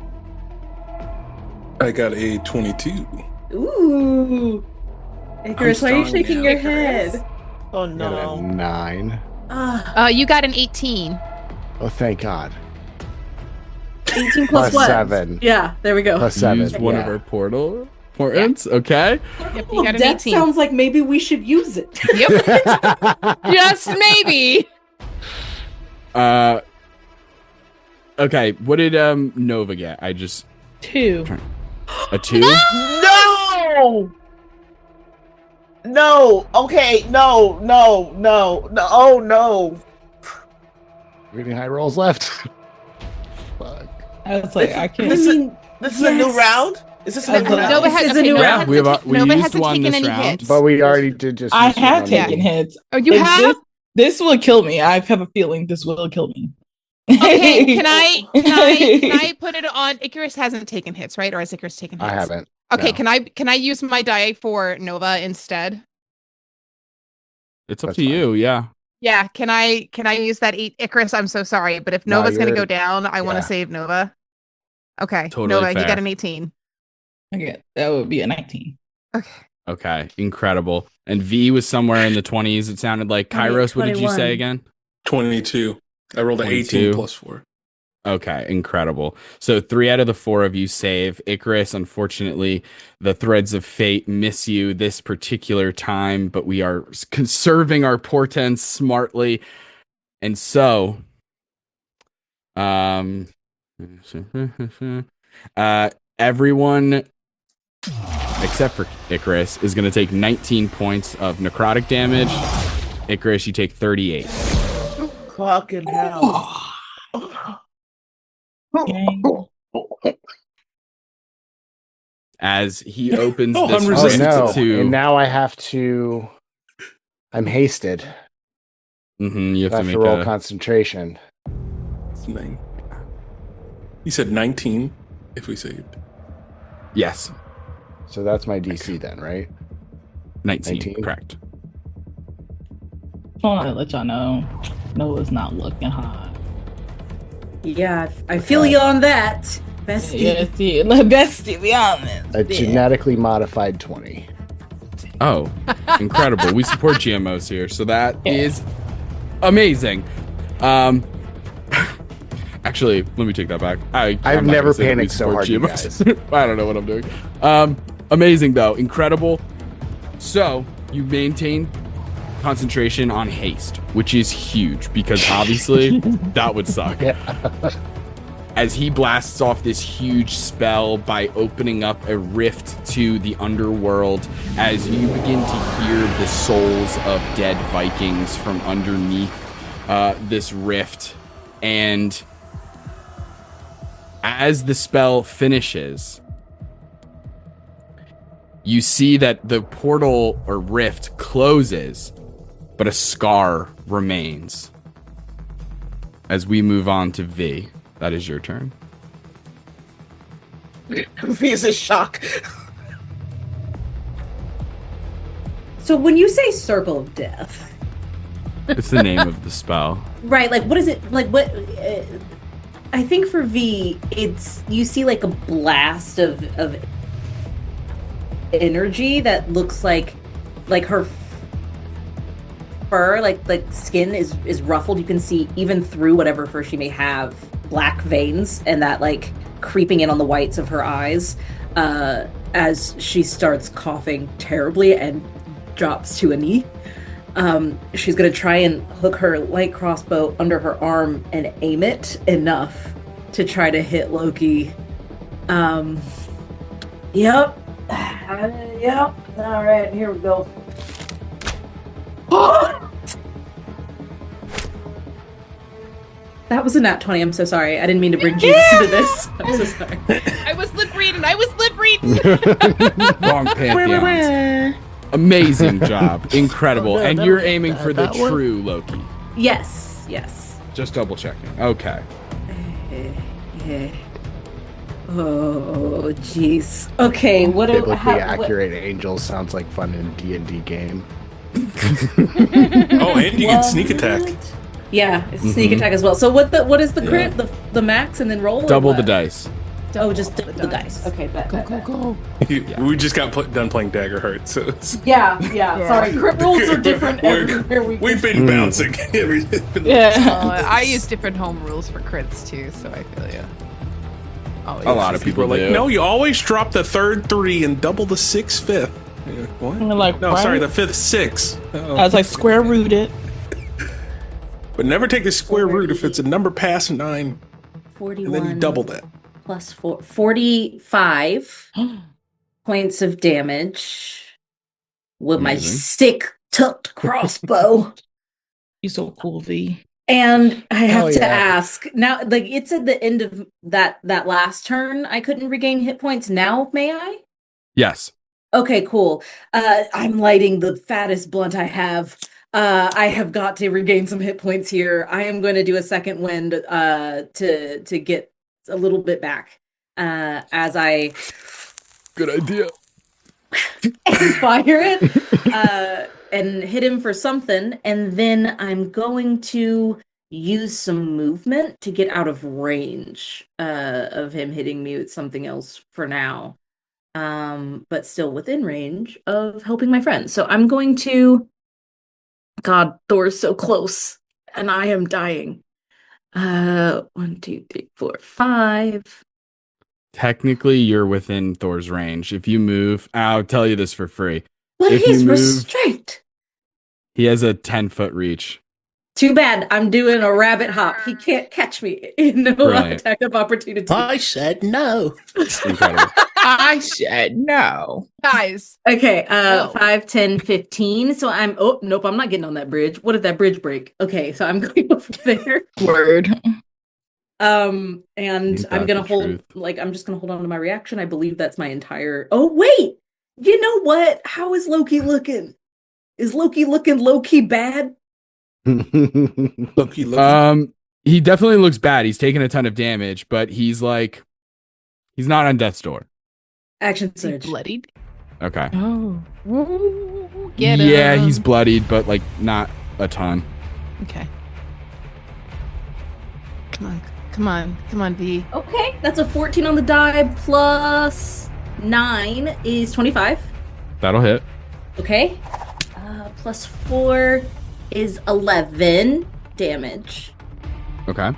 I got a 22. Ooh. Icarus, why are you shaking your head? Oh Got no. a 9. You got an 18. Oh, thank God. 18 Plus what? 7. Yeah, there we go. Plus 7. Use one of our portals. Okay. Yep, you got an that 18. sounds like maybe we should use it. Yep. Just maybe. Okay. What did Nova get? I just 2. a 2. No. No. Okay. No. Oh no. Really high rolls left. Fuck. I was like, I can't. This is a new round. Is this a new round? Nova has, This is a okay, new Nova round. hasn't We Nova used hasn't one taken this any round. hits. But we already did just. I use have one. taken hits. Oh, you If have? This will kill me. I have a feeling this will kill me. Okay, can I put it on? Icarus hasn't taken hits, right? Or has Icarus taken hits? I haven't. Okay, no. can I use my die for Nova instead? It's up That's to you. Yeah. Yeah, can I use that Icarus? I'm so sorry, but if No, Nova's gonna you're- go down, I want to yeah. save Nova. Okay, Totally Nova, you fair. got an 18. Okay, that would be a 19. Okay. Incredible. And V was somewhere in the 20s. It sounded like. Kairos, what did you 21. say again? 22. I rolled an 22. 18 plus 4. Okay, incredible. So 3 out of the 4 of you save. Icarus, unfortunately, the threads of fate miss you this particular time, but we are conserving our portents smartly. And so, everyone except for Icarus is going to take 19 points of necrotic damage. Icarus, you take 38. Fucking hell. As he opens Oh, this I'm rift resistant. Oh no! to, And now I have to. I'm hasted. you have I to have make to roll a concentration. You said 19 if we saved. yes, So that's my DC then, right? 19, 19? correct. I want to let y'all know Noah's not looking hot. Yeah, I feel you on that. Bestie. Yes, yeah, the best to be honest. A genetically modified 20. Oh, incredible! We support GMOs here, so that is amazing. Actually, let me take that back. I've I'm not never gonna say that we panicked so support hard, you GMOs. I don't know what I'm doing. Amazing though, incredible. So you maintain concentration on haste, which is huge because obviously that would suck. As he blasts off this huge spell by opening up a rift to the underworld, as you begin to hear the souls of dead Vikings from underneath this rift, and as the spell finishes, you see that the portal or rift closes, but a scar remains. As we move on to V, that is your turn. V is in shock. So when you say circle of death, It's the name of the spell. right? Like, what is it? Like, what? I think for V, it's you see like a blast of energy that looks like her fur, like skin is ruffled. You can see even through whatever fur she may have, black veins, and that like creeping in on the whites of her eyes as she starts coughing terribly and drops to a knee. She's gonna try and hook her light crossbow under her arm and aim it enough to try to hit Loki. Yep. Yep. All right, here we go. That was a nat 20. I'm so sorry. I didn't mean to bring Jesus into this. I'm so sorry. I was lip reading. Wrong pantheons. Amazing job. Incredible. And you're aiming for the true Loki. Yes. Just double checking. Okay. Oh, jeez. Okay, what do Biblically accurate angels sounds like fun in D&D game. Oh, and you get sneak attack. Yeah, it's sneak attack as well. So what is the crit? The max and then roll? or Double what? the dice. just double the dice. Okay, bet. Go. We just got done playing Dagger Heart, so Yeah. Sorry, crit rolls are different everywhere we've been bouncing. I use different home rules for crits too, so I feel you. A lot of people are like, do. no, you always drop the third 3 and double the 6th 5th. What? Like, no, right? sorry, the 5th 6. I was like, square root it. But never take the square root if it's a number past 9. 41 and then you double that. plus 4, 45 points of damage with my sick tucked crossbow. You're so cool, V. And I have to yeah. ask now, like it's at the end of that last turn. I couldn't regain hit points. Now, may I? Yes. Okay, cool. I'm lighting the fattest blunt I have. I have got to regain some hit points here. I am going to do a second wind to get a little bit back as I Good idea. fire it and hit him for something, and then I'm going to use some movement to get out of range of him hitting me with something else for now, but still within range of helping my friends. So I'm going to. God, Thor's so close, and I am dying. 1, 2, 3, 4, 5. Technically, you're within Thor's range. If you move, I'll tell you this for free. But If he's you move- restrained. He has a 10-foot reach. Too bad. I'm doing a rabbit hop. He can't catch me. No Brilliant. attack of opportunity. I said no. Incredible. I said no. Guys, Okay, No. 5, 10, 15. So I'm, oh, nope, I'm not getting on that bridge. What if that bridge break? Okay, so I'm going over there. Word. And Ain't I'm that gonna the hold, truth? like, I'm just gonna hold on to my reaction. I believe that's my entire, oh, wait! You know what? How is Loki looking? Is Loki looking low-key bad? Loki. He definitely looks bad. He's taken a ton of damage, but he's not on death's door. Action is he surge. bloodied? Okay. Oh, get him. Yeah, he's bloodied, but like not a ton. Okay. Come on, V. Okay, that's a 14 on the die plus 9 is 25. That'll hit. Okay. Plus 4 is 11 damage. Okay.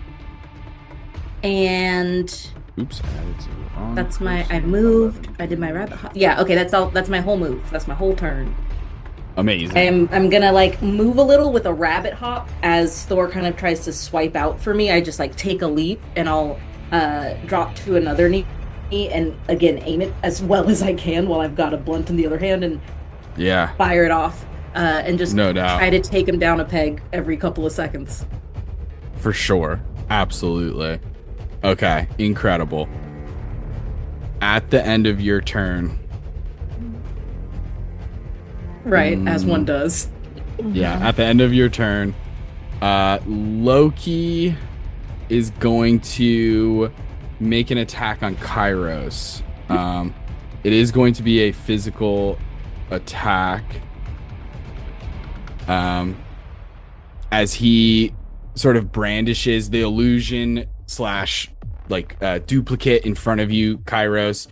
And Oops. I added to the wrong that's my, I person. moved. I did my rabbit hop. Yeah, okay, that's all. That's my whole move. That's my whole turn. Amazing. I'm gonna like move a little with a rabbit hop as Thor kind of tries to swipe out for me. I just like take a leap and I'll drop to another knee and again aim it as well as I can while I've got a blunt in the other hand and Yeah. fire it off and just No doubt. try to take him down a peg every couple of seconds. For sure. Absolutely. Okay. Incredible. At the end of your turn. Right, as one does. Yeah, at the end of your turn, Loki is going to make an attack on Kairos. It is going to be a physical attack. As he sort of brandishes the illusion slash like duplicate in front of you, Kairos.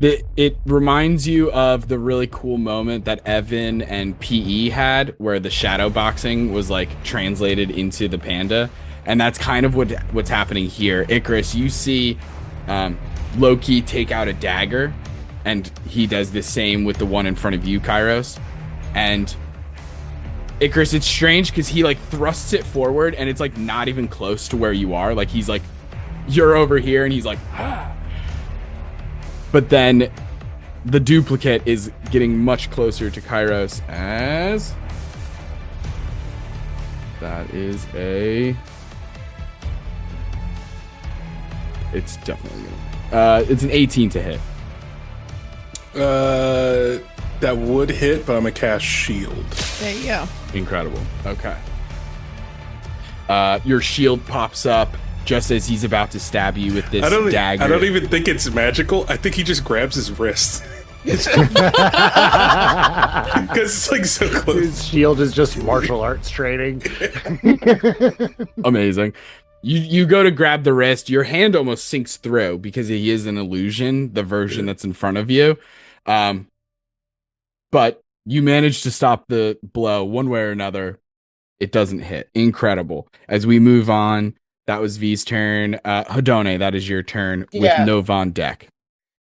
It reminds you of the really cool moment that Evan and PE had where the shadow boxing was like translated into the panda. And that's kind of what's happening here. Icarus, you see Loki take out a dagger and he does the same with the one in front of you, Kairos. And Icarus, it's strange because he like thrusts it forward and it's like not even close to where you are. Like he's like, you're over here and he's like, ah. But then the duplicate is getting much closer to Kairos as that is it's definitely it's an 18 to hit. That would hit, but I'm gonna cast shield. There you go. Incredible. Okay. Your shield pops up just as he's about to stab you with this dagger. I don't even think it's magical. I think he just grabs his wrist. Because it's like so close. His shield is just martial arts training. Amazing. You go to grab the wrist. Your hand almost sinks through because he is an illusion, the version that's in front of you. But you manage to stop the blow one way or another. It doesn't hit. Incredible. As we move on, that was V's turn. Hedone, that is your turn with Nova on deck.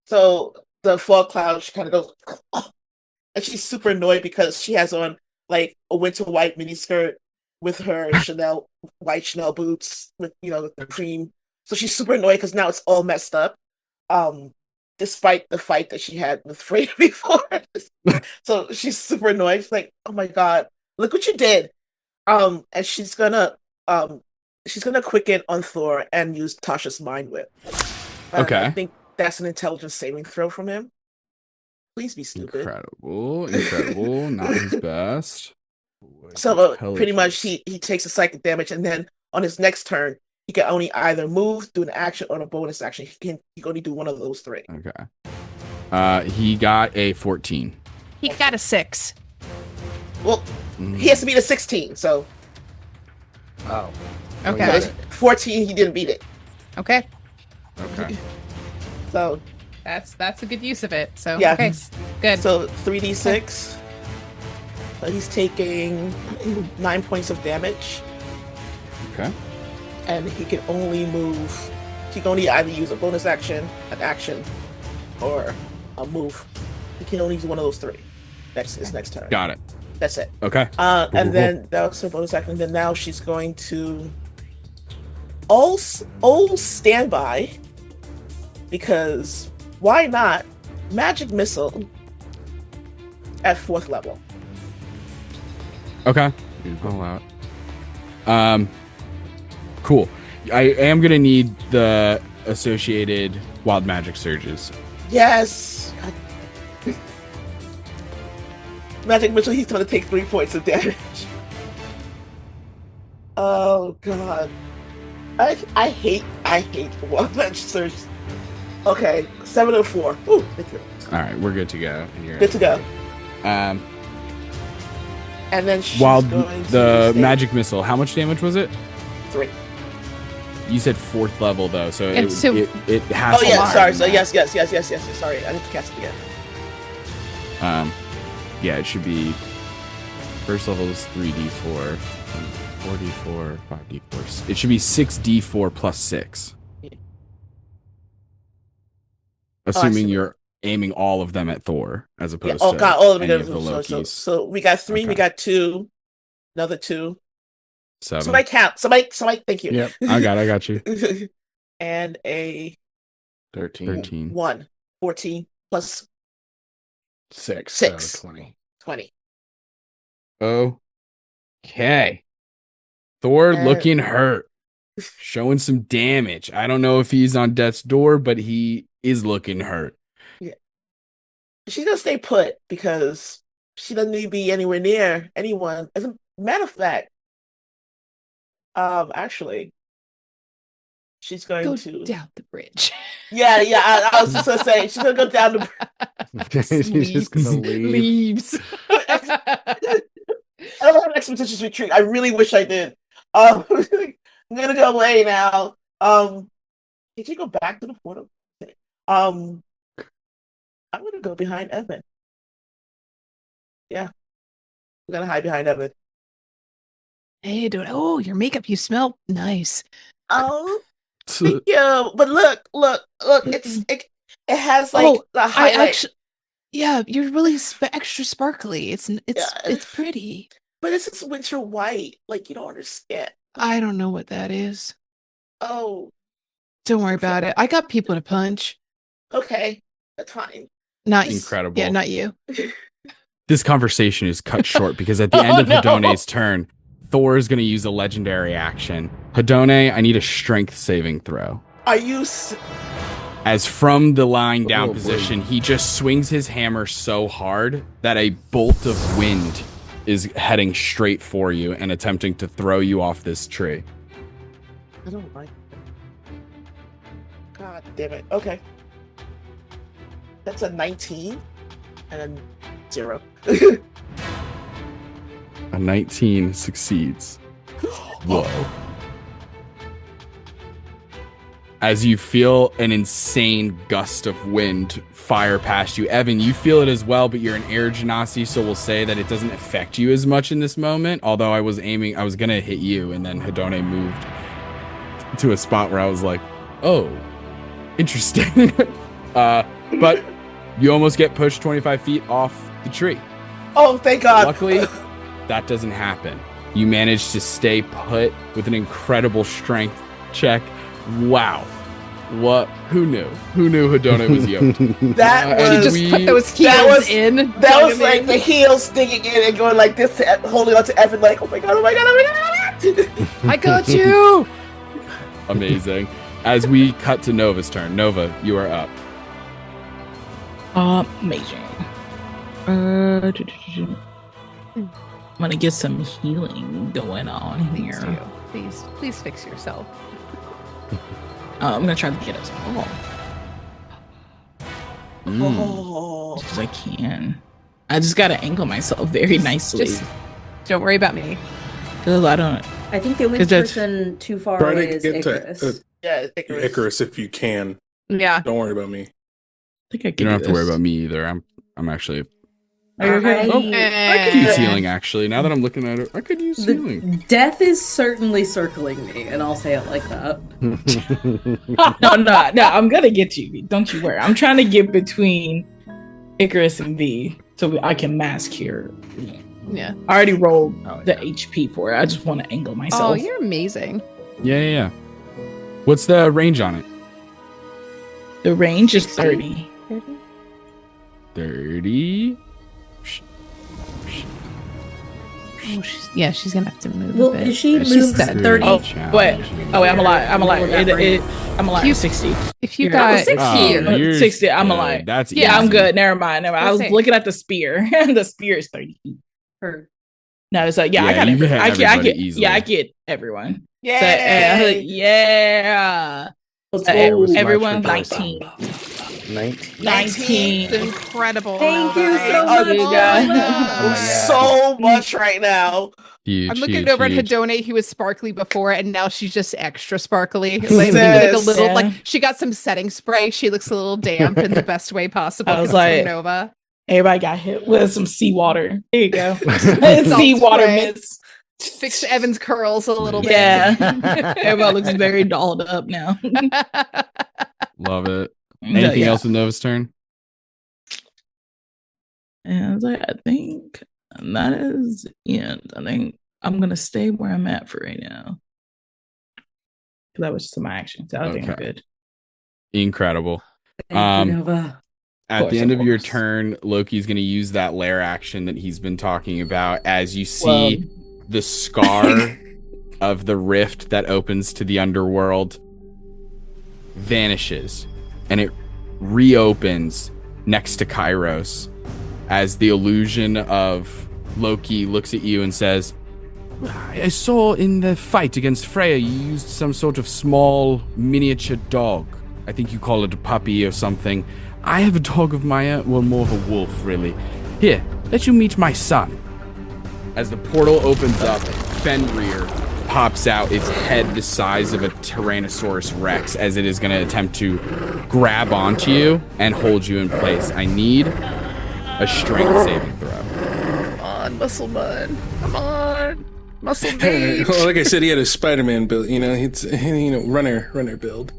So the fog cloud, she kind of goes, oh, and she's super annoyed because she has on like a winter white miniskirt with her white Chanel boots with the cream. So she's super annoyed because now it's all messed up. Despite the fight that she had with Freya before. So she's super annoyed. She's like, oh my god, look what you did. And she's gonna quicken on Thor and use Tasha's mind whip. Okay. I think that's an intelligence saving throw from him. Please be stupid. Incredible. Not his best. So pretty much he takes the psychic damage, and then on his next turn, he can only either move, do an action, or a bonus action. He can only do one of those three. Okay. He got a 14. He got a 6. Well, he has to beat a 16, so. Oh. Okay. 14, he didn't beat it. Okay. So. That's a good use of it. So yeah. Okay. Good. So 3d6. So he's taking 9 points of damage. Okay. And he can only move. He can only either use a bonus action, an action, or a move. He can only use one of those three. That's his next turn. Got it. That's it. Okay. And then that was her bonus action. And then now she's going to all standby, because why not? Magic missile at 4th level. Okay. Pull out. Cool. I am gonna need the associated wild magic surges. Yes. Magic missile. He's going to take 3 points of damage. Oh god. I hate wild magic surges. Okay, 704. Ooh, thank you. All right, we're good to go. Good to go. And then she's the magic missile. How much damage was it? 3. You said 4th level though, so it has. Oh yeah, sorry. So yes. Sorry, I need to cast it again. Yeah, it should be. First level is 3d4, 4d4, 5d4. It should be 6d4 plus 6. Assuming you're aiming all of them at Thor, as opposed to all of them any of the Lokis. So we got 3, we got 2, another 2. 7. Somebody count. Somebody. Thank you. Yep, I got you. And a 13. 1. 14 plus 6. 6. So 20. Okay. Thor looking hurt. Showing some damage. I don't know if he's on death's door, but he is looking hurt. Yeah. She's gonna stay put because she doesn't need to be anywhere near anyone. As a matter of fact, actually, she's going to down the bridge. Yeah. I was just gonna say she's gonna go down the bridge. She's just gonna leave. Leaves. I don't have an expeditious retreat. I really wish I did. I'm gonna go away now. Did you go back to the portal? I'm gonna go behind Evan. Yeah, I'm gonna hide behind Evan. Hey, dude. Oh, your makeup. You smell nice. Oh, thank you. But look. It has like the highlight. Yeah, you're really extra sparkly. It's pretty. But it's just winter white. Like, you don't understand. I don't know what that is. Oh. Don't worry about it. I got people to punch. Okay, that's fine. Not incredible. Yeah, not you. This conversation is cut short because at the end of Hedone's turn, Thor is going to use a legendary action. Hedone, I need a strength saving throw. Are you... As from the lying down position, he just swings his hammer so hard that a bolt of wind is heading straight for you and attempting to throw you off this tree. I don't like it. God damn it. Okay. That's a 19 and then 0. A 19 succeeds. Whoa. as you feel an insane gust of wind fire past you. Evan, you feel it as well, but you're an air genasi, so we'll say that it doesn't affect you as much in this moment. Although I was going to hit you, and then Hedone moved to a spot where I was like, oh, interesting. But you almost get pushed 25 feet off the tree. Oh, thank God. Luckily, that doesn't happen. You manage to stay put with an incredible strength check. Wow. What? Who knew? Who knew Hedone was yoked? That was just put those heels in. That was like the heels digging in and going like this, holding on to Evan, like, oh my God, oh my God, oh my God. I got you. Amazing. As we cut to Nova's turn. Nova, you are up. Amazing. I'm gonna get some healing going on here. Please fix yourself. I'm gonna try to get us all. As I can. I just gotta angle myself very nicely. Just don't worry about me. Because I don't. I think the only person too far Try away to is get Icarus. to Icarus if you can. Yeah. Don't worry about me. I think I can. You don't have to worry about me either. I'm actually. Are you okay? Oh, I could use healing actually. Now that I'm looking at it, I could use healing. Death is certainly circling me, and I'll say it like that. No, I'm gonna get you. Don't you worry. I'm trying to get between Icarus and V so I can mask here. Yeah. I already rolled the HP for it. I just want to angle myself. Oh, you're amazing. Yeah. What's the range on it? The range is 30. 30? Oh, she's gonna have to move. Well, a bit. is she She's moved dead. 30? Wait, I'm alive. I'm alive. 60. If you got 60, I'm alive. That's yeah, easy. I'm good. Never mind. I was looking at the spear. The spear is 30 feet. No, it's like I got everyone. I get everyone. Yeah. Everyone 19. 19. It's incredible. Thank you so much. So much right now. Huge, I'm looking huge, over huge. at Hedone, who was sparkly before, and now she's just extra sparkly. Like a little, like she got some setting spray. She looks a little damp in the best way possible. I was like, Nova. Everybody got hit with some seawater. There you go. Seawater mist. Fix Evan's curls a little bit. Yeah. Everybody looks very dolled up now. Love it. Anything else in Nova's turn? And I was like, I think that is it. I think I'm gonna stay where I'm at for right now. That was just my action. So I think I'm good. Incredible. Thank you, Nova. At the end of your turn, Loki's going to use that lair action that he's been talking about as you see the scar of the rift that opens to the underworld vanishes, and it reopens next to Kairos as the illusion of Loki looks at you and says, I saw in the fight against Freya you used some sort of small miniature dog. I think you call it a puppy or something. I have a dog of my own, well, more of a wolf, really. Here, let you meet my son. As the portal opens up, Fenrir pops out, its head the size of a Tyrannosaurus Rex, as it is going to attempt to grab onto you and hold you in place. I need a strength saving throw. Come on, Muscle Bud. Come on. Muscle Mage. Well, like I said, he had a Spider-Man build. It's runner build.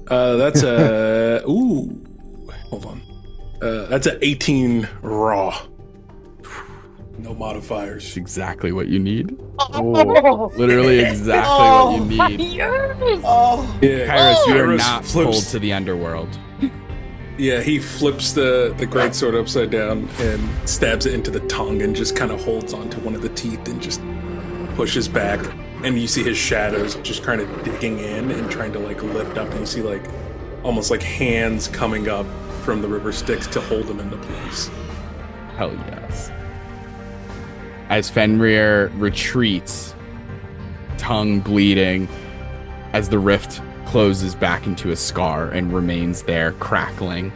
That's a hold on. That's a 18 raw. No modifiers. That's exactly what you need. Literally exactly what you need. Yes. Kairos, you are Kairos not pulled to the underworld. Yeah, he flips the greatsword upside down and stabs it into the tongue and just kind of holds onto one of the teeth and just pushes back. And you see his shadows just kind of digging in and trying to lift up, and you see almost like hands coming up from the river Styx to hold him into place. Hell yes. As Fenrir retreats, tongue bleeding, as the rift closes back into a scar and remains there crackling,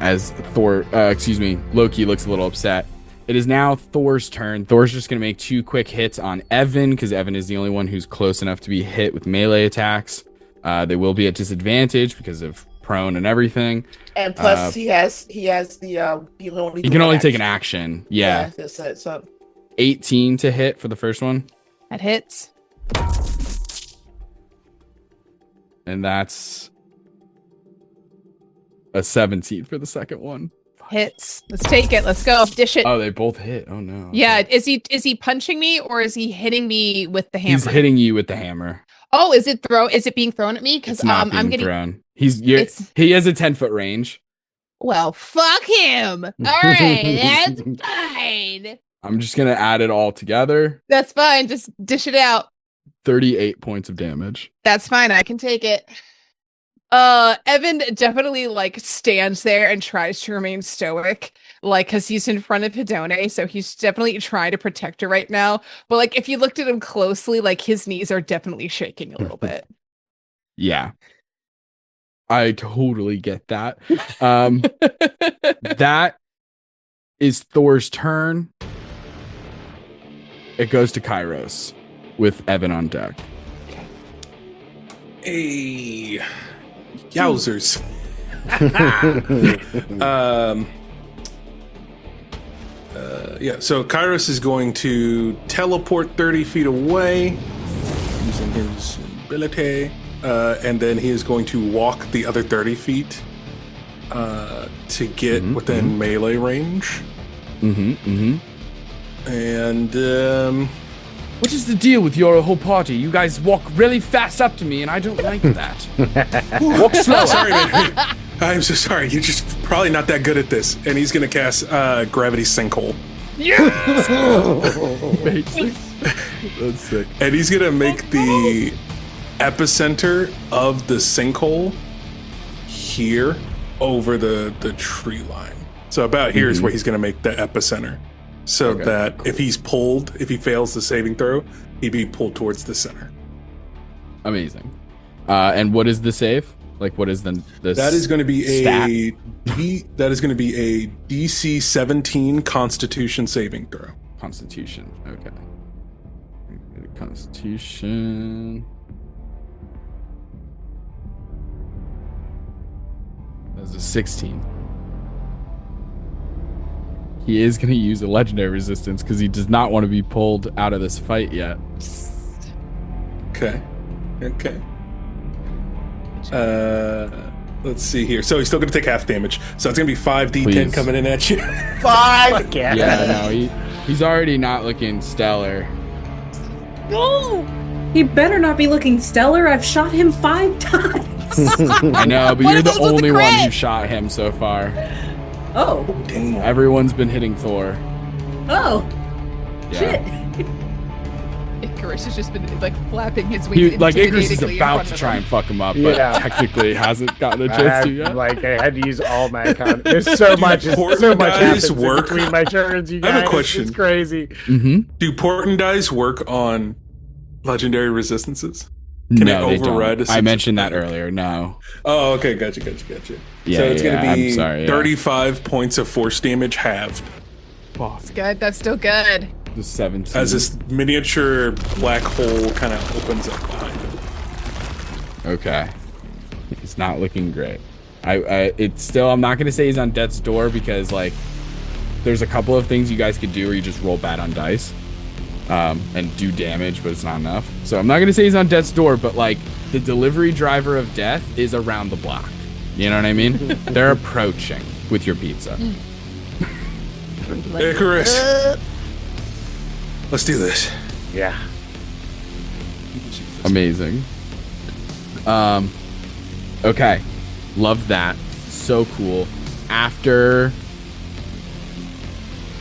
as Loki looks a little upset. It is now Thor's turn. Thor's just going to make 2 quick hits on Evan, because Evan is the only one who's close enough to be hit with melee attacks. They will be at disadvantage because of prone and everything. And plus, he has the he can only take an action. Yeah. That's it. So 18 to hit for the first one. That hits. And that's a 17 for the second one. Hits. Let's take it. Let's go. Dish it. Oh, they both hit. Oh no. Yeah. Is he punching me or is he hitting me with the hammer? He's hitting you with the hammer. Oh, is it being thrown at me? Because I'm getting thrown. He has a 10-foot range. Well, fuck him. All right, that's fine. I'm just gonna add it all together. That's fine. Just dish it out. 38 points of damage. That's fine. I can take it. Evan definitely like stands there and tries to remain stoic, like because he's in front of Hedone, so he's definitely trying to protect her right now. But like if you looked at him closely, like his knees are definitely shaking a little bit. Yeah. I totally get that. That is Thor's turn. It goes to Kairos with Evan on deck. Hey, yowzers. Yeah, so Kairos is going to teleport 30 feet away using his ability. And then he is going to walk the other 30 feet to get within melee range. And what is the deal with your whole party? You guys walk really fast up to me, and I don't like that. Walk slow. Sorry, man. I'm so sorry. You're just probably not that good at this. And he's going to cast Gravity Sinkhole. Yes! That's sick. And he's going to make the epicenter of the sinkhole here over the tree line. So about here is where he's going to make the epicenter. So that if he fails the saving throw, he'd be pulled towards the center. Amazing. And what is the save? Like, what is the that is going to be stat? That is going to be a DC 17 Constitution saving throw. Constitution. Okay. Constitution. That's a 16. He is going to use a legendary resistance because he does not want to be pulled out of this fight yet. Okay. Let's see here. So he's still going to take half damage. So it's going to be 5d10 coming in at you. 5. Yeah, no, he's already not looking stellar. No, he better not be looking stellar. I've shot him 5 times. I know, but you're the only one who shot him so far. Oh. Dang. Everyone's been hitting Thor. Oh. Yeah. Shit. Icarus has just been like flapping his wings. Icarus is about to try and fuck him up, but technically hasn't gotten a chance to yet. I had to use all my account. There's so much happens work between my turns. You guys, I have a question. It's crazy. Do portent dice work on legendary resistances? Can no, it override? They don't. I mentioned that earlier. No. Oh, okay. Gotcha. Yeah, so it's going to be 35 points of force damage halved. That's good. That's still good. The 17. As this miniature black hole kind of opens up behind him. Okay. It's not looking great. It's still, I'm not going to say he's on death's door because, like, there's a couple of things you guys could do where you just roll bad on dice and do damage, but it's not enough. So I'm not going to say he's on death's door, but, like, the delivery driver of death is around the block. You know what I mean? They're approaching with your pizza. Icarus. Let's do this. Yeah. Amazing. Okay. Love that. So cool. After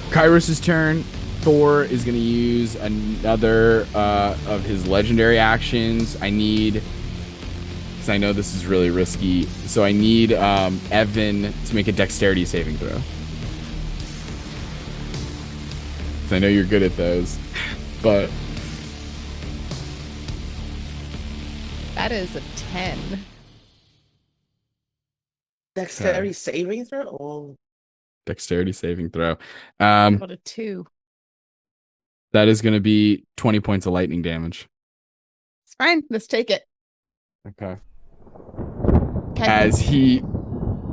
Kairos' turn, Thor is going to use another of his legendary actions. I need, because I know this is really risky, so I need Evan to make a dexterity saving throw. I know you're good at those, but that is a 10. Dexterity saving throw? Oh. Dexterity saving throw. What a 2. That is going to be 20 points of lightning damage. It's fine. Let's take it. Okay. As he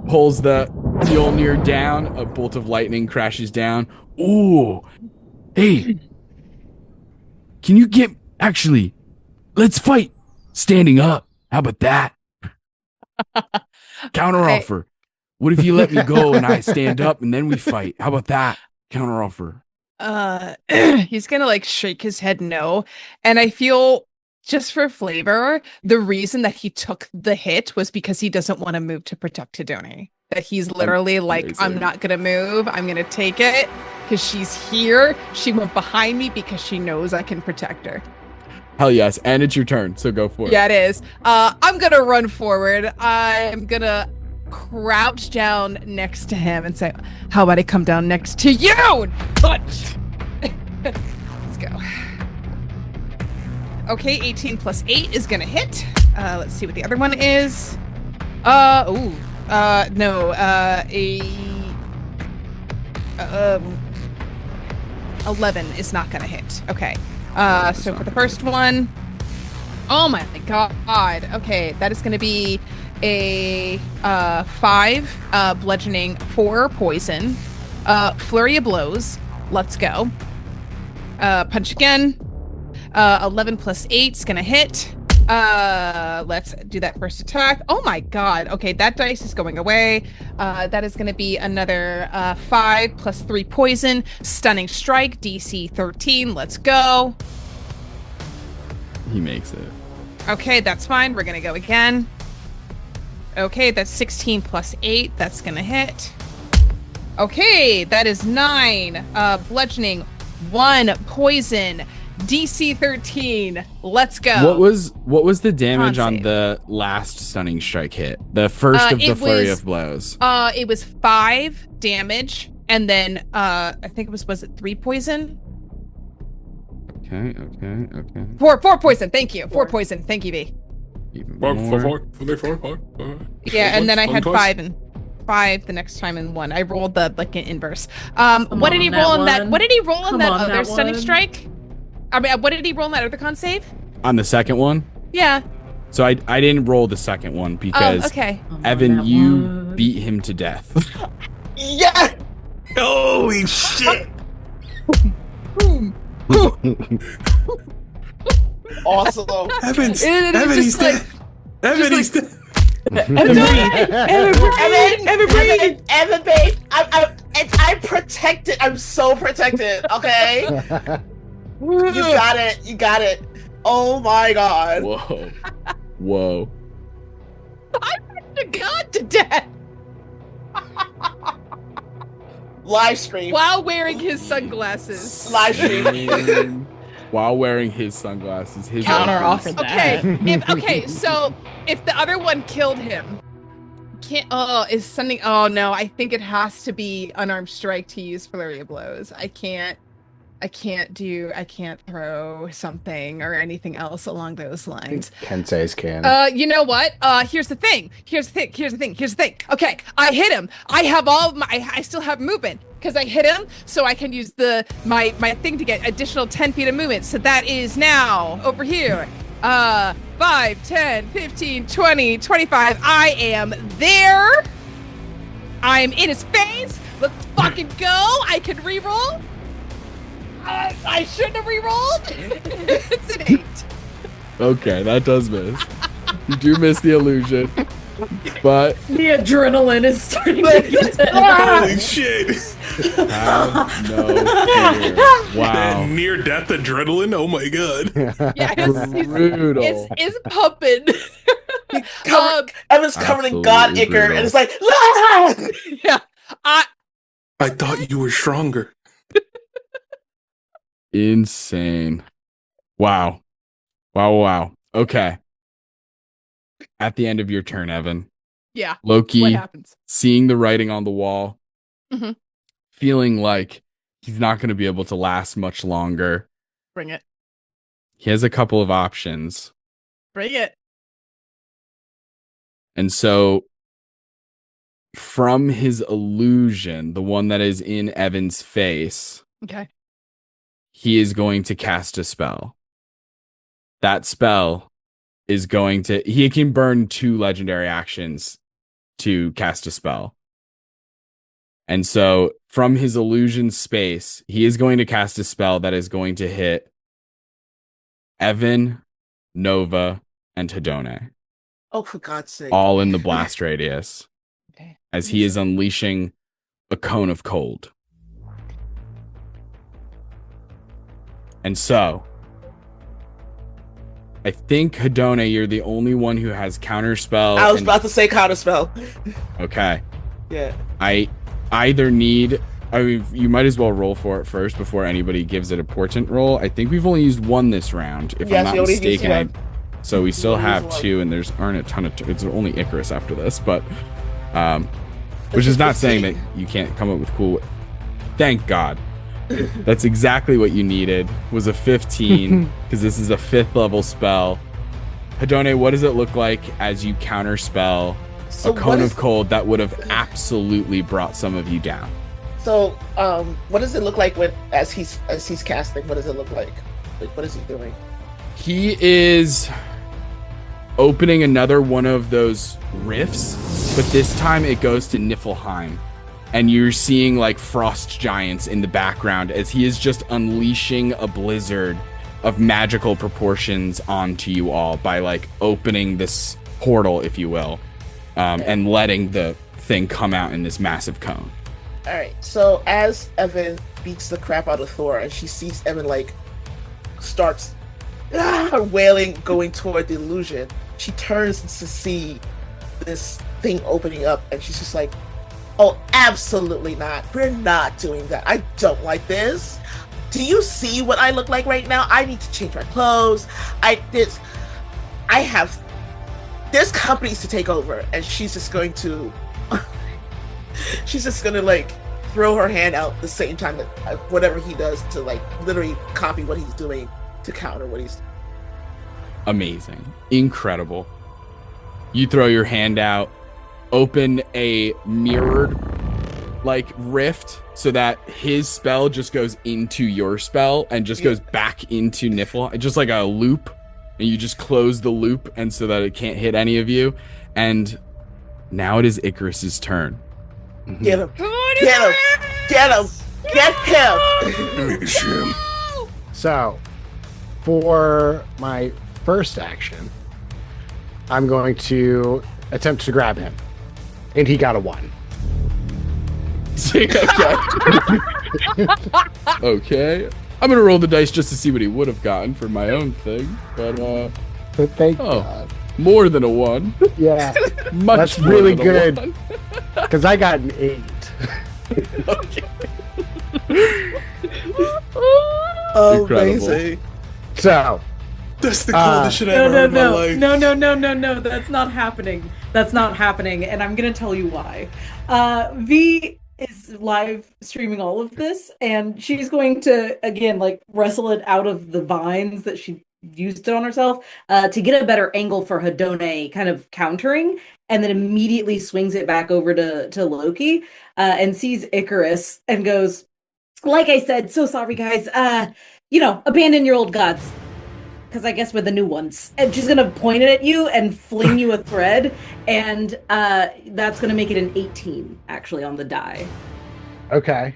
pulls the Mjolnir down, a bolt of lightning crashes down. Ooh. Hey. Can you get... Actually, let's fight standing up. How about that? Counteroffer. What if you let me go and I stand up and then we fight? How about that? Counteroffer. He's gonna like shake his head no. And I feel just for flavor, the reason that he took the hit was because he doesn't want to move to protect Hidoni. That he's literally like, Amazing. I'm not gonna move, I'm gonna take it because she's here. She went behind me because she knows I can protect her. Hell yes. And it's your turn, so go for it. Yeah, it is. I'm gonna run forward. I'm gonna crouch down next to him and say, how about I come down next to you? Punch! Let's go. Okay, 18 plus 8 is gonna hit. Let's see what the other one is. No, 11 is not gonna hit. Okay. So for the first one, oh my god. Okay, that is gonna be a 5 bludgeoning, 4 poison, flurry of blows. Let's go. Punch again. 11 plus 8 is gonna hit. Let's do that first attack. Oh my god. Okay, that dice is going away. That is gonna be another 5 plus 3 poison, stunning strike, DC 13. Let's go. He makes it. Okay, that's fine. We're gonna go again. Okay, that's 16 plus 8. That's gonna hit. Okay, that is 9 bludgeoning, 1 poison, DC 13. Let's go. What was the damage Con on save. the last stunning strike hit? The first of the flurry of blows. It was 5 damage, and then I think it was it 3 poison? Okay. 4 poison. Thank you. 4 poison. Thank you, B. Even Four. more. Yeah, and then I had Twice. 5 and 5 the next time and 1. I rolled the like an inverse. What did he roll in that? What did he roll in that other stunning strike? I mean, what did he roll in that other con save? On the second one? Yeah. So I didn't roll the second one because okay. Evan, you beat him to death. Yeah. Holy shit! Awesome. Evan's It is he's just like- dead. Evan, he's dead. Evan, babe, I'm protected. I'm so protected. Okay, you got it. Oh my god. Whoa. I put the god to death Live stream. while wearing his sunglasses. Live stream. While wearing his sunglasses, his Counter earpiece. offer that. Okay. So if the other one killed him, is something? Oh no, I think it has to be unarmed strike to use flurry of blows. I can't throw something or anything else along those lines. Ken says can. You know what? Here's the thing. Okay, I hit him. I have I still have movement because I hit him, so I can use my thing to get additional 10 feet of movement. So that is now over here. 5, 10, 15, 20, 25. I am there. I'm in his face. Let's fucking go. I can reroll. I shouldn't have rerolled. It's an 8. Okay, that does miss. You do miss the illusion, but The adrenaline is starting to get Holy shit! have no fear. Wow, That near-death adrenaline. Oh my god! Yeah, brutal. it's pumping. Evan's covered in god Absolutely ichor, brutal. and it's like, "Ah!" Yeah, I thought you were stronger. Insane. Wow. Okay. At the end of your turn, Evan, yeah. What Loki, happens? seeing the writing on the wall, Mhm. feeling like he's not going to be able to last much longer, Bring it. he has a couple of options. Bring it. And so, from his illusion, the one that is in Evan's face, Okay. he is going to cast a spell. That spell is going to... He can burn 2 legendary actions to cast a spell. And so from his illusion space, he is going to cast a spell that is going to hit Evan, Nova, and Hedone. Oh, for God's sake. All in the blast radius. Okay. As he is unleashing a cone of cold. And so, I think, Hedone, you're the only one who has counterspell. I was about to say counterspell. Okay. Yeah. I either need... I mean, you might as well roll for it first before anybody gives it a portent roll. I think we've only used 1 this round, if I'm not mistaken. So we still have 2, and aren't a ton of... It's only Icarus after this, but... which is not saying that you can't come up with cool... Thank God. That's exactly what you needed, was a 15, because this is a 5th level spell. Hedone, what does it look like as you counterspell a cone of cold that would have absolutely brought some of you down? So, what does it look like as he's casting? What does it look like? Like, what is he doing? He is opening another one of those rifts, but this time it goes to Niflheim. And you're seeing like frost giants in the background as he is just unleashing a blizzard of magical proportions onto you all by like opening this portal, if you will, and letting the thing come out in this massive cone. All right. So as Evan beats the crap out of Thor, and she sees Evan like starts wailing, going toward the illusion, she turns to see this thing opening up, and she's just like, "Oh, absolutely not. We're not doing that. I don't like this. Do you see what I look like right now? I need to change my clothes. There's companies to take over." And she's just going to like throw her hand out the same time that whatever he does to like literally copy what he's doing to counter what he's... Amazing. Incredible. You throw your hand out, open a mirrored like rift so that his spell just goes into your spell and just goes back into Nifl, just like a loop, and you just close the loop and so that it can't hit any of you. And now it is Icarus's turn. Get him! Get him! Get him! Get him! So, for my first action, I'm going to attempt to grab him. And he got a 1. Okay. I'm gonna roll the dice just to see what he would have gotten for my own thing. But thank God. More than a 1. Yeah. Much That's really good. good. Because I got an 8. Okay. Oh, amazing. So, that's the coolest shit I've ever heard in my life. No, that's not happening. That's not happening, and I'm gonna tell you why. V is live streaming all of this, and she's going to, again, like, wrestle it out of the vines that she used it on herself to get a better angle for Hedone kind of countering, and then immediately swings it back over to Loki and sees Icarus and goes, "Like I said, so sorry, guys. Abandon your old gods. Because I guess we're the new ones." And she's going to point it at you and fling you a thread. And that's going to make it an 18, actually, on the die. okay.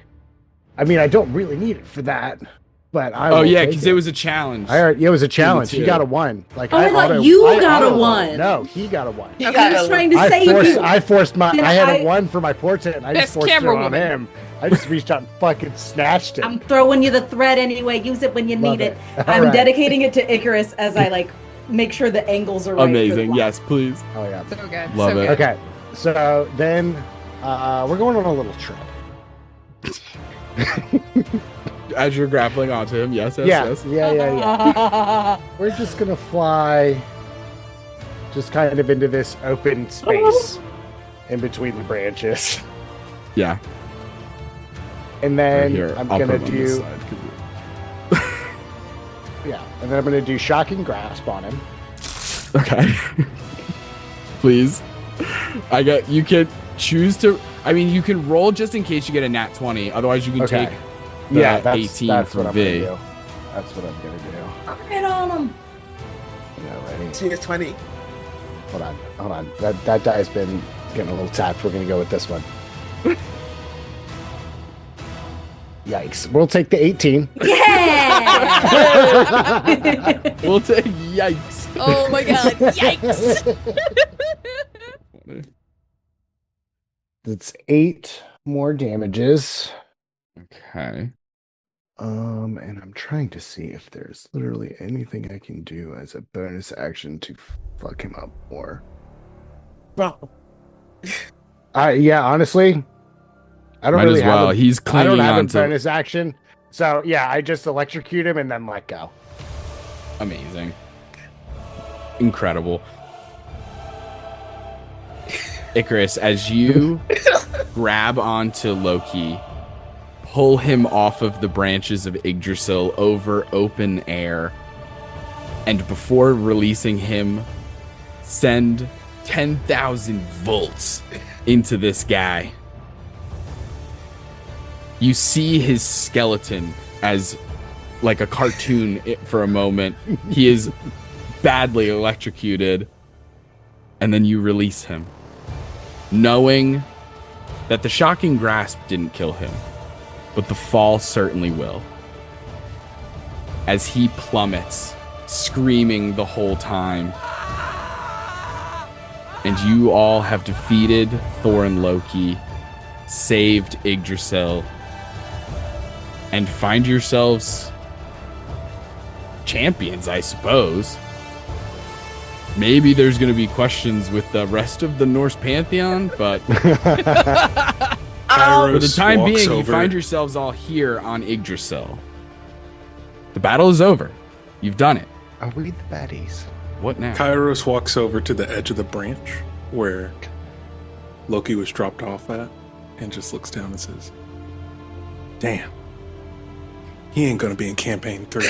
I mean, I don't really need it for that. But because it was a challenge. It was a challenge. He got a 1. Like, I thought you got a 1. No, he got a 1. I was trying to save you. I had a 1 for my portent, and I just forced it on woman. him. I just reached out and fucking snatched it. I'm throwing you the thread anyway. Use it when you need it. I'm dedicating it to Icarus as I like make sure the angles are right. Amazing. Yes, please. Oh yeah. So good. Love so it. Good. Okay. So then we're going on a little trip. As you're grappling onto him, yes. Yeah. We're just gonna fly just kind of into this open space in between the branches. Yeah. And then Right here. I'm I'll gonna put him on this do side, and then I'm gonna do shocking grasp on him. Okay. Please. You can choose to... I mean, you can roll just in case you get a nat 20. Otherwise, you can take the 18 that's for what I'm V. gonna do. That's what I'm gonna do. Crit on him. Yeah, ready. She is 20. Hold on. That die's been getting a little tapped. We're gonna go with this one. Yikes. We'll take the 18. Yeah! We'll take yikes. Oh my god, yikes! That's 8 more damages. Okay. And I'm trying to see if there's literally anything I can do as a bonus action to fuck him up more. Bro. Yeah, honestly, I don't Might really as well. have He's I don't clinging have a on to. bonus action. So yeah, I just electrocute him and then let go. Amazing. Incredible. Icarus, as you grab onto Loki, pull him off of the branches of Yggdrasil over open air, and before releasing him, send 10,000 volts into this guy. You see his skeleton as like a cartoon for a moment. He is badly electrocuted, and then you release him, knowing that the shocking grasp didn't kill him, but the fall certainly will. As he plummets, screaming the whole time. And you all have defeated Thor and Loki, saved Yggdrasil, and find yourselves champions, I suppose. Maybe there's going to be questions with the rest of the Norse pantheon, but for the time being, you find yourselves all here on Yggdrasil. The battle is over. You've done it. Are we the baddies? What now? Kairos walks over to the edge of the branch where Loki was dropped off at and just looks down and says, "Damn, he ain't gonna be in campaign 3.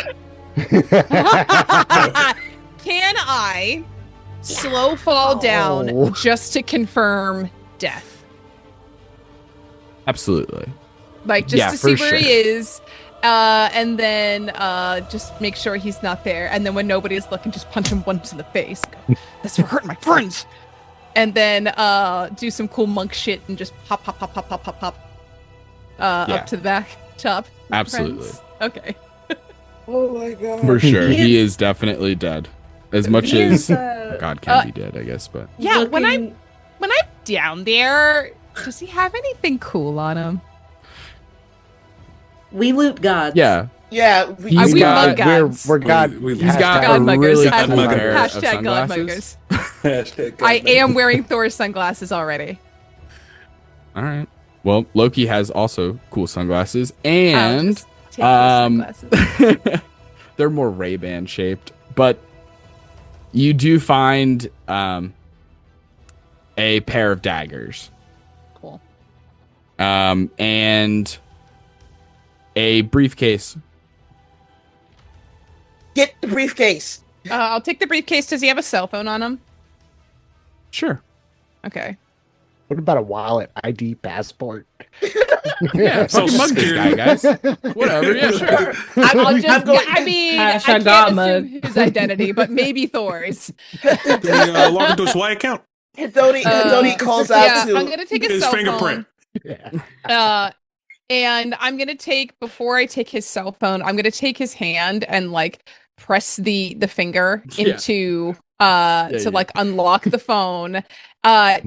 Can I slow fall down just to confirm death? Absolutely. Like, just Yeah, to see for where he sure. is, and then just make sure he's not there. And then when nobody's looking, just punch him once in the face. Go, "That's for hurting my friends." And then do some cool monk shit and just pop up to the back top. Absolutely. Friends. Okay. Oh my god. For sure. He He is definitely dead. As much He as is, God can be dead, I guess, but Yeah, when looking- I'm down there, does he have anything cool on him? We loot gods. yeah. Yeah, He's we got- mug gods. We're God. He's got God a muggers. really cool Hashtag- pair of Hashtag God sunglasses. muggers. I am wearing Thor's sunglasses already. All right. Well, Loki has also cool sunglasses, I'll and just take those sunglasses. they're more Ray-Ban shaped, but you do find a pair of daggers. Cool. And a briefcase. get the briefcase. I'll take the briefcase. Does he have a cell phone on him? Sure. Okay. What about a wallet, ID, passport? Yeah, fucking mug this guy, guys. Whatever. Yeah, sure. I'll just, I'm going- I mean, I Hashtag can't God assume mug. his identity, but maybe Thor's. Log into his Y account. Hedoni calls out Yeah, to I'm gonna take his His cell fingerprint. phone. And I'm gonna take, before I take his cell phone, I'm gonna take his hand and like press the finger into to like unlock the phone.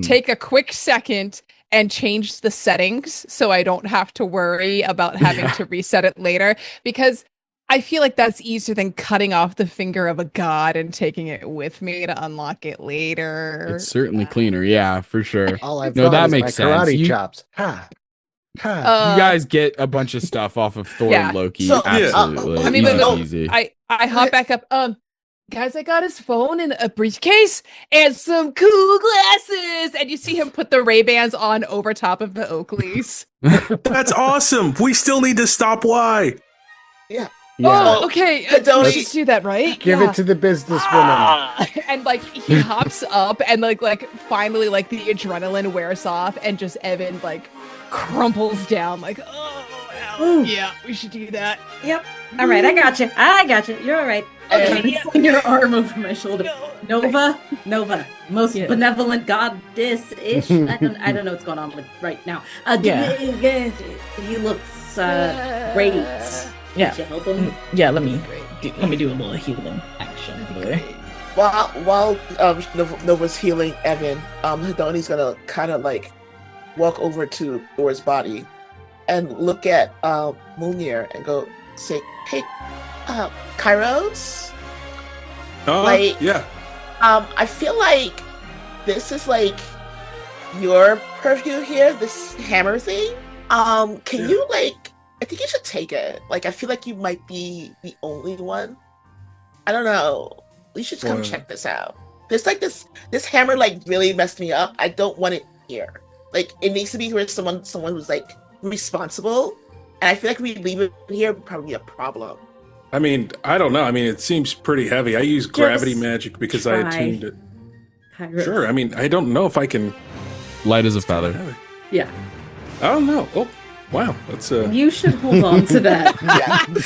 Take a quick second and change the settings so I don't have to worry about having to reset it later, because I feel like that's easier than cutting off the finger of a god and taking it with me to unlock it later. It's certainly cleaner. Yeah, for sure. All I've No, got that is makes my sense. karate You- chops. Ha. Ha. You guys get a bunch of stuff off of Thor Yeah. and Loki. So, Absolutely. I mean, easy, but- easy. I hop back up. Guys, I got his phone in a briefcase and some cool glasses. And you see him put the Ray-Bans on over top of the Oakleys. That's awesome. We still need to stop Y. Yeah. Oh, okay. Hedoni- Let's just do that, right? Give it to the businesswoman. And like he hops up and like finally like the adrenaline wears off and just Evan like crumples down like, oh, Ooh. Yeah, we should do that. Yep. All right, I got you. You're all right. Okay, putting your arm over my shoulder. Nova, most benevolent goddess-ish. I don't know what's going on with right now. He looks great. Yeah. Should you help him? Yeah, let me do a little healing action. While Nova's healing Evan, Hedoni's gonna kind of like walk over to Thor's body and look at Munir and say, "Hey, Kairos, yeah. I feel like this is like your purview here, this hammer thing. Can you like? I think you should take it. Like, I feel like you might be the only one. I don't know. We should come check this out. There's like this hammer like really messed me up. I don't want it here. Like, it needs to be where someone who's like responsible. And I feel like if we leave it here, it would probably be a problem. I mean, I don't know. I mean, it seems pretty heavy. I use gravity magic because I attuned it. Kairos. Sure. I mean, I don't know if I can. Light as a feather. Yeah. I don't know. Oh, wow. That's You should hold on to that.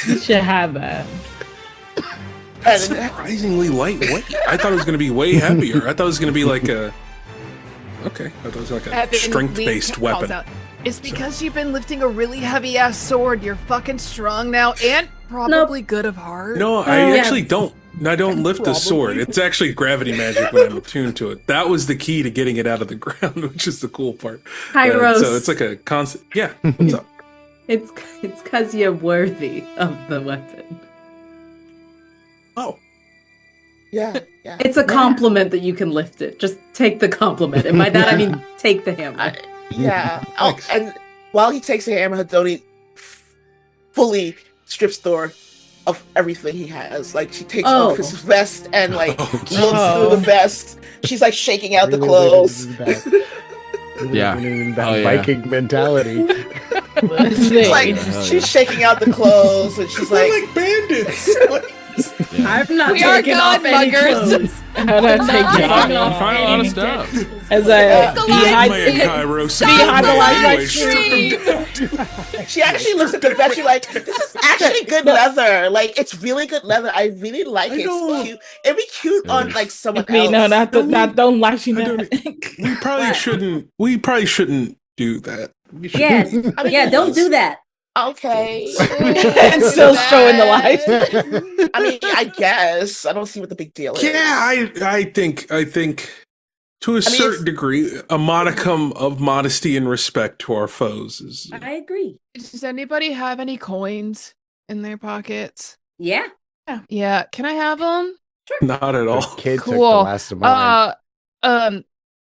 You should have that. That's surprisingly lightweight. I thought it was going to be way heavier. I thought it was going to be like a. Okay, I thought it was like a strength-based weapon. It's because you've been lifting a really heavy-ass sword. You're fucking strong now, and probably good of heart. No, I actually don't. I don't lift the sword. It's actually gravity magic when I'm attuned to it. That was the key to getting it out of the ground, which is the cool part. Kairos. So it's like a constant. Yeah. What's up? It's because you're worthy of the weapon. Oh. Yeah. It's a compliment that you can lift it. Just take the compliment. And by that I mean take the hammer. And while he takes the hammer, Hedoni fully strips Thor of everything he has. Like, she takes off his vest and like looks through the vest. She's like shaking out the clothes. Viking mentality. It's like she's shaking out the clothes and she's like bandits. I'm not We are taking off any godmuggers. clothes. I'm not taking off You find a lot of stuff. As behind the light. she actually looks at the vest. She's like, "This is actually good leather. Like, it's really good leather. I really like it. It's cute. It'd be cute on like someone else." No, don't latch you down. We probably shouldn't do that. Yes. Don't do that. Okay. And still showing the light. I mean, I guess I don't see what the big deal is. Yeah, I think to a certain degree, a modicum of modesty and respect to our foes is. I agree. Does anybody have any coins in their pockets? Yeah. Yeah. Can I have them? Sure. Not at all. Kid took the last of mine.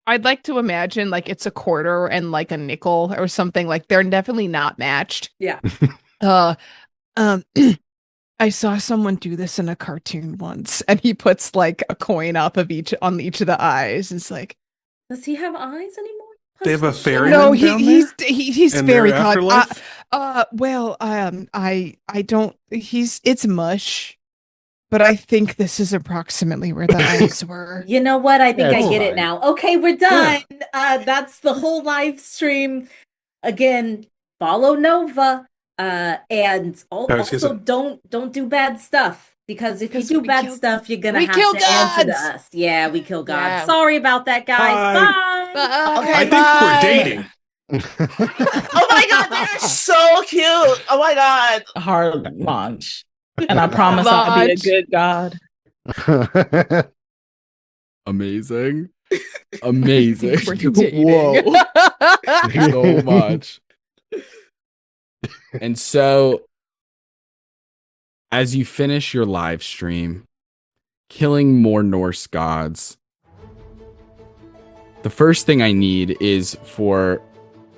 I'd like to imagine like it's a quarter and like a nickel or something. Like, they're definitely not matched. Yeah. I saw someone do this in a cartoon once, and he puts like a coin up of each of the eyes. It's like, does he have eyes anymore? They have a fairy. No, he's very afterlife? I don't. It's mush. But I think this is approximately where the eyes were. You know what? I think I get fine. it now. Okay, we're done. That's the whole live stream. Again, follow Nova. And also don't do bad stuff. Because if you do bad stuff, you're gonna have to answer to us. Yeah, we kill gods. Yeah. Sorry about that, guys. Bye. Okay, I think we're dating. Oh my god, they're so cute. Oh my god. Hard launch. And I promise I'll be a good god. Amazing. Amazing. Whoa. So much. And so, as you finish your live stream, killing more Norse gods, the first thing I need is for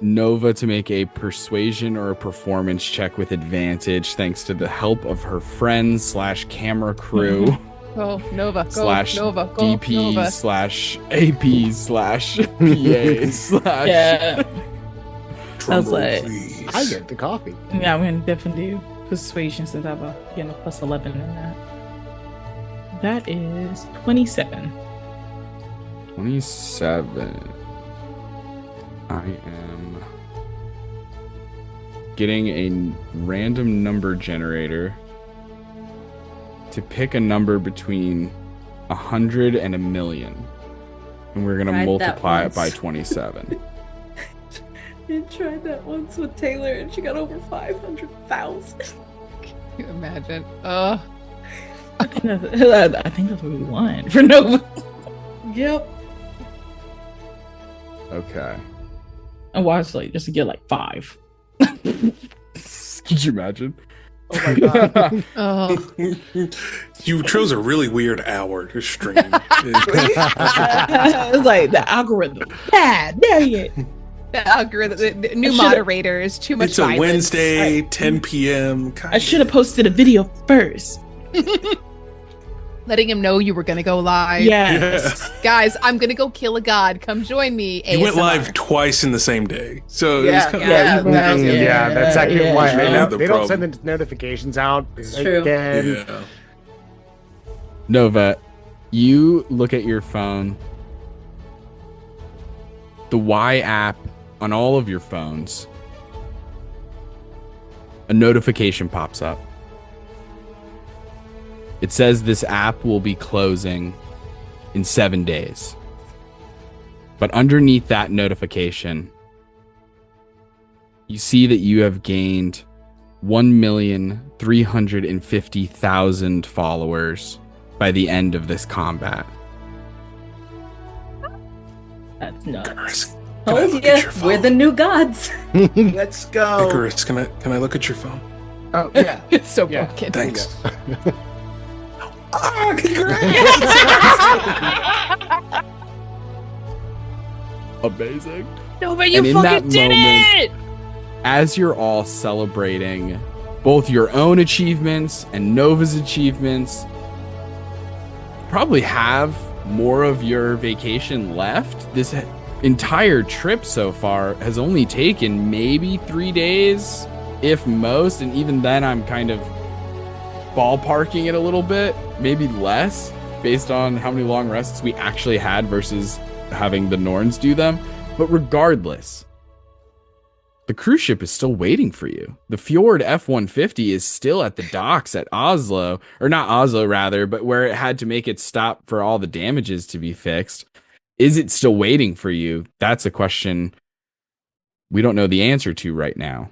Nova to make a persuasion or a performance check with advantage, thanks to the help of her friends / camera crew. Go Nova. Go / Nova. Go DP Nova. / AP / Yeah. I was like, I get the coffee. Yeah, I'm gonna definitely do persuasion since I have a plus 11 in that. That is 27. 27. I am getting a random number generator to pick a number between 100 and 1,000,000. And we're going to multiply it by 27. I tried that once with Taylor and she got over 500,000. Can you imagine? I think that's what we want for Nova. Yep. Okay. And watch just to get 5. Could you imagine? Oh my god. Oh. You chose a really weird hour to stream. It's like the algorithm. Bad. Dang it. The algorithm, the new moderators, too much It's a violence. Wednesday, 10 p.m. I should have posted a video first. Letting him know you were going to go live. Yes. Guys, I'm going to go kill a god. Come join me. You went ASMR. live twice in the same day. So Yeah, it was kind of Yeah, that's actually why they don't problem. send the notifications out. It's true. Again. Yeah. Nova, you look at your phone. The Y app on all of your phones. A notification pops up. It says this app will be closing in 7 days. But underneath that notification, you see that you have gained 1,350,000 followers by the end of this combat. That's nuts. Icarus, Told you, we're the new gods. Let's go. Icarus, can I look at your phone? Oh, yeah. It's so Yeah. broken. Thanks. Amazing. Nova, you And in that fucking did moment- it! As you're all celebrating both your own achievements and Nova's achievements, probably have more of your vacation left. This entire trip so far has only taken maybe 3 days, if most, and even then I'm kind of ballparking it a little bit, maybe less, based on how many long rests we actually had versus having the Norns do them. But regardless, the cruise ship is still waiting for you. The Fjord F-150 is still at the docks at Oslo, or not Oslo rather, but where it had to make its stop for all the damages to be fixed. Is it still waiting for you? That's a question we don't know the answer to right now.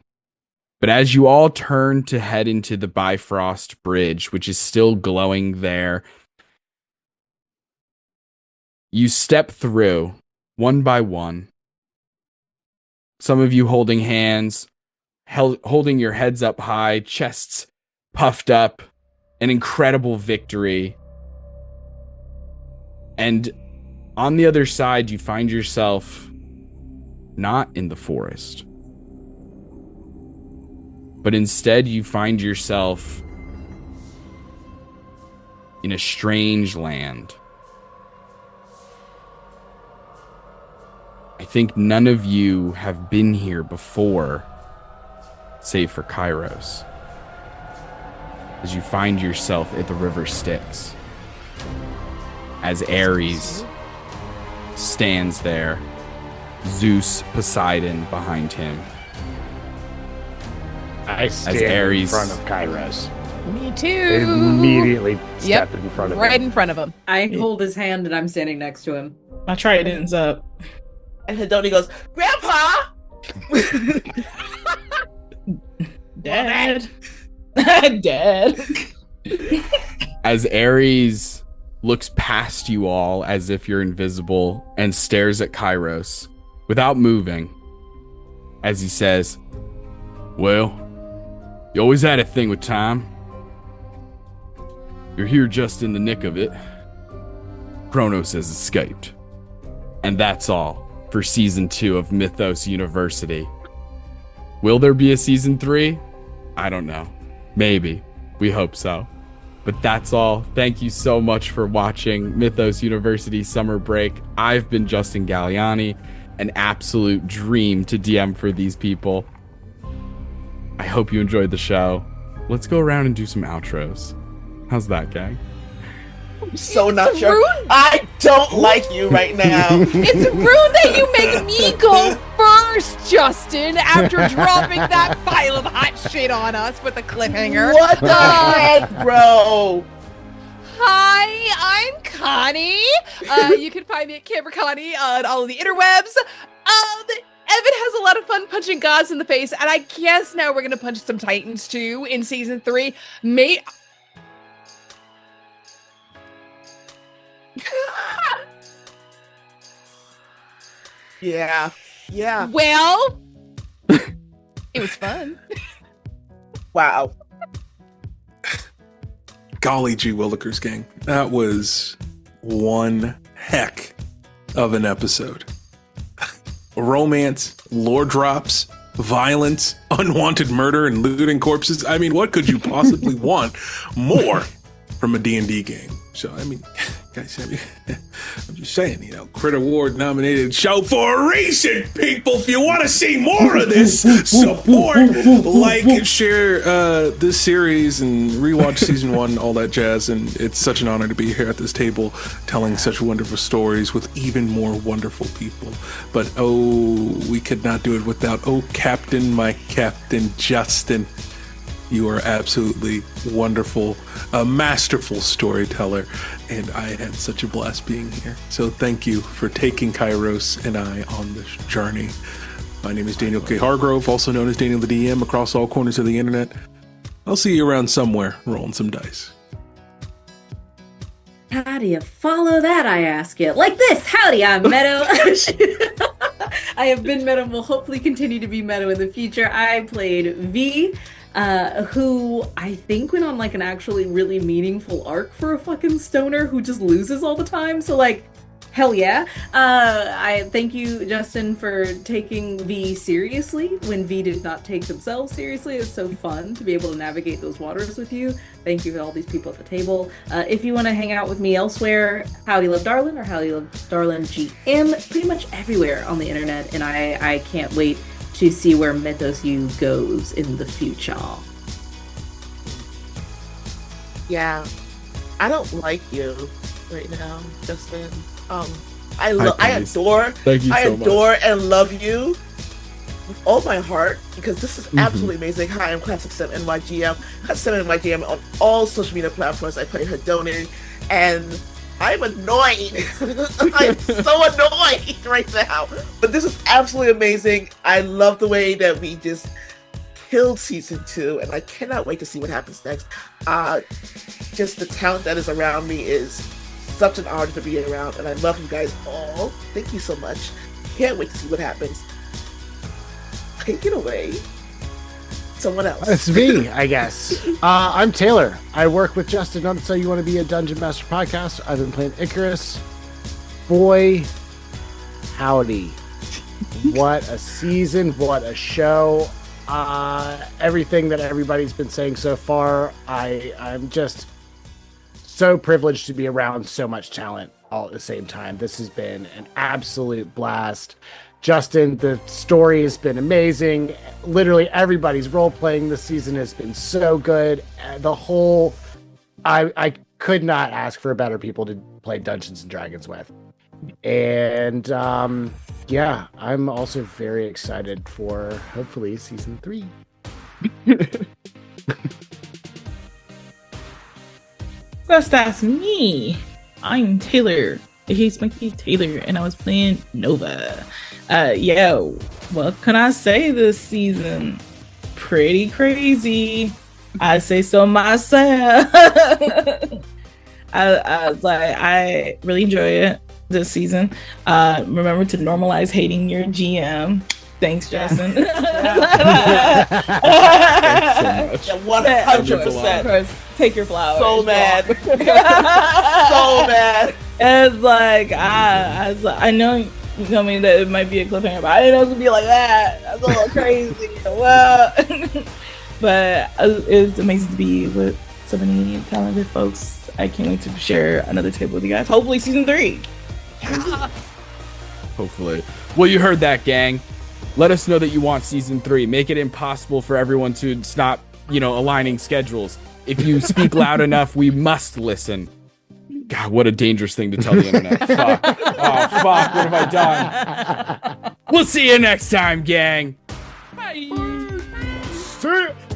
But as you all turn to head into the Bifrost Bridge, which is still glowing there, you step through one by one. Some of you holding hands, holding your heads up high, chests puffed up, an incredible victory. And on the other side, you find yourself not in the forest, but instead you find yourself in a strange land. I think none of you have been here before, save for Kairos, as you find yourself at the river Styx, as Ares stands there, Zeus, Poseidon behind him. I stand in front of Kairos. Me too. Immediately step in front of him. Right in front of him. I hold his hand and I'm standing next to him. My trident's up. And Hedoni goes, Grandpa! Dad. Dad. As Ares looks past you all as if you're invisible and stares at Kairos without moving, as he says, "Well, you always had a thing with time. You're here just in the nick of it. Kronos has escaped. And that's all for Season 2 of Mythos University. Will there be a Season 3? I don't know. Maybe. We hope so. But that's all. Thank you so much for watching Mythos University Summer Break. I've been Justin Galliani, an absolute dream to DM for these people. I hope you enjoyed the show. Let's go around and do some outros. How's that, gang? So not sure. I don't like you right now. It's rude that you make me go first. course, Justin, after dropping that pile of hot shit on us with a cliffhanger. What the heck, bro? Hi, I'm Connie. You can find me at Camera Connie on all of the interwebs. Evan has a lot of fun punching gods in the face, and I guess now we're gonna punch some titans too in season 3. Yeah. Well, it was fun. Wow. Golly gee willikers, gang. That was one heck of an episode. Romance, lore drops, violence, unwanted murder, and looting corpses. I mean, what could you possibly want more from a D&D game? So, I mean, guys, I'm just saying, Crit Award nominated show for a reason, people. If you want to see more of this, support, like, share this series, and rewatch season 1, all that jazz. And it's such an honor to be here at this table telling such wonderful stories with even more wonderful people. But, we could not do it without, Captain, my Captain Justin. You are absolutely wonderful, a masterful storyteller, and I had such a blast being here. So thank you for taking Kairos and I on this journey. My name is Daniel K. Hargrove, also known as Daniel the DM, across all corners of the internet. I'll see you around somewhere, rolling some dice. How do you follow that, I ask you? Like this. Howdy, I'm Meadow. I have been Meadow and will hopefully continue to be Meadow in the future. I played V, who I think went on like an actually really meaningful arc for a fucking stoner who just loses all the time. So like, hell yeah. I thank you, Justin, for taking V seriously when V did not take themselves seriously. It's so fun to be able to navigate those waters with you. Thank you to all these people at the table. If you want to hang out with me elsewhere, Howdy Love Darlin or Howdy Love Darlin GM, pretty much everywhere on the internet. And I can't wait to see where Mythos U goes in the future. Yeah. I don't like you right now, Justin. I adore and love you with all my heart, because this is absolutely amazing. Hi, I'm Classic 7 NYGM. Classic 7 NYGM on all social media platforms. I play Hedonic, and I'm annoyed. I'm so annoyed right now. But this is absolutely amazing. I love the way that we just killed season 2, and I cannot wait to see what happens next. Just the talent that is around me is such an honor to be around, and I love you guys all. Thank you so much. Can't wait to see what happens. Take it away. Someone else. It's me, I guess. I'm Taylor. I work with Justin on the So You Want to Be a Dungeon Master podcast. I've been playing Icarus. Boy, howdy. What a season. What a show. Everything that everybody's been saying so far, I'm just so privileged to be around so much talent all at the same time. This has been an absolute blast. Justin, the story has been amazing. Literally everybody's role playing this season has been so good. I could not ask for better people to play Dungeons and Dragons with. And yeah, I'm also very excited for hopefully season 3. That's me. I'm Taylor. He's Monkey Taylor, and I was playing Nova. What can I say this season? Pretty crazy. I say so myself. I really enjoy it this season. Remember to normalize hating your GM. Thanks, Justin. Thanks so much. 100%. Take your flowers. So mad. So mad. It's like I know you told me that it might be a cliffhanger, but I didn't know it was gonna be like that. That's a little crazy. Well, but it's amazing to be with so many talented folks. I can't wait to share another table with you guys. Hopefully, season 3. Yeah. Hopefully. Well, you heard that, gang. Let us know that you want season 3. Make it impossible for everyone to stop, aligning schedules. If you speak loud enough, we must listen. God, what a dangerous thing to tell the internet. Fuck. Oh, fuck. What have I done? We'll see you next time, gang. Bye. See ya.